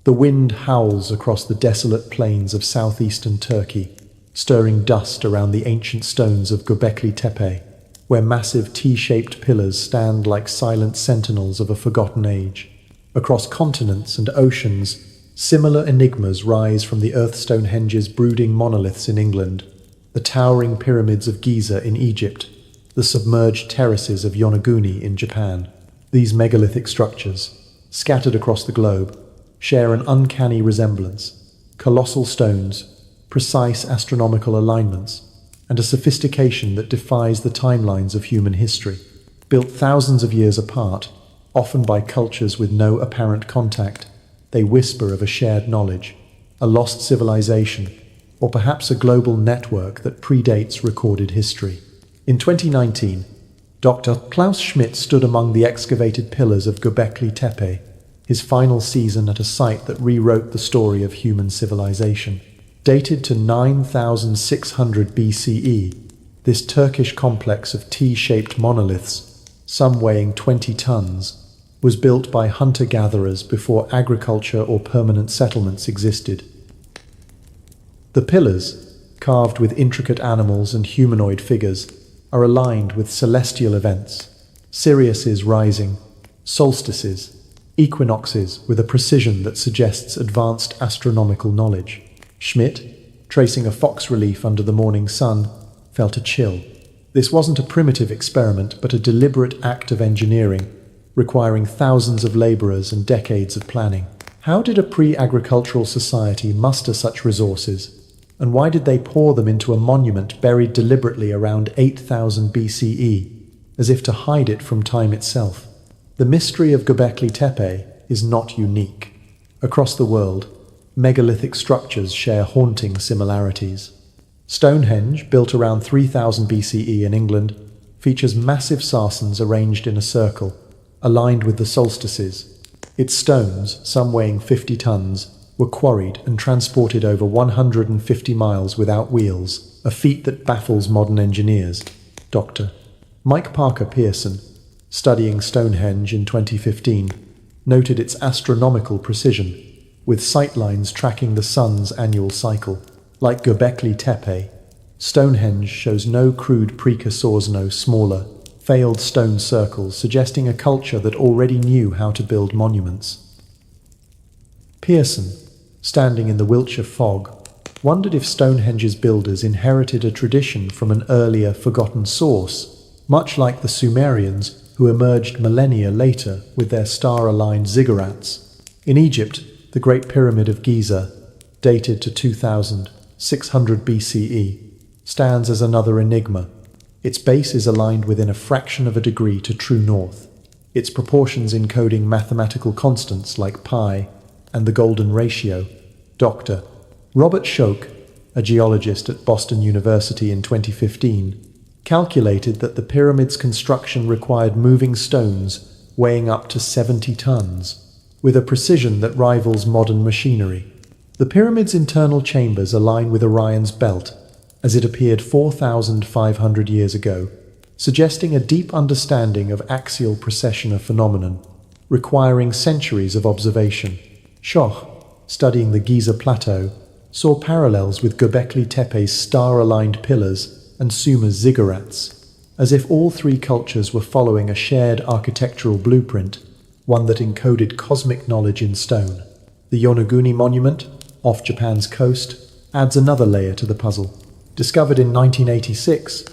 The wind howls across the desolate plains of southeastern Turkey, stirring dust around the ancient stones of Göbekli Tepe, where massive T-shaped pillars stand like silent sentinels of a forgotten age. Across continents and oceans, similar enigmas rise from the Earth Stonehenge's brooding monoliths in England, the towering pyramids of Giza in Egypt, the submerged terraces of Yonaguni in Japan. These megalithic structures, scattered across the globe, share an uncanny resemblance: colossal stones, precise astronomical alignments, and a sophistication that defies the timelines of human history. Built thousands of years apart, often by cultures with no apparent contact, they whisper of a shared knowledge, a lost civilization, or perhaps a global network that predates recorded history. In 2019, Dr. Klaus Schmidt stood among the excavated pillars of Göbekli Tepe, his final season at a site that rewrote the story of human civilization. Dated to 9,600 BCE, this Turkish complex of T-shaped monoliths, some weighing 20 tons, was built by hunter-gatherers before agriculture or permanent settlements existed. The pillars, carved with intricate animals and humanoid figures, are aligned with celestial events: Sirius's rising, solstices, equinoxes, with a precision that suggests advanced astronomical knowledge. Schmidt, tracing a fox relief under the morning sun, felt a chill. This wasn't a primitive experiment, but a deliberate act of engineering, requiring thousands of laborers and decades of planning. How did a pre-agricultural society muster such resources? And why did they pour them into a monument buried deliberately around 8,000 BCE, as if to hide it from time itself? The mystery of Göbekli Tepe is not unique. Across the world, megalithic structures share haunting similarities. Stonehenge, built around 3000 BCE in England, features massive sarsens arranged in a circle, aligned with the solstices. Its stones, some weighing 50 tons, were quarried and transported over 150 miles without wheels, a feat that baffles modern engineers. Dr. Mike Parker Pearson, studying Stonehenge in 2015, noted its astronomical precision, with sightlines tracking the sun's annual cycle. Like Göbekli Tepe, Stonehenge shows no crude precursors, no smaller, failed stone circles, suggesting a culture that already knew how to build monuments. Pearson, standing in the Wiltshire fog, wondered if Stonehenge's builders inherited a tradition from an earlier, forgotten source, much like the Sumerians who emerged millennia later with their star-aligned ziggurats. In Egypt, the Great Pyramid of Giza, dated to 2600 BCE, stands as another enigma. Its base is aligned within a fraction of a degree to true north, its proportions encoding mathematical constants like pi and the golden ratio. Dr. Robert Schoch, a geologist at Boston University in 2015, calculated that the pyramid's construction required moving stones weighing up to 70 tons, with a precision that rivals modern machinery. The pyramid's internal chambers align with Orion's belt, as it appeared 4,500 years ago, suggesting a deep understanding of axial precession phenomenon, requiring centuries of observation. Schoch, studying the Giza Plateau, saw parallels with Göbekli Tepe's star-aligned pillars and Sumer's ziggurats, as if all three cultures were following a shared architectural blueprint, one that encoded cosmic knowledge in stone. The Yonaguni Monument, off Japan's coast, adds another layer to the puzzle. Discovered in 1986,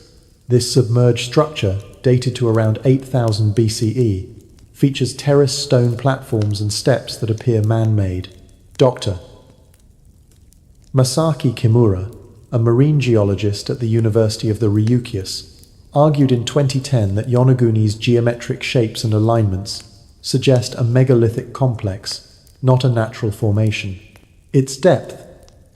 this submerged structure, dated to around 8000 BCE, features terraced stone platforms and steps that appear man-made. Dr. Masaki Kimura, a marine geologist at the University of the Ryukyus, argued in 2010 that Yonaguni's geometric shapes and alignments suggest a megalithic complex, not a natural formation. Its depth,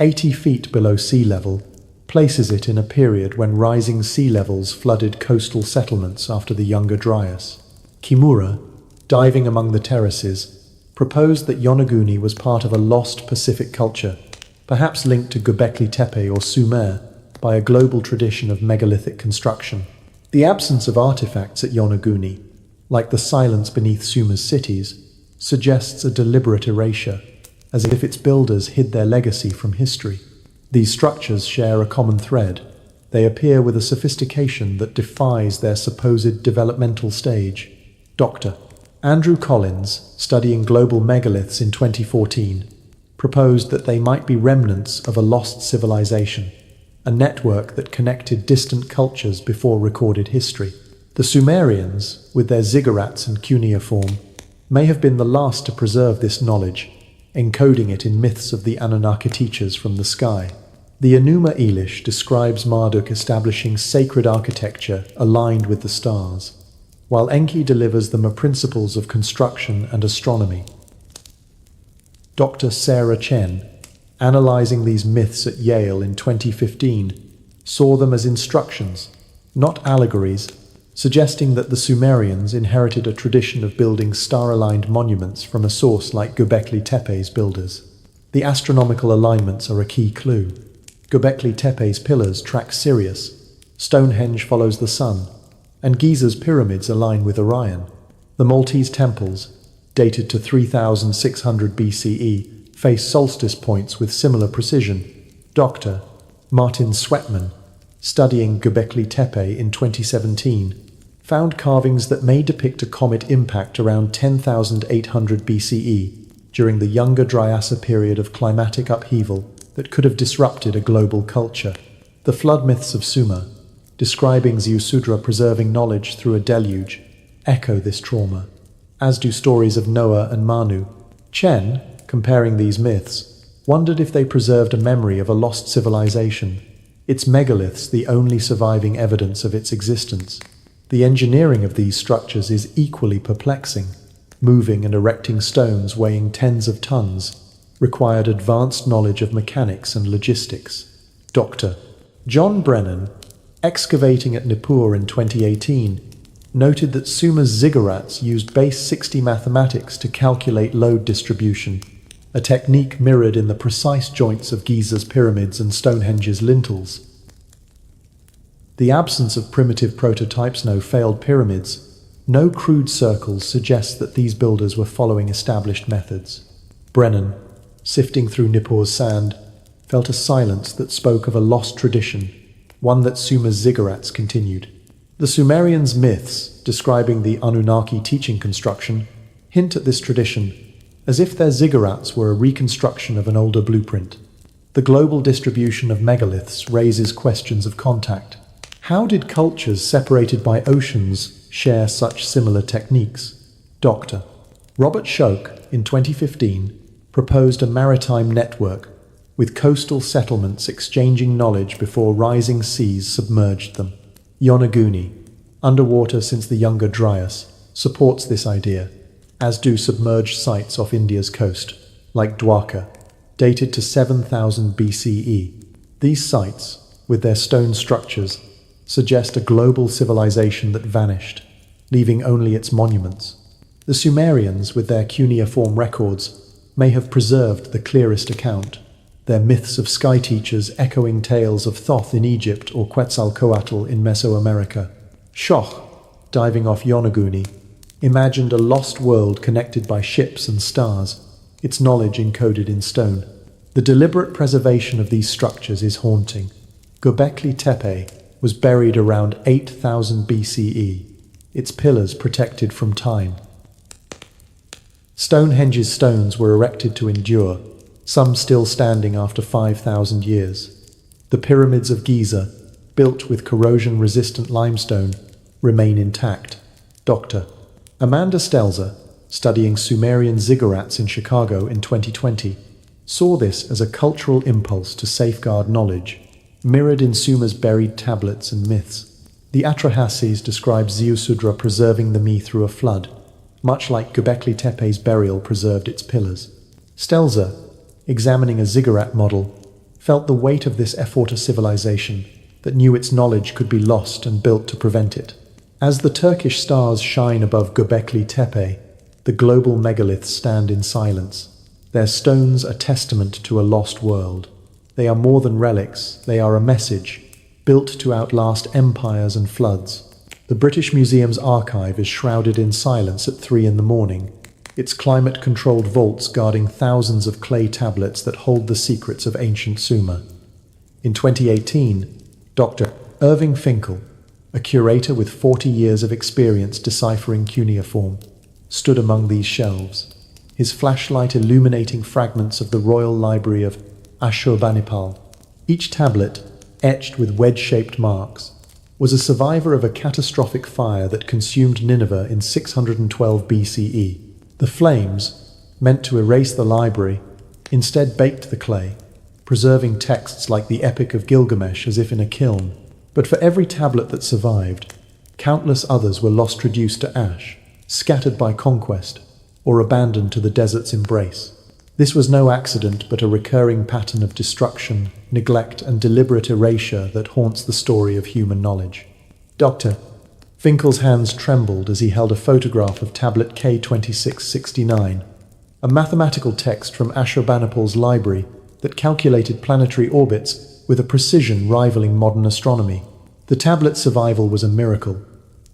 80 feet below sea level, places it in a period when rising sea levels flooded coastal settlements after the Younger Dryas. Kimura, diving among the terraces, proposed that Yonaguni was part of a lost Pacific culture, perhaps linked to Göbekli Tepe or Sumer by a global tradition of megalithic construction. The absence of artifacts at Yonaguni, like the silence beneath Sumer's cities, suggests a deliberate erasure, as if its builders hid their legacy from history. These structures share a common thread. They appear with a sophistication that defies their supposed developmental stage. Dr. Andrew Collins, studying global megaliths in 2014, proposed that they might be remnants of a lost civilization, a network that connected distant cultures before recorded history. The Sumerians, with their ziggurats and cuneiform, may have been the last to preserve this knowledge, encoding it in myths of the Anunnaki teachers from the sky. The Enuma Elish describes Marduk establishing sacred architecture aligned with the stars, while Enki delivers them principles of construction and astronomy. Dr. Sarah Chen, analyzing these myths at Yale in 2015, saw them as instructions, not allegories, suggesting that the Sumerians inherited a tradition of building star-aligned monuments from a source like Göbekli Tepe's builders. The astronomical alignments are a key clue. Göbekli Tepe's pillars track Sirius, Stonehenge follows the sun, and Giza's pyramids align with Orion. The Maltese temples, dated to 3600 BCE, face solstice points with similar precision. Dr. Martin Sweatman, studying Göbekli Tepe in 2017, found carvings that may depict a comet impact around 10,800 BCE during the Younger Dryasa period of climatic upheaval that could have disrupted a global culture. The flood myths of Sumer, describing Ziusudra preserving knowledge through a deluge, echo this trauma, as do stories of Noah and Manu. Chen, comparing these myths, wondered if they preserved a memory of a lost civilization, its megaliths the only surviving evidence of its existence. The engineering of these structures is equally perplexing. Moving and erecting stones weighing tens of tons required advanced knowledge of mechanics and logistics. Dr. John Brennan, excavating at Nippur in 2018, noted that Sumer's ziggurats used base 60 mathematics to calculate load distribution, a technique mirrored in the precise joints of Giza's pyramids and Stonehenge's lintels. The absence of primitive prototypes, no failed pyramids, no crude circles suggests that these builders were following established methods. Brennan, sifting through Nippur's sand, felt a silence that spoke of a lost tradition, one that Sumer's ziggurats continued. The Sumerians' myths, describing the Anunnaki teaching construction, hint at this tradition, as if their ziggurats were a reconstruction of an older blueprint. The global distribution of megaliths raises questions of contact. How did cultures separated by oceans share such similar techniques? Dr. Robert Schoch, in 2015, proposed a maritime network with coastal settlements exchanging knowledge before rising seas submerged them. Yonaguni, underwater since the Younger Dryas, supports this idea, as do submerged sites off India's coast, like Dwarka, dated to 7000 BCE. These sites, with their stone structures, suggest a global civilization that vanished, leaving only its monuments. The Sumerians, with their cuneiform records, may have preserved the clearest account, their myths of sky teachers echoing tales of Thoth in Egypt or Quetzalcoatl in Mesoamerica. Schoch, diving off Yonaguni, imagined a lost world connected by ships and stars, its knowledge encoded in stone. The deliberate preservation of these structures is haunting. Göbekli Tepe was buried around 8000 BCE, its pillars protected from time. Stonehenge's stones were erected to endure, some still standing after 5,000 years. The pyramids of Giza, built with corrosion-resistant limestone, remain intact. Dr. Amanda Stelzer, studying Sumerian ziggurats in Chicago in 2020, saw this as a cultural impulse to safeguard knowledge, mirrored in Sumer's buried tablets and myths. The Atrahasis describe Ziusudra preserving the Mi through a flood, much like Göbekli Tepe's burial preserved its pillars. Stelzer, examining a ziggurat model, felt the weight of this effort of civilization that knew its knowledge could be lost and built to prevent it. As the Turkish stars shine above Göbekli Tepe, the global megaliths stand in silence. Their stones a testament to a lost world. They are more than relics, they are a message, built to outlast empires and floods. The British Museum's archive is shrouded in silence at 3 a.m, its climate-controlled vaults guarding thousands of clay tablets that hold the secrets of ancient Sumer. In 2018, Dr. Irving Finkel, a curator with 40 years of experience deciphering cuneiform, stood among these shelves, his flashlight illuminating fragments of the Royal Library of Ashurbanipal. Each tablet, etched with wedge-shaped marks, was a survivor of a catastrophic fire that consumed Nineveh in 612 BCE. The flames, meant to erase the library, instead baked the clay, preserving texts like the Epic of Gilgamesh as if in a kiln. But for every tablet that survived, countless others were lost, reduced to ash, scattered by conquest, or abandoned to the desert's embrace. This was no accident, but a recurring pattern of destruction, neglect, and deliberate erasure that haunts the story of human knowledge. Dr. Finkel's hands trembled as he held a photograph of tablet K2669, a mathematical text from Ashurbanipal's library that calculated planetary orbits with a precision rivaling modern astronomy. The tablet's survival was a miracle,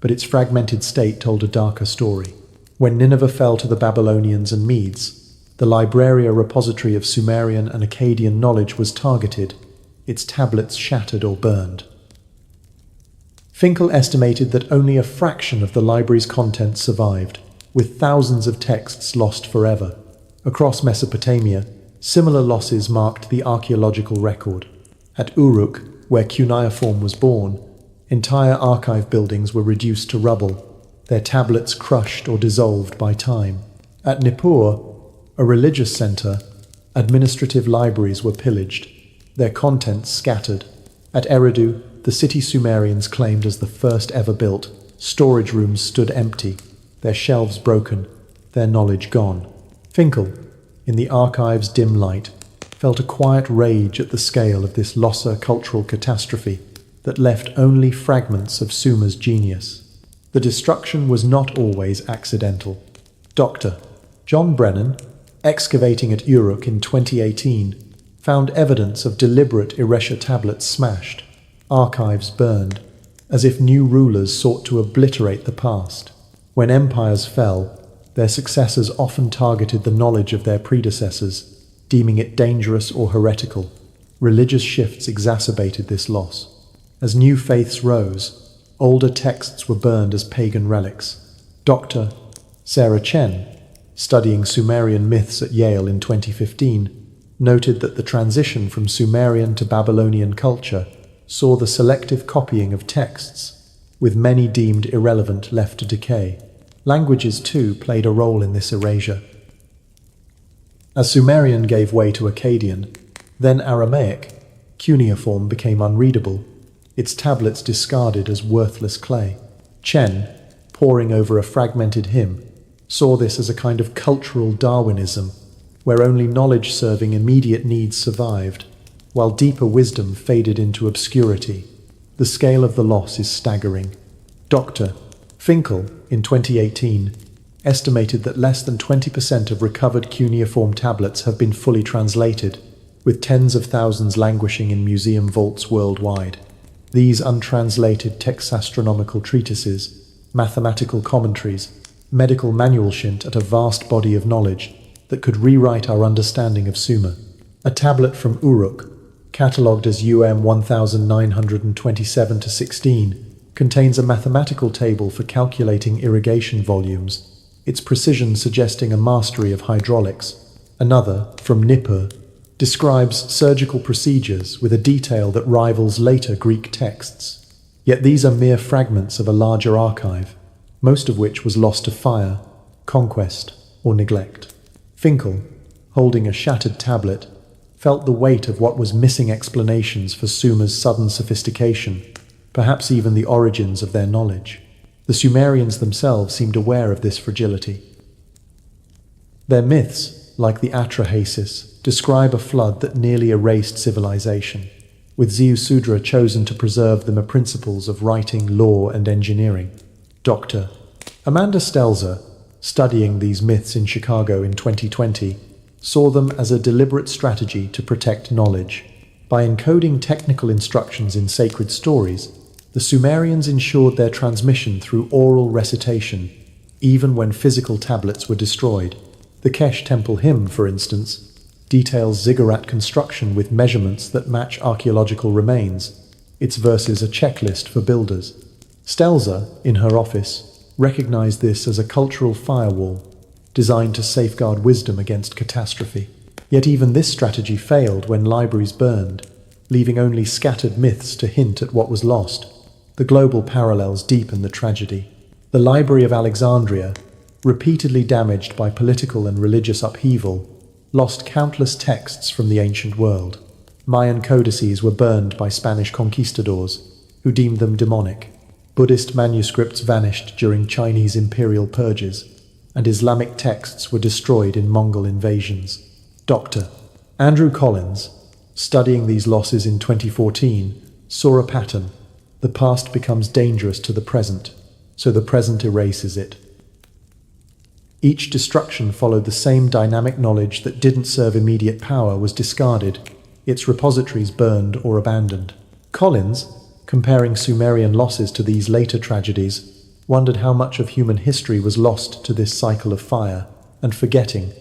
but its fragmented state told a darker story. When Nineveh fell to the Babylonians and Medes, the Libraria repository of Sumerian and Akkadian knowledge was targeted, its tablets shattered or burned. Finkel estimated that only a fraction of the library's contents survived, with thousands of texts lost forever. Across Mesopotamia, similar losses marked the archaeological record. At Uruk, where cuneiform was born, entire archive buildings were reduced to rubble, their tablets crushed or dissolved by time. At Nippur, a religious center, administrative libraries were pillaged, their contents scattered. At Eridu, the city Sumerians claimed as the first ever built, storage rooms stood empty, their shelves broken, their knowledge gone. Finkel, in the archive's dim light, felt a quiet rage at the scale of this Lhasa cultural catastrophe that left only fragments of Sumer's genius. The destruction was not always accidental. Dr. John Brennan, excavating at Uruk in 2018, found evidence of deliberate Eresha tablets smashed, archives burned, as if new rulers sought to obliterate the past. When empires fell, their successors often targeted the knowledge of their predecessors, deeming it dangerous or heretical. Religious shifts exacerbated this loss. As new faiths rose, older texts were burned as pagan relics. Dr. Sarah Chen, studying Sumerian myths at Yale in 2015, noted that the transition from Sumerian to Babylonian culture saw the selective copying of texts, with many deemed irrelevant left to decay. Languages, too, played a role in this erasure. As Sumerian gave way to Akkadian, then Aramaic, cuneiform became unreadable, its tablets discarded as worthless clay. Chen, poring over a fragmented hymn, saw this as a kind of cultural Darwinism, where only knowledge serving immediate needs survived, while deeper wisdom faded into obscurity. The scale of the loss is staggering. Dr. Finkel, in 2018, estimated that less than 20% of recovered cuneiform tablets have been fully translated, with tens of thousands languishing in museum vaults worldwide. These untranslated textastronomical treatises, mathematical commentaries, medical manuals hint at a vast body of knowledge that could rewrite our understanding of Sumer. A tablet from Uruk, catalogued as UM 1927-16, contains a mathematical table for calculating irrigation volumes, its precision suggesting a mastery of hydraulics. Another, from Nippur, describes surgical procedures with a detail that rivals later Greek texts. Yet these are mere fragments of a larger archive, most of which was lost to fire, conquest, or neglect. Finkel, holding a shattered tablet, felt the weight of what was missing explanations for Sumer's sudden sophistication, perhaps even the origins of their knowledge. The Sumerians themselves seemed aware of this fragility. Their myths, like the Atrahasis, describe a flood that nearly erased civilization, with Ziusudra chosen to preserve them as principles of writing, law, and engineering. Dr. Amanda Stelzer, studying these myths in Chicago in 2020, saw them as a deliberate strategy to protect knowledge. By encoding technical instructions in sacred stories, the Sumerians ensured their transmission through oral recitation, even when physical tablets were destroyed. The Kesh Temple hymn, for instance, details ziggurat construction with measurements that match archaeological remains, its verses a checklist for builders. Stelzer, in her office, recognized this as a cultural firewall, designed to safeguard wisdom against catastrophe. Yet even this strategy failed when libraries burned, leaving only scattered myths to hint at what was lost. The global parallels deepen the tragedy. The Library of Alexandria, repeatedly damaged by political and religious upheaval, lost countless texts from the ancient world. Mayan codices were burned by Spanish conquistadors, who deemed them demonic. Buddhist manuscripts vanished during Chinese imperial purges, and Islamic texts were destroyed in Mongol invasions. Dr. Andrew Collins, studying these losses in 2014, saw a pattern. The past becomes dangerous to the present, so the present erases it. Each destruction followed the same dynamic. Knowledge that didn't serve immediate power was discarded, its repositories burned or abandoned. Collins, comparing Sumerian losses to these later tragedies, wondered how much of human history was lost to this cycle of fire and forgetting,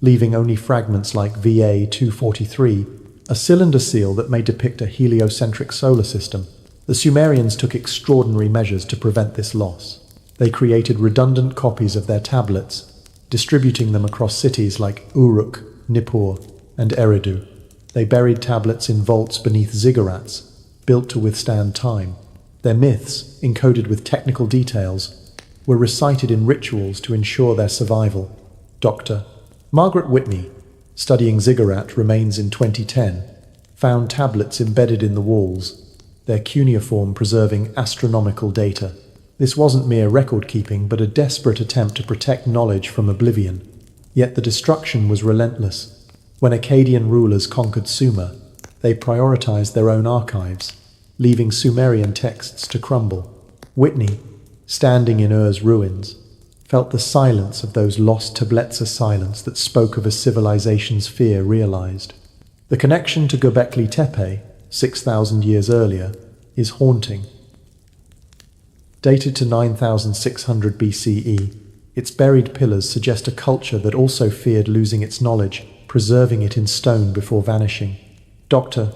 leaving only fragments like VA 243, a cylinder seal that may depict a heliocentric solar system. The Sumerians took extraordinary measures to prevent this loss. They created redundant copies of their tablets, distributing them across cities like Uruk, Nippur, and Eridu. They buried tablets in vaults beneath ziggurats, built to withstand time. Their myths, encoded with technical details, were recited in rituals to ensure their survival. Dr. Margaret Whitney, studying ziggurat remains in 2010, found tablets embedded in the walls, their cuneiform preserving astronomical data. This wasn't mere record-keeping, but a desperate attempt to protect knowledge from oblivion. Yet the destruction was relentless. When Akkadian rulers conquered Sumer, they prioritized their own archives, leaving Sumerian texts to crumble. Whitney, standing in Ur's ruins, felt the silence of those lost tablets, a silence that spoke of a civilization's fear realized. The connection to Göbekli Tepe, 6,000 years earlier, is haunting. Dated to 9,600 BCE, its buried pillars suggest a culture that also feared losing its knowledge, preserving it in stone before vanishing. Dr.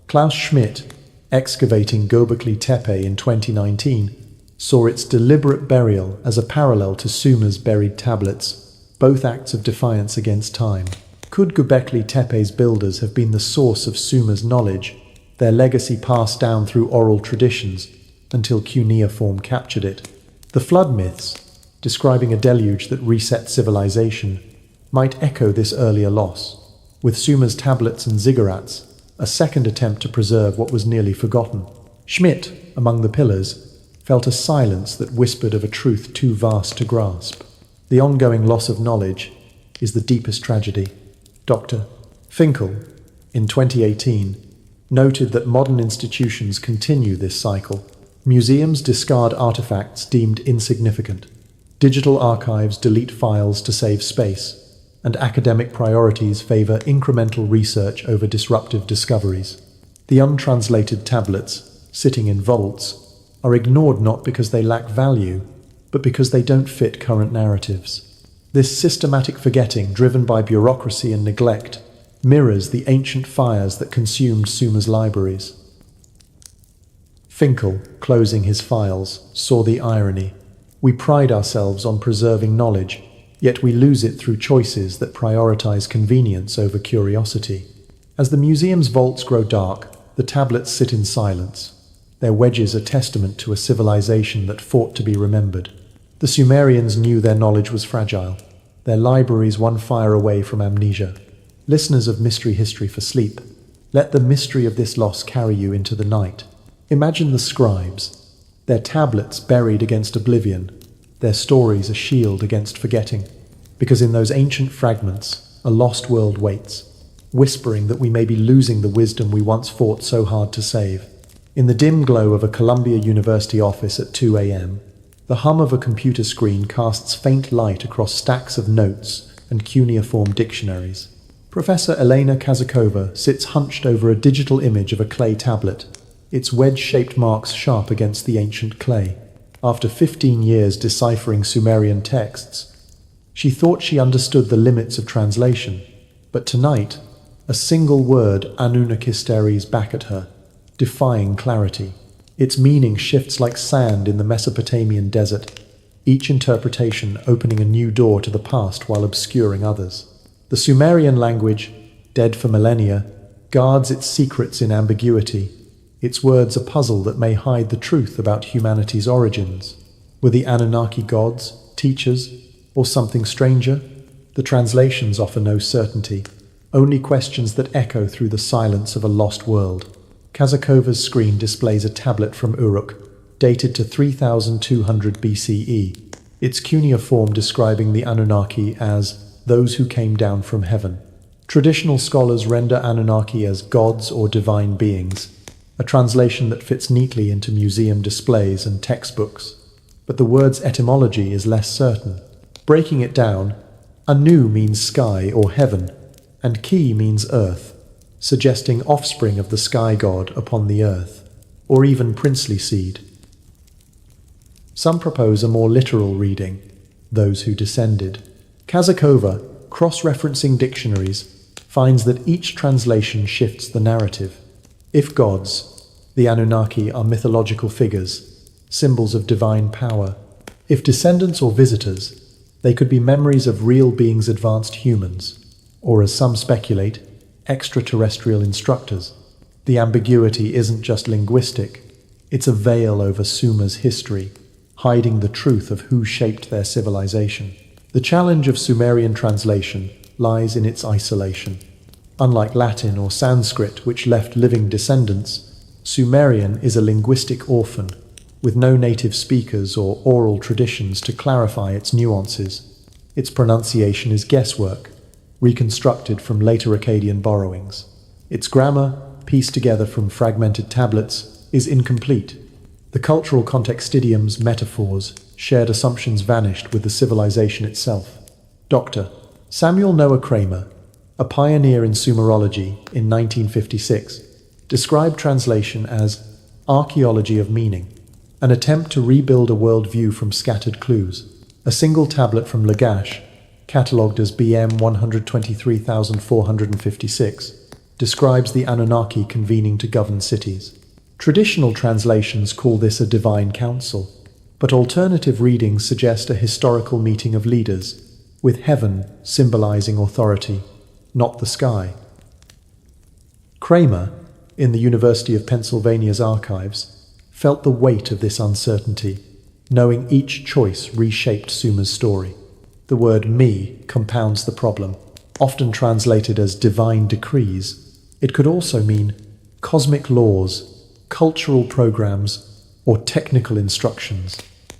Klaus Schmidt, excavating Göbekli Tepe in 2019, saw its deliberate burial as a parallel to Sumer's buried tablets, both acts of defiance against time. Could Göbekli Tepe's builders have been the source of Sumer's knowledge, their legacy passed down through oral traditions until cuneiform captured it? The flood myths, describing a deluge that reset civilization, might echo this earlier loss, with Sumer's tablets and ziggurats, a second attempt to preserve what was nearly forgotten. Schmidt, among the pillars, felt a silence that whispered of a truth too vast to grasp. The ongoing loss of knowledge is the deepest tragedy. Dr. Finkel, in 2018, noted that modern institutions continue this cycle. Museums discard artifacts deemed insignificant. Digital archives delete files to save space, and academic priorities favor incremental research over disruptive discoveries. The untranslated tablets, sitting in vaults, are ignored not because they lack value, but because they don't fit current narratives. This systematic forgetting, driven by bureaucracy and neglect, mirrors the ancient fires that consumed Sumer's libraries. Finkel, closing his files, saw the irony. We pride ourselves on preserving knowledge, yet we lose it through choices that prioritize convenience over curiosity. As the museum's vaults grow dark, the tablets sit in silence, their wedges a testament to a civilization that fought to be remembered. The Sumerians knew their knowledge was fragile, their libraries one fire away from amnesia. Listeners of Mystery History for Sleep, let the mystery of this loss carry you into the night. Imagine the scribes, their tablets buried against oblivion, their stories a shield against forgetting, because in those ancient fragments, a lost world waits, whispering that we may be losing the wisdom we once fought so hard to save. In the dim glow of a Columbia University office at 2 a.m., the hum of a computer screen casts faint light across stacks of notes and cuneiform dictionaries. Professor Elena Kazakova sits hunched over a digital image of a clay tablet, its wedge-shaped marks sharp against the ancient clay. After 15 years deciphering Sumerian texts, she thought she understood the limits of translation, but tonight, a single word Anunnaki stares back at her, defying clarity. Its meaning shifts like sand in the Mesopotamian desert, each interpretation opening a new door to the past while obscuring others. The Sumerian language, dead for millennia, guards its secrets in ambiguity, its words a puzzle that may hide the truth about humanity's origins. Were the Anunnaki gods, teachers, or something stranger? The translations offer no certainty, only questions that echo through the silence of a lost world. Kazakova's screen displays a tablet from Uruk, dated to 3200 BCE, its cuneiform describing the Anunnaki as those who came down from heaven. Traditional scholars render Anunnaki as gods or divine beings, a translation that fits neatly into museum displays and textbooks. But the word's etymology is less certain. Breaking it down, Anu means sky or heaven, and Ki means earth, suggesting offspring of the sky god upon the earth, or even princely seed. Some propose a more literal reading, those who descended. Kazakova, cross-referencing dictionaries, finds that each translation shifts the narrative. If gods, the Anunnaki are mythological figures, symbols of divine power. If descendants or visitors, they could be memories of real beings, advanced humans, or as some speculate, extraterrestrial instructors. The ambiguity isn't just linguistic, it's a veil over Sumer's history, hiding the truth of who shaped their civilization. The challenge of Sumerian translation lies in its isolation. Unlike Latin or Sanskrit, which left living descendants, Sumerian is a linguistic orphan, with no native speakers or oral traditions to clarify its nuances. Its pronunciation is guesswork, reconstructed from later Akkadian borrowings. Its grammar, pieced together from fragmented tablets, is incomplete. The cultural context, idioms, metaphors, shared assumptions vanished with the civilization itself. Dr. Samuel Noah Kramer, a pioneer in Sumerology in 1956, described translation as archaeology of meaning, an attempt to rebuild a worldview from scattered clues. A single tablet from Lagash, catalogued as BM 123,456, describes the Anunnaki convening to govern cities. Traditional translations call this a divine council, but alternative readings suggest a historical meeting of leaders, with heaven symbolizing authority. not the sky. Kramer, in the University of Pennsylvania's archives, felt the weight of this uncertainty, knowing each choice reshaped Suma's story. The word me compounds the problem. Often translated as divine decrees, it could also mean cosmic laws, cultural programs, or technical instructions.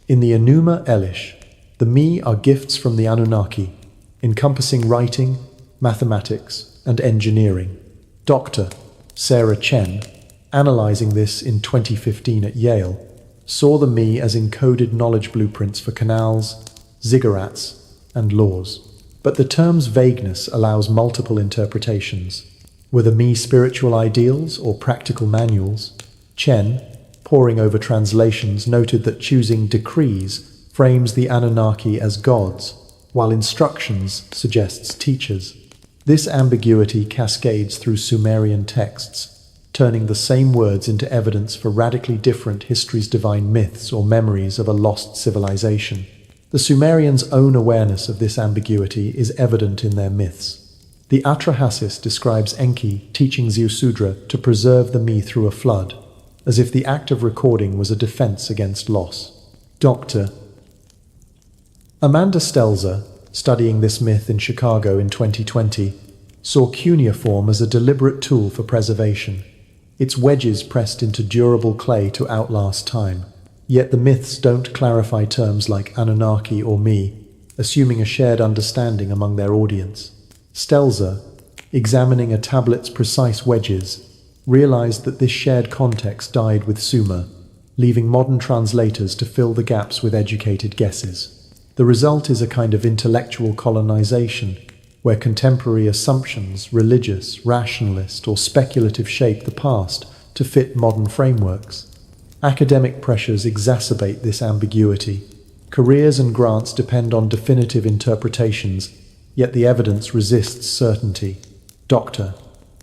In the Enuma Elish, the me are gifts from the Anunnaki, encompassing writing, mathematics, and engineering. Dr. Sarah Chen, analyzing this in 2015 at Yale, saw the me as encoded knowledge blueprints for canals, ziggurats, and laws. But the term's vagueness allows multiple interpretations. Were the me spiritual ideals or practical manuals? Chen, poring over translations, noted that choosing decrees frames the Anunnaki as gods, while instructions suggests teachers. This ambiguity cascades through Sumerian texts, turning the same words into evidence for radically different history's divine myths or memories of a lost civilization. The Sumerians' own awareness of this ambiguity is evident in their myths. The Atrahasis describes Enki teaching Ziusudra to preserve the me through a flood, as if the act of recording was a defense against loss. Dr. Amanda Stelzer, studying this myth in Chicago in 2020, saw cuneiform as a deliberate tool for preservation, its wedges pressed into durable clay to outlast time. Yet the myths don't clarify terms like Anunnaki or me, assuming a shared understanding among their audience. Stelzer, examining a tablet's precise wedges, realized that this shared context died with Sumer, leaving modern translators to fill the gaps with educated guesses. The result is a kind of intellectual colonization, where contemporary assumptions, religious, rationalist, or speculative shape the past to fit modern frameworks. Academic pressures exacerbate this ambiguity. Careers and grants depend on definitive interpretations, yet the evidence resists certainty. Dr.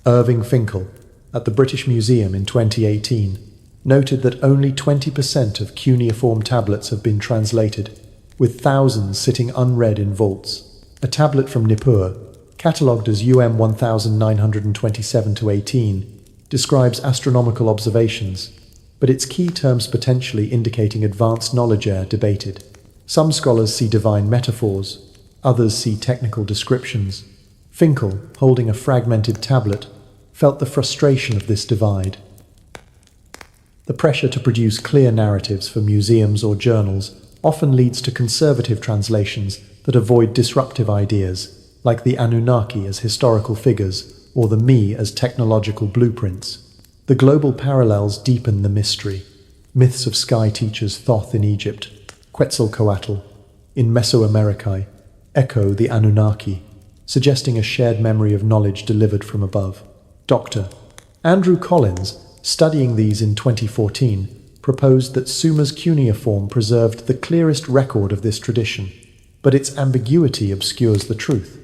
Irving Finkel, at the British Museum in 2018, noted that only 20% of cuneiform tablets have been translated, with thousands sitting unread in vaults. A tablet from Nippur, catalogued as UM 1927-18, describes astronomical observations, but its key terms potentially indicating advanced knowledge are debated. Some scholars see divine metaphors, others see technical descriptions. Finkel, holding a fragmented tablet, felt the frustration of this divide. The pressure to produce clear narratives for museums or journals often leads to conservative translations that avoid disruptive ideas, like the Anunnaki as historical figures or the me as technological blueprints. The global parallels deepen the mystery. Myths of sky teachers Thoth in Egypt, Quetzalcoatl in Mesoamerica echo the Anunnaki, suggesting a shared memory of knowledge delivered from above. Dr. Andrew Collins, studying these in 2014, proposed that Sumer's cuneiform preserved the clearest record of this tradition, but its ambiguity obscures the truth.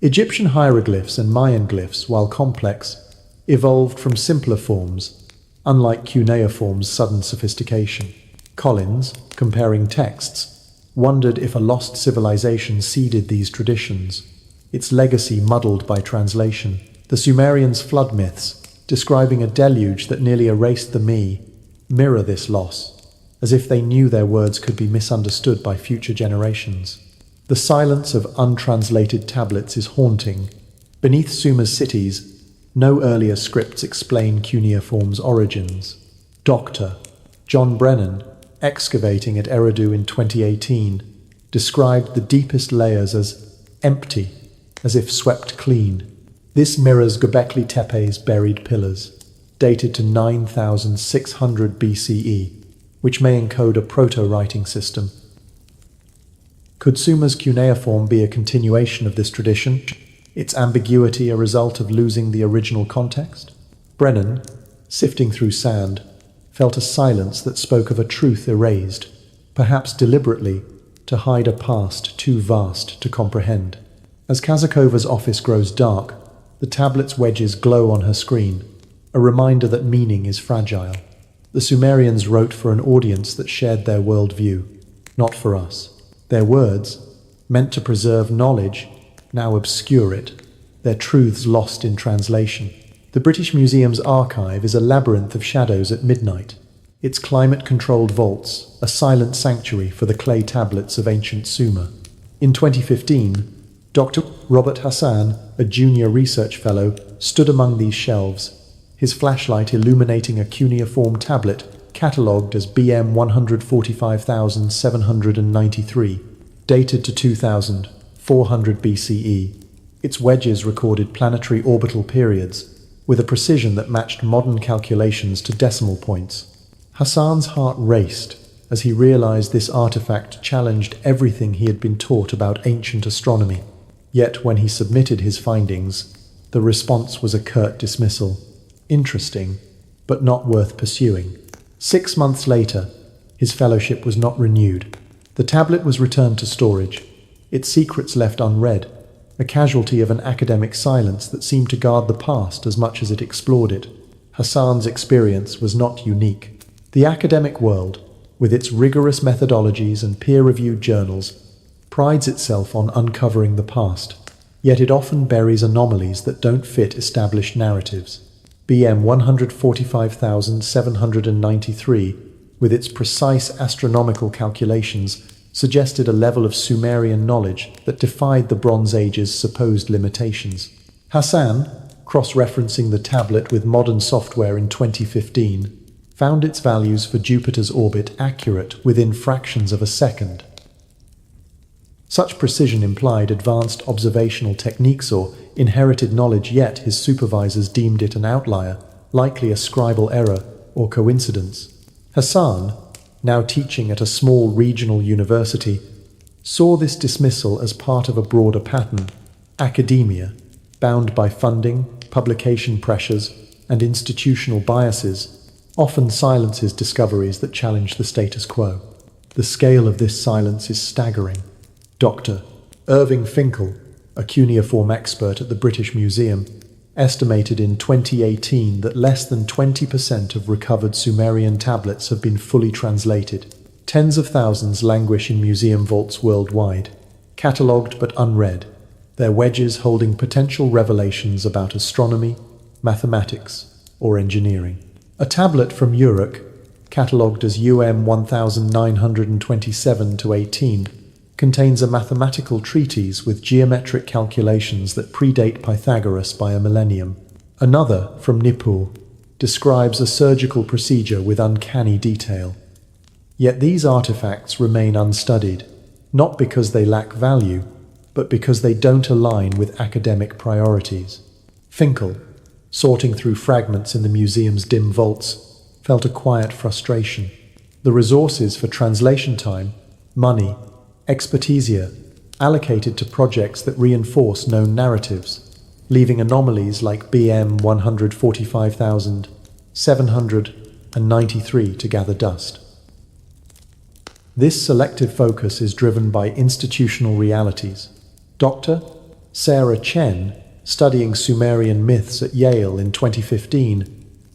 Egyptian hieroglyphs and Mayan glyphs, while complex, evolved from simpler forms, unlike cuneiform's sudden sophistication. Collins, comparing texts, wondered if a lost civilization seeded these traditions, its legacy muddled by translation. The Sumerians' flood myths, describing a deluge that nearly erased the me, mirror this loss, as if they knew their words could be misunderstood by future generations. The silence of untranslated tablets is haunting. Beneath Sumer's cities, no earlier scripts explain cuneiform's origins. Dr. John Brennan, excavating at Eridu in 2018, described the deepest layers as empty, as if swept clean. This mirrors Göbekli Tepe's buried pillars, dated to 9600 BCE, which may encode a proto-writing system. Could Sumer's cuneiform be a continuation of this tradition, its ambiguity a result of losing the original context? Brennan, sifting through sand, felt a silence that spoke of a truth erased, perhaps deliberately, to hide a past too vast to comprehend. As Kazakova's office grows dark, the tablet's wedges glow on her screen, a reminder that meaning is fragile. The Sumerians wrote for an audience that shared their worldview, not for us. Their words, meant to preserve knowledge, now obscure it. their truths lost in translation. The British Museum's archive is a labyrinth of shadows at midnight, its climate-controlled vaults a silent sanctuary for the clay tablets of ancient Sumer. In 2015, Dr. Robert Hassan, a junior research fellow, stood among these shelves, his flashlight illuminating a cuneiform tablet catalogued as BM 145793, dated to 2400 BCE. Its wedges recorded planetary orbital periods, with a precision that matched modern calculations to decimal points. Hassan's heart raced as he realized this artifact challenged everything he had been taught about ancient astronomy. Yet when he submitted his findings, the response was a curt dismissal. Interesting, but not worth pursuing. 6 months later, his fellowship was not renewed. The tablet was returned to storage, its secrets left unread, a casualty of an academic silence that seemed to guard the past as much as it explored it. Hassan's experience was not unique. The academic world, with its rigorous methodologies and peer-reviewed journals, prides itself on uncovering the past, yet it often buries anomalies that don't fit established narratives. BM 145793, with its precise astronomical calculations, suggested a level of Sumerian knowledge that defied the Bronze Age's supposed limitations. Hassan, cross-referencing the tablet with modern software in 2015, found its values for Jupiter's orbit accurate within fractions of a second. Such precision implied advanced observational techniques or inherited knowledge, yet his supervisors deemed it an outlier, likely a scribal error or coincidence. Hassan, now teaching at a small regional university, saw this dismissal as part of a broader pattern. Academia, bound by funding, publication pressures, and institutional biases, often silences discoveries that challenge the status quo. The scale of this silence is staggering. Dr. Irving Finkel, a cuneiform expert at the British Museum, estimated in 2018 that less than 20% of recovered Sumerian tablets have been fully translated. Tens of thousands languish in museum vaults worldwide, catalogued but unread, their wedges holding potential revelations about astronomy, mathematics, or engineering. A tablet from Uruk, catalogued as UM 1927-18, contains a mathematical treatise with geometric calculations that predate Pythagoras by a millennium. Another, from Nippur, describes a surgical procedure with uncanny detail. Yet these artifacts remain unstudied, not because they lack value, but because they don't align with academic priorities. Finkel, sorting through fragments in the museum's dim vaults, felt a quiet frustration. The resources for translation time, money, expertisia allocated to projects that reinforce known narratives, leaving anomalies like BM 145793 to gather dust. This selective focus is driven by institutional realities. Dr. Sarah Chen, studying Sumerian myths at Yale in 2015,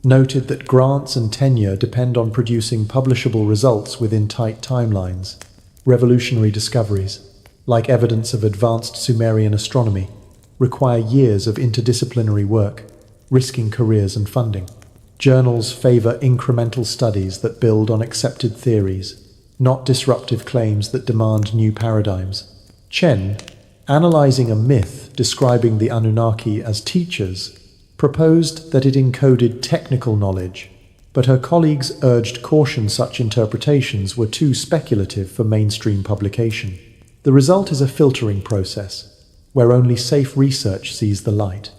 noted that grants and tenure depend on producing publishable results within tight timelines. Revolutionary discoveries, like evidence of advanced Sumerian astronomy, require years of interdisciplinary work, risking careers and funding. Journals favor incremental studies that build on accepted theories, not disruptive claims that demand new paradigms. Chen, analyzing a myth describing the Anunnaki as teachers, proposed that it encoded technical knowledge, but her colleagues urged caution such interpretations were too speculative for mainstream publication. The result is a filtering process, where only safe research sees the light,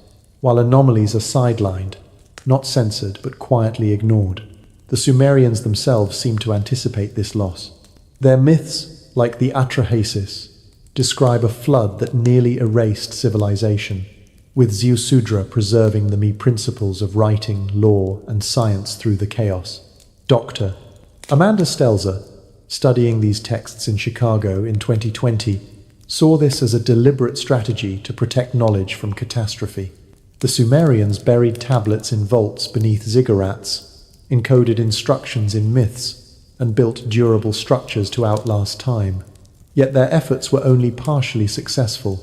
while anomalies are sidelined, not censored but quietly ignored. The Sumerians themselves seem to anticipate this loss. Their myths, like the Atrahasis, describe a flood that nearly erased civilization, with Ziusudra preserving the principles of writing, law, and science through the chaos. Dr. Amanda Stelzer, studying these texts in Chicago in 2020, saw this as a deliberate strategy to protect knowledge from catastrophe. The Sumerians buried tablets in vaults beneath ziggurats, encoded instructions in myths, and built durable structures to outlast time. Yet their efforts were only partially successful.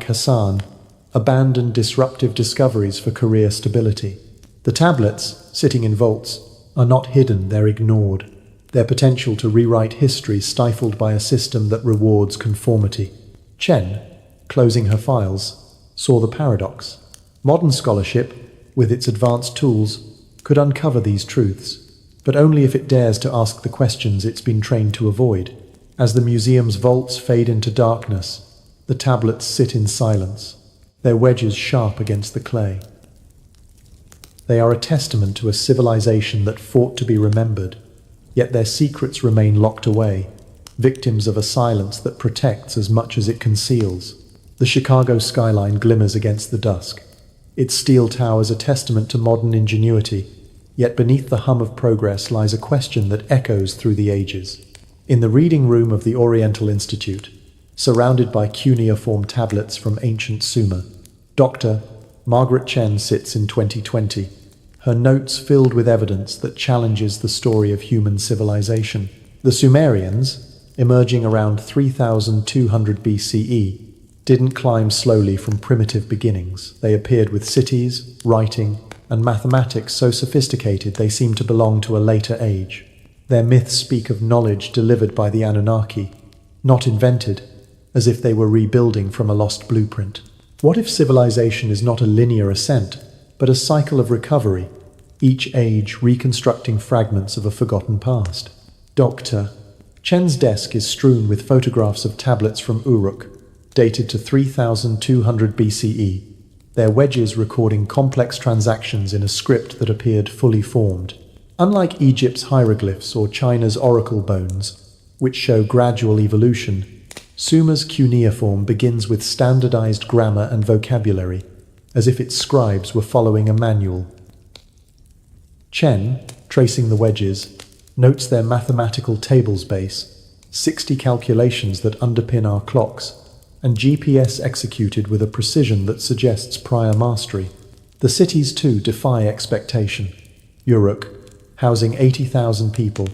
like Hassan, abandoned disruptive discoveries for career stability. The tablets, sitting in vaults, are not hidden, they're ignored, their potential to rewrite history stifled by a system that rewards conformity. Chen, closing her files, saw the paradox. Modern scholarship, with its advanced tools, could uncover these truths, but only if it dares to ask the questions it's been trained to avoid. As the museum's vaults fade into darkness, the tablets sit in silence, their wedges sharp against the clay. They are a testament to a civilization that fought to be remembered, yet their secrets remain locked away, victims of a silence that protects as much as it conceals. The Chicago skyline glimmers against the dusk, its steel towers a testament to modern ingenuity, yet beneath the hum of progress lies a question that echoes through the ages. In the reading room of the Oriental Institute, surrounded by cuneiform tablets from ancient Sumer, Dr. Margaret Chen sits in 2020, her notes filled with evidence that challenges the story of human civilization. The Sumerians, emerging around 3200 BCE, didn't climb slowly from primitive beginnings. They appeared with cities, writing, and mathematics so sophisticated they seem to belong to a later age. Their myths speak of knowledge delivered by the Anunnaki, not invented, as if they were rebuilding from a lost blueprint. What if civilization is not a linear ascent, but a cycle of recovery, each age reconstructing fragments of a forgotten past? Dr. Chen's desk is strewn with photographs of tablets from Uruk, dated to 3200 BCE, their wedges recording complex transactions in a script that appeared fully formed. Unlike Egypt's hieroglyphs or China's oracle bones, which show gradual evolution, Sumer's cuneiform begins with standardized grammar and vocabulary, as if its scribes were following a manual. Chen, tracing the wedges, notes their mathematical tables base, 60 calculations that underpin our clocks, and GPS executed with a precision that suggests prior mastery. The cities, too, defy expectation. Uruk, housing 80,000 people,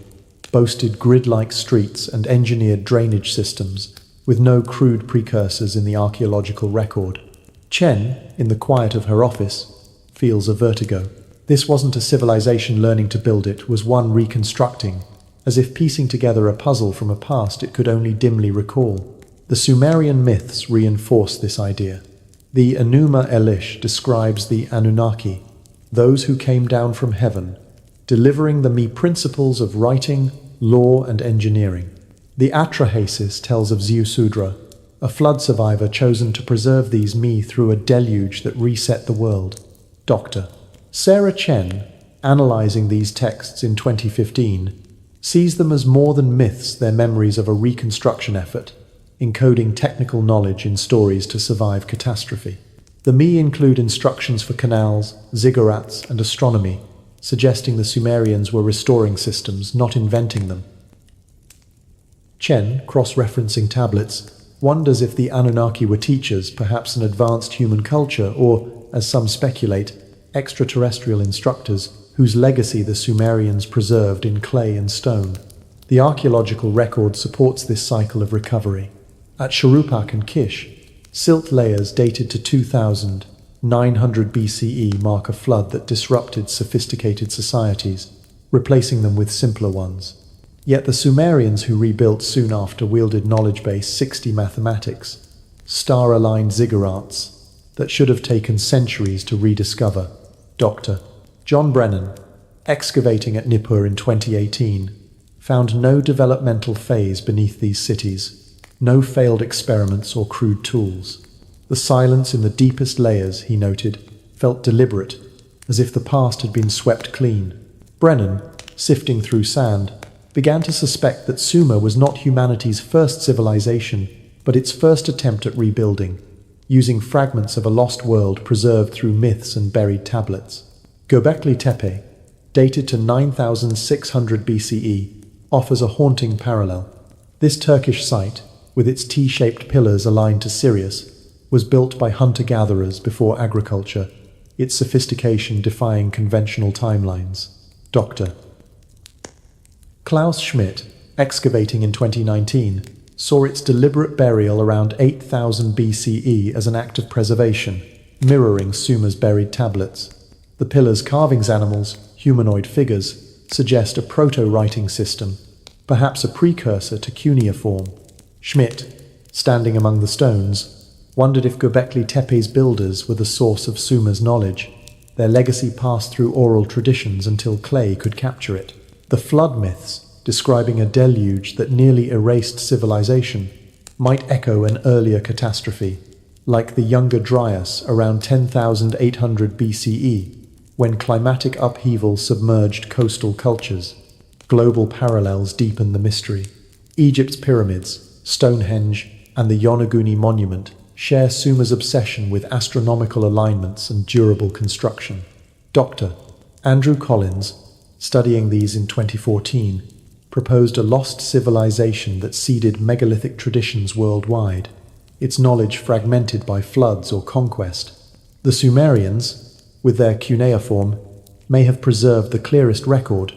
boasted grid-like streets and engineered drainage systems, with no crude precursors in the archaeological record. Chen, in the quiet of her office, feels a vertigo. This wasn't a civilization learning to build, it was one reconstructing, as if piecing together a puzzle from a past it could only dimly recall. The Sumerian myths reinforce this idea. The Enuma Elish describes the Anunnaki, those who came down from heaven, delivering the Me principles of writing, law, and engineering. The Atrahasis tells of Ziusudra, a flood survivor chosen to preserve these Me through a deluge that reset the world. Dr. Sarah Chen, analyzing these texts in 2015, sees them as more than myths, they're memories of a reconstruction effort, encoding technical knowledge in stories to survive catastrophe. The Me include instructions for canals, ziggurats, and astronomy, suggesting the Sumerians were restoring systems, not inventing them. Chen, cross-referencing tablets, wonders if the Anunnaki were teachers, perhaps an advanced human culture, or, as some speculate, extraterrestrial instructors whose legacy the Sumerians preserved in clay and stone. The archaeological record supports this cycle of recovery. At Shuruppak and Kish, silt layers dated to 2900 BCE mark a flood that disrupted sophisticated societies, replacing them with simpler ones. Yet the Sumerians who rebuilt soon after wielded knowledge-based 60 mathematics, star-aligned ziggurats that should have taken centuries to rediscover. Dr. John Brennan, excavating at Nippur in 2018, found no developmental phase beneath these cities, no failed experiments or crude tools. The silence in the deepest layers, he noted, felt deliberate, as if the past had been swept clean. Brennan, sifting through sand, began to suspect that Sumer was not humanity's first civilization, but its first attempt at rebuilding, using fragments of a lost world preserved through myths and buried tablets. Göbekli Tepe, dated to 9600 BCE, offers a haunting parallel. This Turkish site, with its T-shaped pillars aligned to Sirius, was built by hunter-gatherers before agriculture, its sophistication defying conventional timelines. Dr. Klaus Schmidt, excavating in 2019, saw its deliberate burial around 8000 BCE as an act of preservation, mirroring Sumer's buried tablets. The pillars' carvings animals, humanoid figures, suggest a proto-writing system, perhaps a precursor to cuneiform. Schmidt, standing among the stones, wondered if Göbekli Tepe's builders were the source of Sumer's knowledge. Their legacy passed through oral traditions until clay could capture it. The flood myths, describing a deluge that nearly erased civilization, might echo an earlier catastrophe, like the Younger Dryas around 10,800 BCE, when climatic upheaval submerged coastal cultures. Global parallels deepen the mystery. Egypt's pyramids, Stonehenge, and the Yonaguni Monument share Sumer's obsession with astronomical alignments and durable construction. Dr. Andrew Collins, studying these in 2014, proposed a lost civilization that seeded megalithic traditions worldwide, its knowledge fragmented by floods or conquest. The Sumerians, with their cuneiform, may have preserved the clearest record,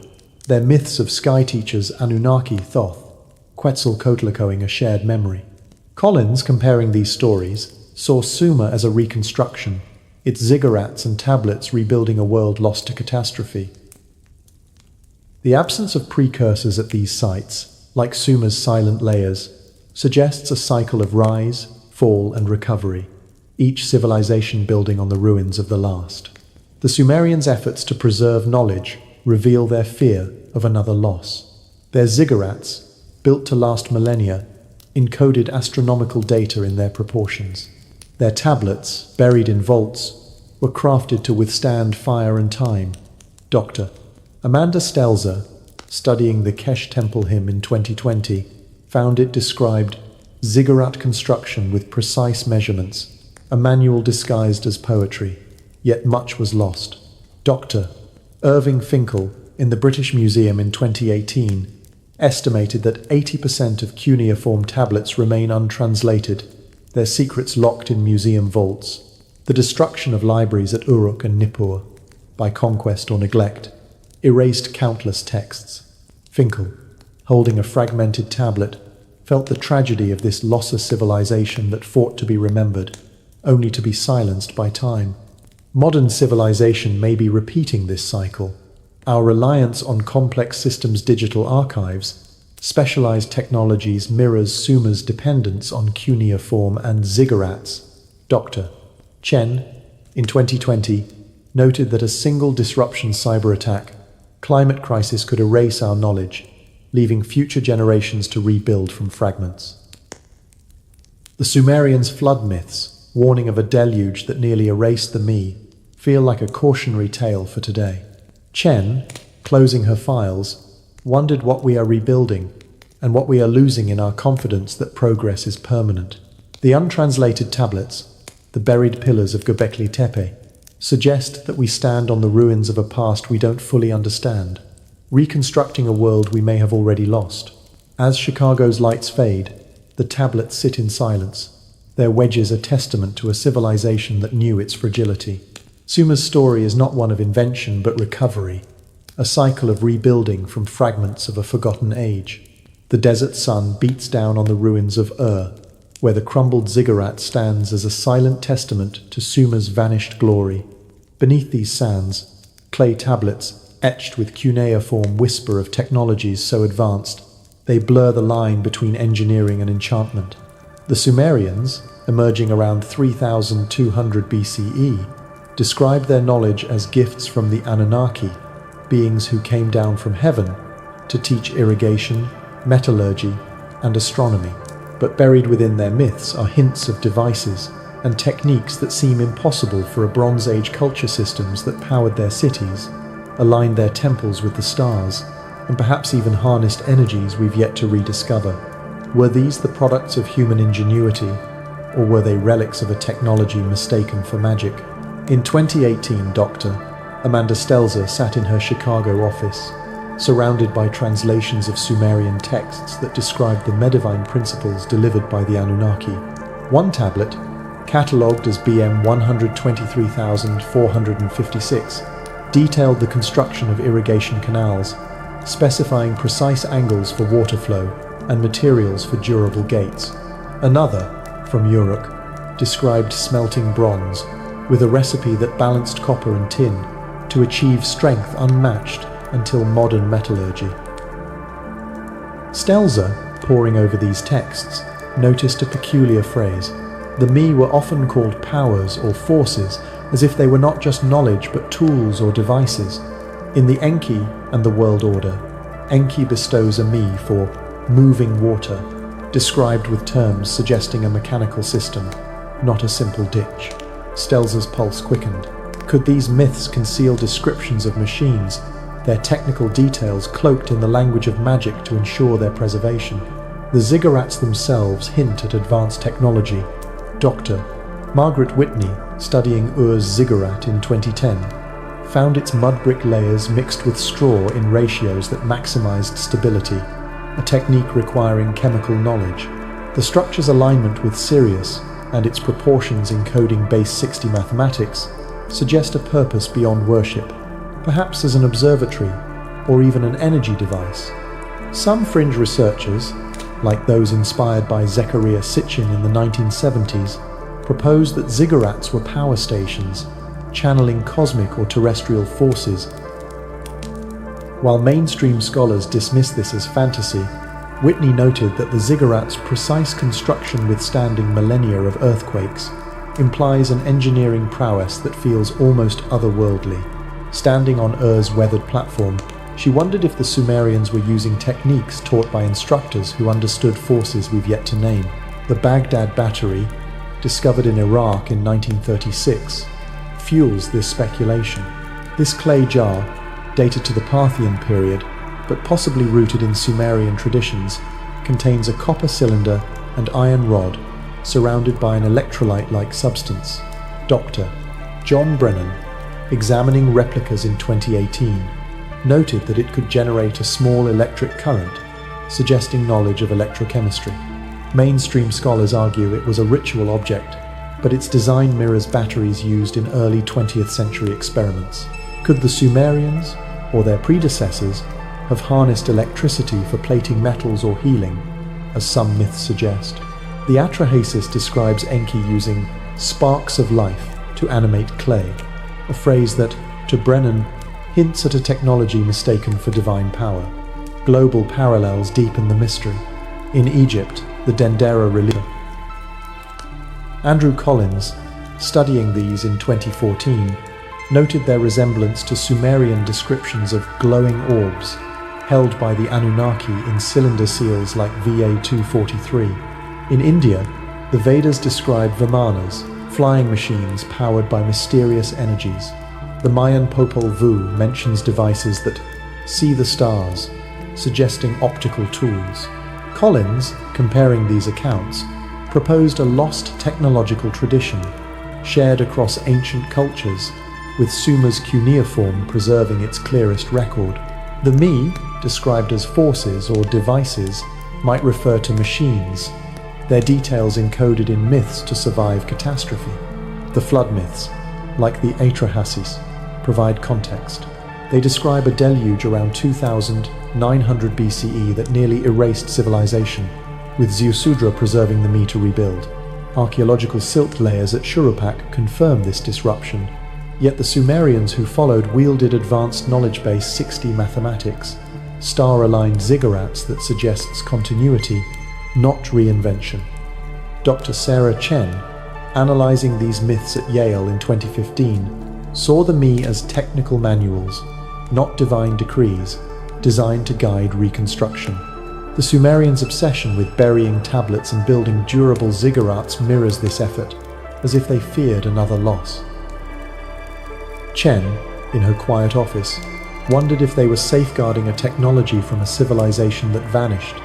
their myths of sky teachers Anunnaki Thoth, Quetzalcoatlicoing a shared memory. Collins, comparing these stories, saw Sumer as a reconstruction, its ziggurats and tablets rebuilding a world lost to catastrophe. The absence of precursors at these sites, like Sumer's silent layers, suggests a cycle of rise, fall, and recovery, each civilization building on the ruins of the last. The Sumerians' efforts to preserve knowledge reveal their fear of another loss. Their ziggurats, built to last millennia, encoded astronomical data in their proportions. Their tablets, buried in vaults, were crafted to withstand fire and time. Dr. Amanda Stelzer, studying the Kesh Temple hymn in 2020, found it described ziggurat construction with precise measurements, a manual disguised as poetry, yet much was lost. Dr. Irving Finkel, in the British Museum in 2018, estimated that 80% of cuneiform tablets remain untranslated, their secrets locked in museum vaults. The destruction of libraries at Uruk and Nippur, by conquest or neglect, erased countless texts. Finkel, holding a fragmented tablet, felt the tragedy of this loss of civilization that fought to be remembered, only to be silenced by time. Modern civilization may be repeating this cycle. Our reliance on complex systems' digital archives, specialized technologies mirrors Sumer's dependence on cuneiform and ziggurats. Dr. Chen, in 2020, noted that a single disruption cyber attack, climate crisis could erase our knowledge, leaving future generations to rebuild from fragments. The Sumerians' flood myths, warning of a deluge that nearly erased the me, feel like a cautionary tale for today. Chen, closing her files, wondered what we are rebuilding and what we are losing in our confidence that progress is permanent. The untranslated tablets, the buried pillars of Göbekli Tepe, suggest that we stand on the ruins of a past we don't fully understand, reconstructing a world we may have already lost. As Chicago's lights fade, the tablets sit in silence, their wedges a testament to a civilization that knew its fragility. Sumer's story is not one of invention but recovery, a cycle of rebuilding from fragments of a forgotten age. The desert sun beats down on the ruins of Ur, where the crumbled ziggurat stands as a silent testament to Sumer's vanished glory. Beneath these sands, clay tablets, etched with cuneiform whisper of technologies so advanced, they blur the line between engineering and enchantment. The Sumerians, emerging around 3200 BCE, described their knowledge as gifts from the Anunnaki, beings who came down from heaven to teach irrigation, metallurgy, and astronomy. But buried within their myths are hints of devices and techniques that seem impossible for a Bronze Age culture systems that powered their cities, aligned their temples with the stars, and perhaps even harnessed energies we've yet to rediscover. Were these the products of human ingenuity, or were they relics of a technology mistaken for magic? In 2018, Dr. Amanda Stelzer sat in her Chicago office, surrounded by translations of Sumerian texts that described the Medivine principles delivered by the Anunnaki. One tablet, catalogued as BM 123456, detailed the construction of irrigation canals, specifying precise angles for water flow and materials for durable gates. Another, from Uruk, described smelting bronze, with a recipe that balanced copper and tin to achieve strength unmatched until modern metallurgy. Stelzer, poring over these texts, noticed a peculiar phrase. The me were often called powers or forces, as if they were not just knowledge but tools or devices. In the Enki and the World Order, Enki bestows a me for moving water, described with terms suggesting a mechanical system, not a simple ditch. Stelzer's pulse quickened. Could these myths conceal descriptions of machines, their technical details cloaked in the language of magic to ensure their preservation? The ziggurats themselves hint at advanced technology. Dr. Margaret Whitney, studying Ur's ziggurat in 2010, found its mud brick layers mixed with straw in ratios that maximized stability, a technique requiring chemical knowledge. The structure's alignment with Sirius and its proportions encoding base 60 mathematics suggest a purpose beyond worship, perhaps as an observatory or even an energy device. Some fringe researchers, like those inspired by Zecharia Sitchin in the 1970s, proposed that ziggurats were power stations, channeling cosmic or terrestrial forces. While mainstream scholars dismiss this as fantasy, Whitney noted that the ziggurat's precise construction withstanding millennia of earthquakes implies an engineering prowess that feels almost otherworldly. Standing on Ur's weathered platform, she wondered if the Sumerians were using techniques taught by instructors who understood forces we've yet to name. The Baghdad Battery, discovered in Iraq in 1936, fuels this speculation. This clay jar, dated to the Parthian period, but possibly rooted in Sumerian traditions, contains a copper cylinder and iron rod surrounded by an electrolyte-like substance. Dr. John Brennan, examining replicas in 2018, noted that it could generate a small electric current, suggesting knowledge of electrochemistry. Mainstream scholars argue it was a ritual object, but its design mirrors batteries used in early 20th century experiments. Could the Sumerians, or their predecessors, have harnessed electricity for plating metals or healing, as some myths suggest? The Atrahasis describes Enki using sparks of life to animate clay, a phrase that, to Brennan, hints at a technology mistaken for divine power. Global parallels deepen the mystery. In Egypt, the Dendera relief. Andrew Collins, studying these in 2014, noted their resemblance to Sumerian descriptions of glowing orbs held by the Anunnaki in cylinder seals like VA-243. In India, the Vedas describe Vimanas, flying machines powered by mysterious energies. The Mayan Popol Vuh mentions devices that see the stars, suggesting optical tools. Collins, comparing these accounts, proposed a lost technological tradition shared across ancient cultures, with Sumer's cuneiform preserving its clearest record. The Mi, described as forces or devices, might refer to machines, their details encoded in myths to survive catastrophe. The flood myths, like the Atrahasis, provide context. They describe a deluge around 2900 BCE that nearly erased civilization, with Ziusudra preserving the Mi to rebuild. Archaeological silt layers at Shurupak confirm this disruption, yet the Sumerians who followed wielded advanced knowledge-based 6D mathematics, star-aligned ziggurats that suggests continuity, not reinvention. Dr. Sarah Chen, analyzing these myths at Yale in 2015, saw the Mi as technical manuals, not divine decrees, designed to guide reconstruction. The Sumerians' obsession with burying tablets and building durable ziggurats mirrors this effort, as if they feared another loss. Chen, in her quiet office, wondered if they were safeguarding a technology from a civilization that vanished,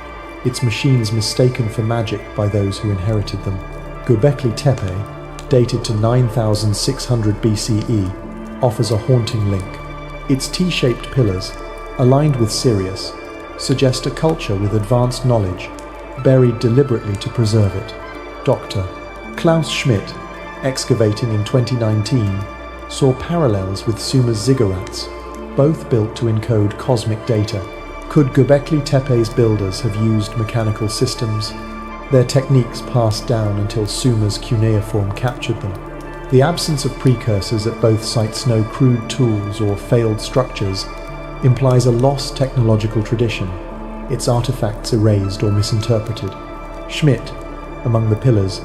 its machines mistaken for magic by those who inherited them. Göbekli Tepe, dated to 9600 BCE, offers a haunting link. Its T-shaped pillars, aligned with Sirius, suggest a culture with advanced knowledge, buried deliberately to preserve it. Dr. Klaus Schmidt, excavating in 2019, saw parallels with Sumer's ziggurats, both built to encode cosmic data. Could Göbekli Tepe's builders have used mechanical systems, their techniques passed down until Sumer's cuneiform captured them? The absence of precursors at both sites, no crude tools or failed structures, implies a lost technological tradition, its artifacts erased or misinterpreted. Schmidt, among the pillars,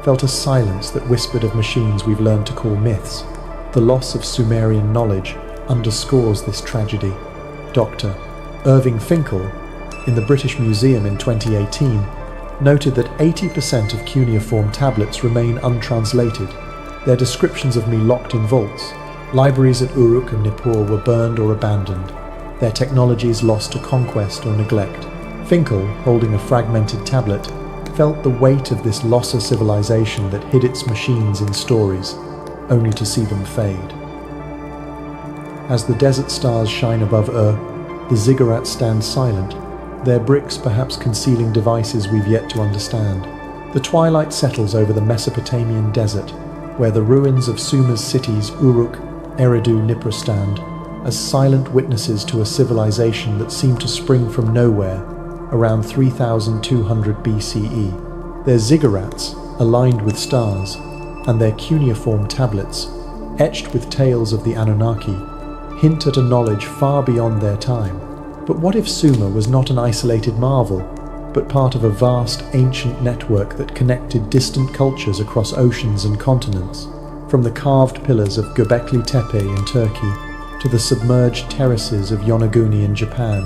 felt a silence that whispered of machines we've learned to call myths. The loss of Sumerian knowledge underscores this tragedy. Dr. Irving Finkel, in the British Museum in 2018, noted that 80% of cuneiform tablets remain untranslated, their descriptions of Mi locked in vaults. Libraries at Uruk and Nippur were burned or abandoned, their technologies lost to conquest or neglect. Finkel, holding a fragmented tablet, felt the weight of this loss of civilization that hid its machines in stories, only to see them fade. As the desert stars shine above Ur, the ziggurats stand silent, their bricks perhaps concealing devices we've yet to understand. The twilight settles over the Mesopotamian desert, where the ruins of Sumer's cities Uruk, Eridu, Nippur stand, as silent witnesses to a civilization that seemed to spring from nowhere, around 3200 BCE. Their ziggurats, aligned with stars, and their cuneiform tablets, etched with tales of the Anunnaki, hint at a knowledge far beyond their time. But what if Sumer was not an isolated marvel, but part of a vast, ancient network that connected distant cultures across oceans and continents? From the carved pillars of Göbekli Tepe in Turkey to the submerged terraces of Yonaguni in Japan,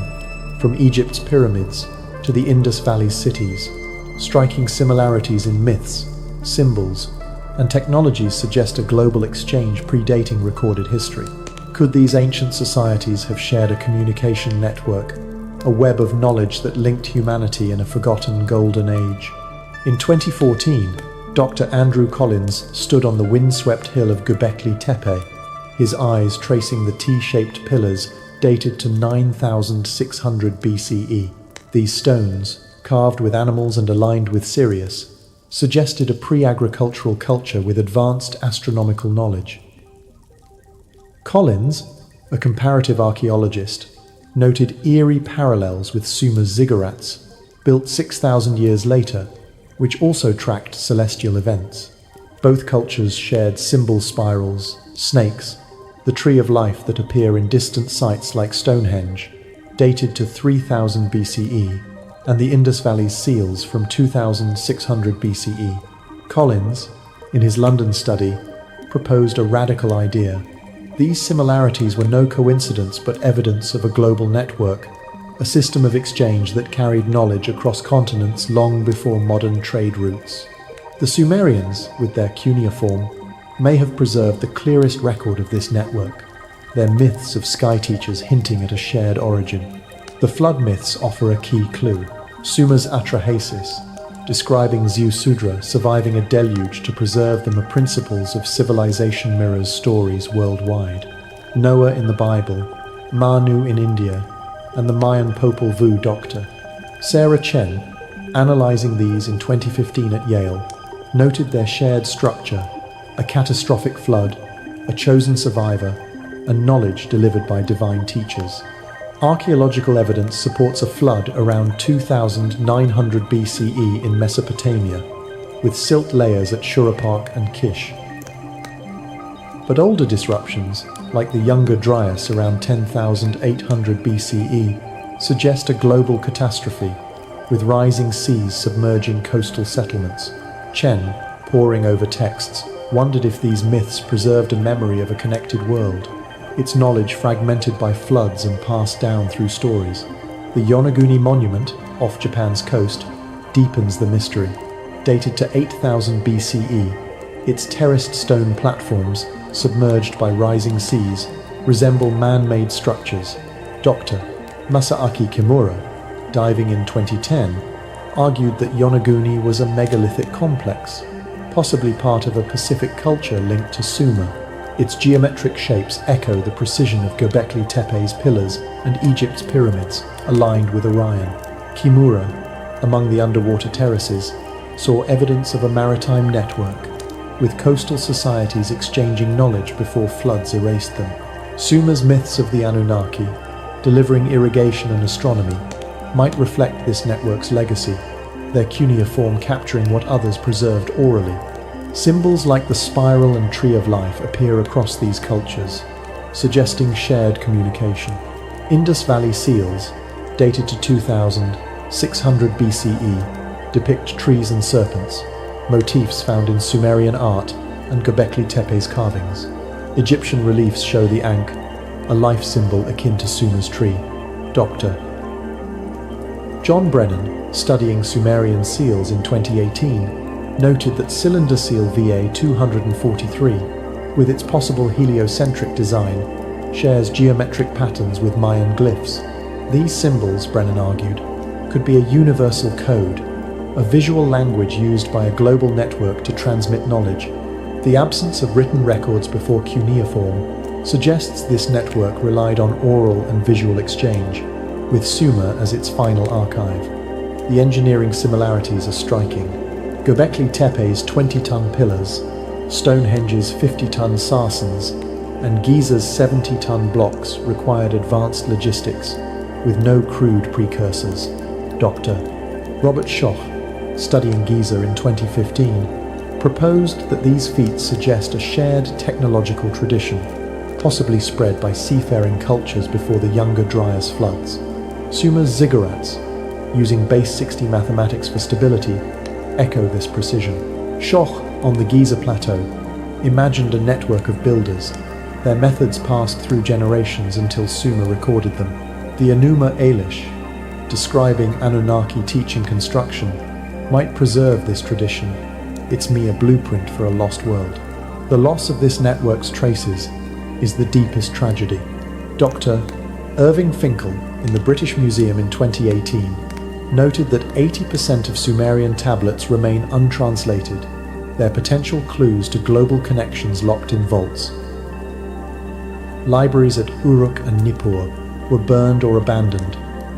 from Egypt's pyramids to the Indus Valley cities, striking similarities in myths, symbols, and technologies suggest a global exchange predating recorded history. Could these ancient societies have shared a communication network, a web of knowledge that linked humanity in a forgotten golden age? In 2014, Dr. Andrew Collins stood on the windswept hill of Göbekli Tepe, his eyes tracing the T-shaped pillars dated to 9600 BCE. These stones, carved with animals and aligned with Sirius, suggested a pre-agricultural culture with advanced astronomical knowledge. Collins, a comparative archaeologist, noted eerie parallels with Sumer's ziggurats, built 6,000 years later, which also tracked celestial events. Both cultures shared symbol spirals, snakes, the tree of life that appear in distant sites like Stonehenge, dated to 3000 BCE, and the Indus Valley's seals from 2600 BCE. Collins, in his London study, proposed a radical idea. These similarities were no coincidence but evidence of a global network, a system of exchange that carried knowledge across continents long before modern trade routes. The Sumerians, with their cuneiform, may have preserved the clearest record of this network, their myths of sky teachers hinting at a shared origin. The flood myths offer a key clue. Sumer's Atrahasis, describing Ziusudra surviving a deluge to preserve the principles of civilization mirrors stories worldwide. Noah in the Bible, Manu in India, and the Mayan Popol Vuh doctor. Sarah Chen, analyzing these in 2015 at Yale, noted their shared structure: a catastrophic flood, a chosen survivor, and knowledge delivered by divine teachers. Archaeological evidence supports a flood around 2900 BCE in Mesopotamia, with silt layers at Shuruppak and Kish. But older disruptions, like the Younger Dryas around 10,800 BCE, suggest a global catastrophe, with rising seas submerging coastal settlements. Chen, poring over texts, wondered if these myths preserved a memory of a connected world, its knowledge fragmented by floods and passed down through stories. The Yonaguni Monument, off Japan's coast, deepens the mystery. Dated to 8000 BCE, its terraced stone platforms, submerged by rising seas, resemble man-made structures. Dr. Masaaki Kimura, diving in 2010, argued that Yonaguni was a megalithic complex, possibly part of a Pacific culture linked to Sumer. Its geometric shapes echo the precision of Göbekli Tepe's pillars and Egypt's pyramids, aligned with Orion. Kimura, among the underwater terraces, saw evidence of a maritime network, with coastal societies exchanging knowledge before floods erased them. Sumer's myths of the Anunnaki, delivering irrigation and astronomy, might reflect this network's legacy, their cuneiform capturing what others preserved orally. Symbols like the spiral and tree of life appear across these cultures, suggesting shared communication. Indus Valley seals, dated to 2600 BCE, depict trees and serpents, motifs found in Sumerian art and Göbekli Tepe's carvings. Egyptian reliefs show the Ankh, a life symbol akin to Sumer's tree. Dr. John Brennan, studying Sumerian seals in 2018, noted that cylinder seal VA-243, with its possible heliocentric design, shares geometric patterns with Mayan glyphs. These symbols, Brennan argued, could be a universal code, a visual language used by a global network to transmit knowledge. The absence of written records before cuneiform suggests this network relied on oral and visual exchange, with Sumer as its final archive. The engineering similarities are striking. Göbekli Tepe's 20-ton pillars, Stonehenge's 50-ton sarsens, and Giza's 70-ton blocks required advanced logistics, with no crude precursors. Dr. Robert Schoch, studying Giza in 2015, proposed that these feats suggest a shared technological tradition, possibly spread by seafaring cultures before the Younger Dryas floods. Sumer's ziggurats, using base 60 mathematics for stability, echo this precision. Schoch, on the Giza Plateau, imagined a network of builders. Their methods passed through generations until Sumer recorded them. The Enuma Elish, describing Anunnaki teaching construction, might preserve this tradition. It's mere blueprint for a lost world. The loss of this network's traces is the deepest tragedy. Dr. Irving Finkel, in the British Museum in 2018, noted that 80% of Sumerian tablets remain untranslated, their potential clues to global connections locked in vaults. Libraries at Uruk and Nippur were burned or abandoned,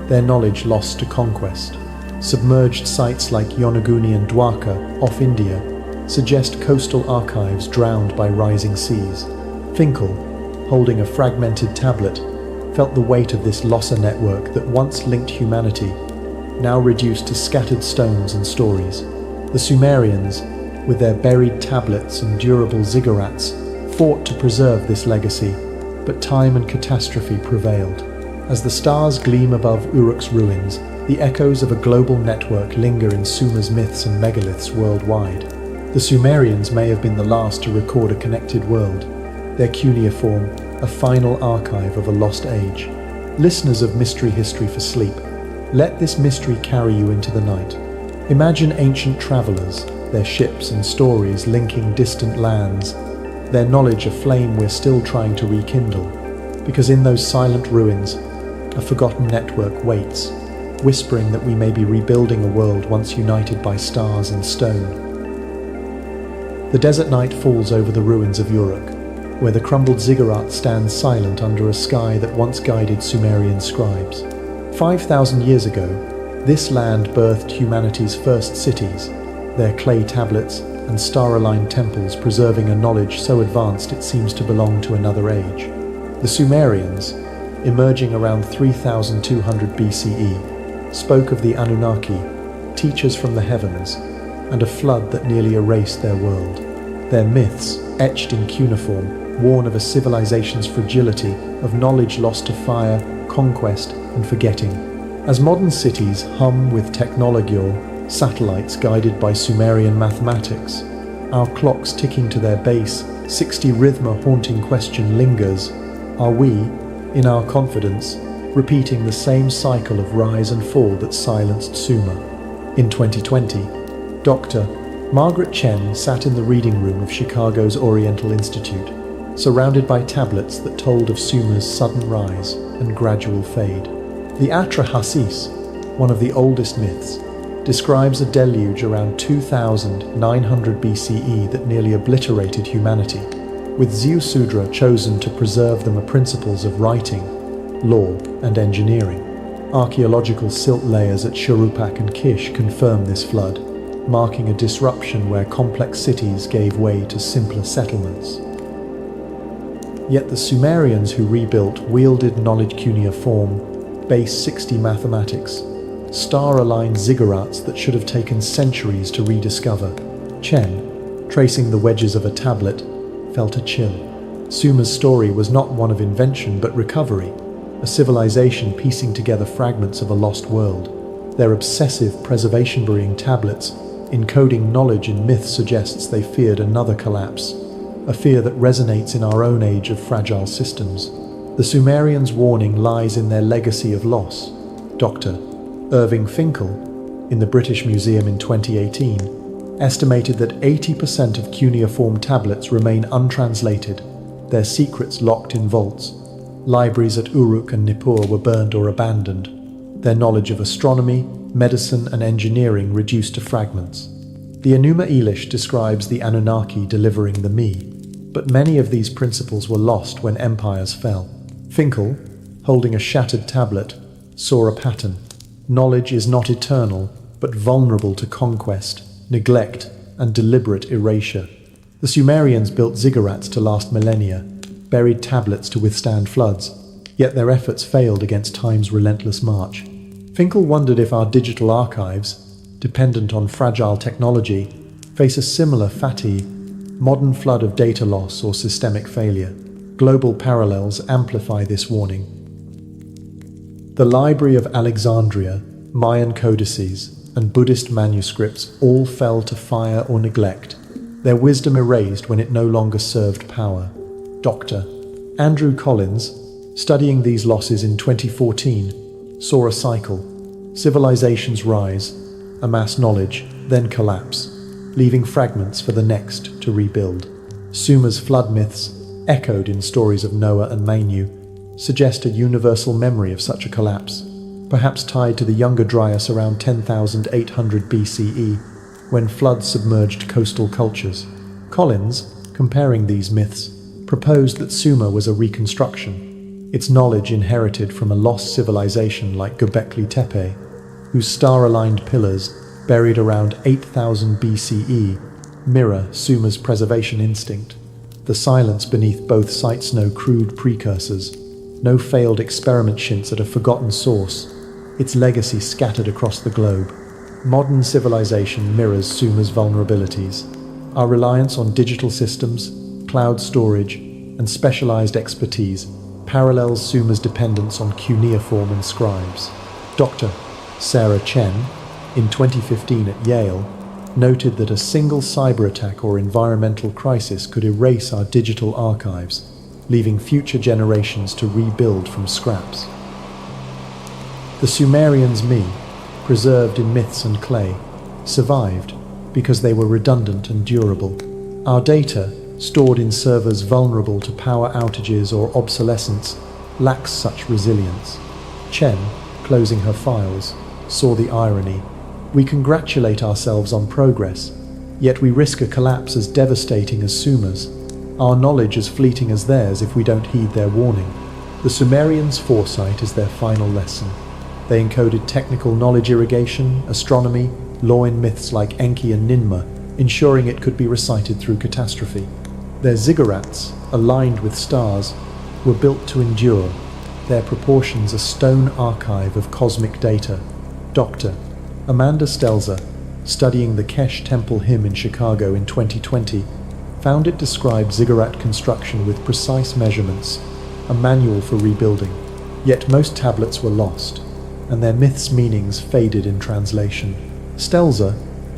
their knowledge lost to conquest. Submerged sites like Yonaguni and Dwarka, off India, suggest coastal archives drowned by rising seas. Finkel, holding a fragmented tablet, felt the weight of this losser network that once linked humanity, now reduced to scattered stones and stories. The Sumerians, with their buried tablets and durable ziggurats, fought to preserve this legacy, but time and catastrophe prevailed. As the stars gleam above Uruk's ruins, the echoes of a global network linger in Sumer's myths and megaliths worldwide. The Sumerians may have been the last to record a connected world, their cuneiform a final archive of a lost age. Listeners of Mystery History for Sleep, let this mystery carry you into the night. Imagine ancient travelers, their ships and stories linking distant lands, their knowledge a flame we're still trying to rekindle, because in those silent ruins, a forgotten network waits, whispering that we may be rebuilding a world once united by stars and stone. The desert night falls over the ruins of Uruk, where the crumbled ziggurat stands silent under a sky that once guided Sumerian scribes. 5,000 years ago, this land birthed humanity's first cities, their clay tablets and star-aligned temples preserving a knowledge so advanced it seems to belong to another age. The Sumerians, emerging around 3200 BCE, spoke of the Anunnaki, teachers from the heavens, and a flood that nearly erased their world. Their myths, etched in cuneiform, warn of a civilization's fragility, of knowledge lost to fire, conquest, and forgetting. As modern cities hum with technology, satellites guided by Sumerian mathematics, our clocks ticking to their base, 60 rhythm haunting question lingers. Are we, in our confidence, repeating the same cycle of rise and fall that silenced Sumer? In 2020, Dr. Margaret Chen sat in the reading room of Chicago's Oriental Institute, surrounded by tablets that told of Sumer's sudden rise and gradual fade. The Atrahasis, one of the oldest myths, describes a deluge around 2900 BCE that nearly obliterated humanity, with Ziusudra chosen to preserve the principles of writing, law, and engineering. Archaeological silt layers at Shuruppak and Kish confirm this flood, marking a disruption where complex cities gave way to simpler settlements. Yet the Sumerians who rebuilt wielded knowledge cuneiform, base 60 mathematics, star-aligned ziggurats that should have taken centuries to rediscover. Chen, tracing the wedges of a tablet, felt a chill. Sumer's story was not one of invention but recovery, a civilization piecing together fragments of a lost world. Their obsessive preservation-burying tablets, encoding knowledge and myth, suggests they feared another collapse, a fear that resonates in our own age of fragile systems. The Sumerians' warning lies in their legacy of loss. Dr. Irving Finkel, in the British Museum in 2018, estimated that 80% of cuneiform tablets remain untranslated, their secrets locked in vaults. Libraries at Uruk and Nippur were burned or abandoned, their knowledge of astronomy, medicine, and engineering reduced to fragments. The Enuma Elish describes the Anunnaki delivering the Me, but many of these principles were lost when empires fell. Finkel, holding a shattered tablet, saw a pattern. Knowledge is not eternal, but vulnerable to conquest, neglect, and deliberate erasure. The Sumerians built ziggurats to last millennia, buried tablets to withstand floods, yet their efforts failed against time's relentless march. Finkel wondered if our digital archives, dependent on fragile technology, face a similar fatigue, modern flood of data loss or systemic failure. Global parallels amplify this warning. The Library of Alexandria, Mayan codices, and Buddhist manuscripts all fell to fire or neglect, their wisdom erased when it no longer served power. Dr. Andrew Collins, studying these losses in 2014, saw a cycle. Civilizations rise, amass knowledge, then collapse, leaving fragments for the next to rebuild. Sumer's flood myths, echoed in stories of Noah and Manu, suggest a universal memory of such a collapse, perhaps tied to the Younger Dryas around 10,800 BCE, when floods submerged coastal cultures. Collins, comparing these myths, proposed that Sumer was a reconstruction, its knowledge inherited from a lost civilization like Göbekli Tepe, whose star-aligned pillars, buried around 8000 BCE, mirror Sumer's preservation instinct. The silence beneath both sites no crude precursors, no failed experiment hints at a forgotten source, its legacy scattered across the globe. Modern civilization mirrors Sumer's vulnerabilities. Our reliance on digital systems, cloud storage, and specialized expertise parallels Sumer's dependence on cuneiform and scribes. Dr. Sarah Chen, in 2015 at Yale, noted that a single cyber attack or environmental crisis could erase our digital archives, leaving future generations to rebuild from scraps. The Sumerians' me, preserved in myths and clay, survived because they were redundant and durable. Our data, stored in servers vulnerable to power outages or obsolescence, lacks such resilience. Chen, closing her files, saw the irony. We congratulate ourselves on progress, yet we risk a collapse as devastating as Sumer's, our knowledge as fleeting as theirs if we don't heed their warning. The Sumerians' foresight is their final lesson. They encoded technical knowledge irrigation, astronomy, law in myths like Enki and Ninmah, ensuring it could be recited through catastrophe. Their ziggurats, aligned with stars, were built to endure, their proportions a stone archive of cosmic data. Dr. Amanda Stelzer, studying the Kesh Temple hymn in Chicago in 2020, found it described ziggurat construction with precise measurements, a manual for rebuilding. Yet most tablets were lost, and their myths' meanings faded in translation. Stelzer,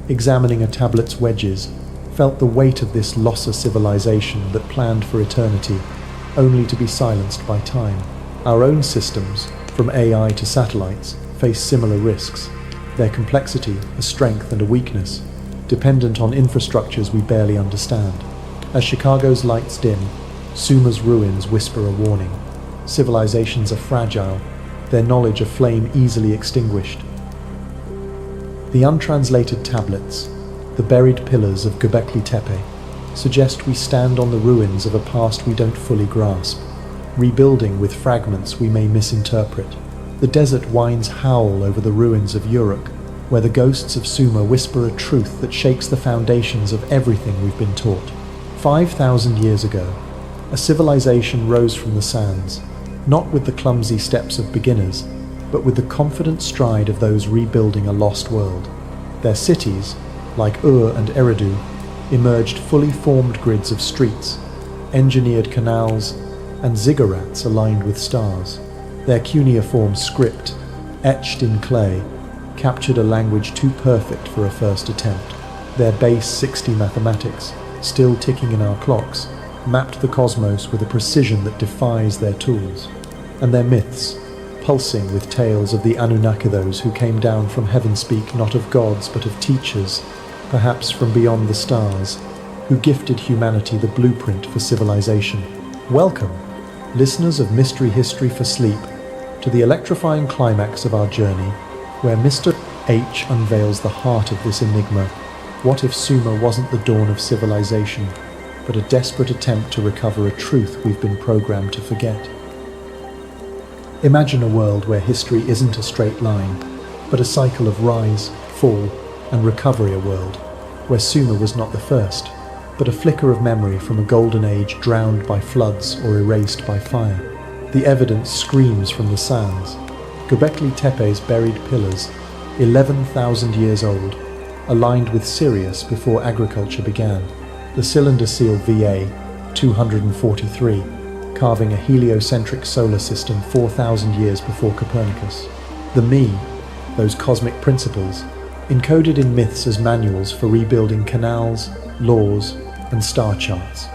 examining a tablet's wedges, felt the weight of this Lhasa civilization that planned for eternity, only to be silenced by time. Our own systems, from AI to satellites, face similar risks. Their complexity, a strength and a weakness, dependent on infrastructures we barely understand. As Chicago's lights dim, Sumer's ruins whisper a warning. Civilizations are fragile, their knowledge a flame easily extinguished. The untranslated tablets, the buried pillars of Göbekli Tepe, suggest we stand on the ruins of a past we don't fully grasp, rebuilding with fragments we may misinterpret. The desert winds howl over the ruins of Uruk, where the ghosts of Sumer whisper a truth that shakes the foundations of everything we've been taught. 5,000 years ago, a civilization rose from the sands, not with the clumsy steps of beginners, but with the confident stride of those rebuilding a lost world. Their cities, like Ur and Eridu, emerged fully formed grids of streets, engineered canals, and ziggurats aligned with stars. Their cuneiform script, etched in clay, captured a language too perfect for a first attempt. Their base 60 mathematics, still ticking in our clocks, mapped the cosmos with a precision that defies their tools. And their myths, pulsing with tales of the Anunnakithos who came down from heaven, speak not of gods but of teachers, perhaps from beyond the stars, who gifted humanity the blueprint for civilization. Welcome, listeners of Mystery History for Sleep, to the electrifying climax of our journey, where Mr. H unveils the heart of this enigma. What if Sumer wasn't the dawn of civilization, but a desperate attempt to recover a truth we've been programmed to forget? Imagine a world where history isn't a straight line, but a cycle of rise, fall, and recovery. A world where Sumer was not the first, but a flicker of memory from a golden age drowned by floods or erased by fire. The evidence screams from the sands. Göbekli Tepe's buried pillars, 11,000 years old, aligned with Sirius before agriculture began. The cylinder seal VA 243, carving a heliocentric solar system 4,000 years before Copernicus. The Me, those cosmic principles, encoded in myths as manuals for rebuilding canals, laws, and star charts.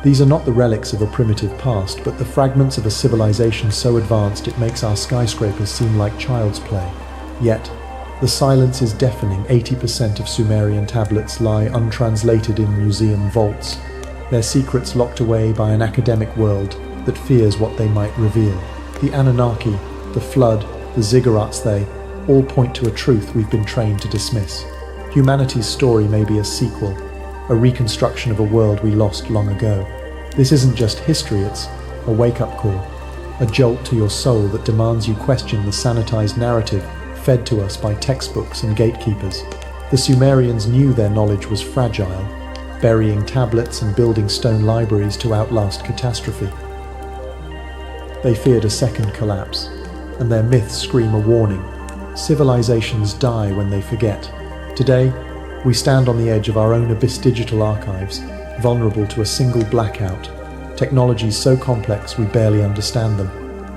These are not the relics of a primitive past, but the fragments of a civilization so advanced it makes our skyscrapers seem like child's play. Yet, the silence is deafening. 80% of Sumerian tablets lie untranslated in museum vaults, their secrets locked away by an academic world that fears what they might reveal. The Anunnaki, the Flood, the ziggurats, they all point to a truth we've been trained to dismiss. Humanity's story may be a sequel, a reconstruction of a world we lost long ago. This isn't just history, it's a wake-up call, a jolt to your soul that demands you question the sanitized narrative fed to us by textbooks and gatekeepers. The Sumerians knew their knowledge was fragile, burying tablets and building stone libraries to outlast catastrophe. They feared a second collapse, and their myths scream a warning. Civilizations die when they forget. Today, we stand on the edge of our own abyss, digital archives, vulnerable to a single blackout, technologies so complex we barely understand them,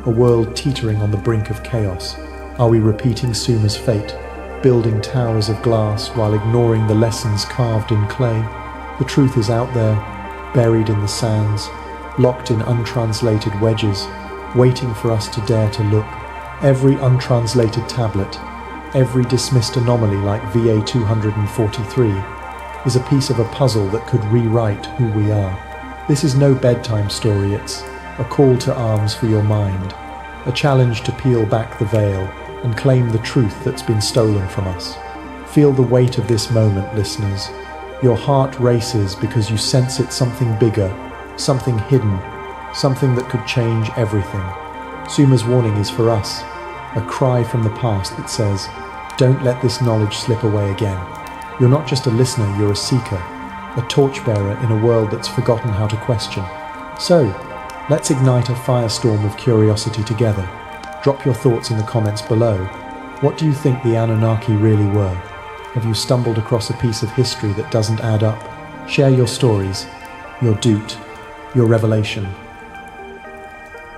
a world teetering on the brink of chaos. Are we repeating Sumer's fate, building towers of glass while ignoring the lessons carved in clay? The truth is out there, buried in the sands, locked in untranslated wedges, waiting for us to dare to look. Every untranslated tablet, every dismissed anomaly like VA 243, is a piece of a puzzle that could rewrite who we are. This is no bedtime story, it's a call to arms for your mind, a challenge to peel back the veil and claim the truth that's been stolen from us. Feel the weight of this moment, listeners. Your heart races because you sense it's something bigger, something hidden, something that could change everything. Sumer's warning is for us, a cry from the past that says, don't let this knowledge slip away again. You're not just a listener, you're a seeker, a torchbearer in a world that's forgotten how to question. So, let's ignite a firestorm of curiosity together. Drop your thoughts in the comments below. What do you think the Anunnaki really were? Have you stumbled across a piece of history that doesn't add up? Share your stories, your doot, your revelation.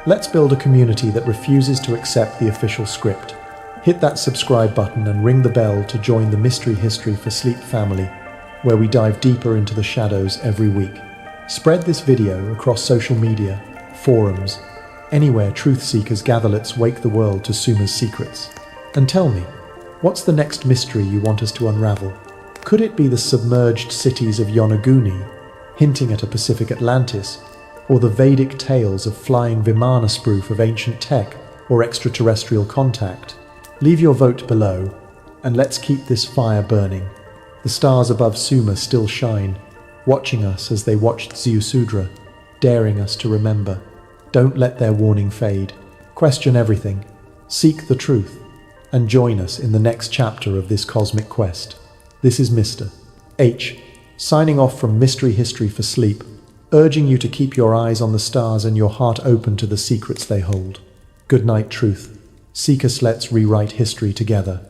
Let's build a community that refuses to accept the official script. Hit that subscribe button and ring the bell to join the Mystery History for Sleep family, where we dive deeper into the shadows every week. Spread this video across social media, forums, anywhere truth seekers gather. Let's wake the world to Sumer's secrets. And tell me, what's the next mystery you want us to unravel? Could it be the submerged cities of Yonaguni, hinting at a Pacific Atlantis, or the Vedic tales of flying Vimana, proof of ancient tech or extraterrestrial contact? Leave your vote below, and let's keep this fire burning. The stars above Sumer still shine, watching us as they watched Ziusudra, daring us to remember. Don't let their warning fade. Question everything, seek the truth, and join us in the next chapter of this cosmic quest. This is Mr. H, signing off from Mystery History for Sleep, urging you to keep your eyes on the stars and your heart open to the secrets they hold. Good night, truth. Seek us, let's rewrite history together.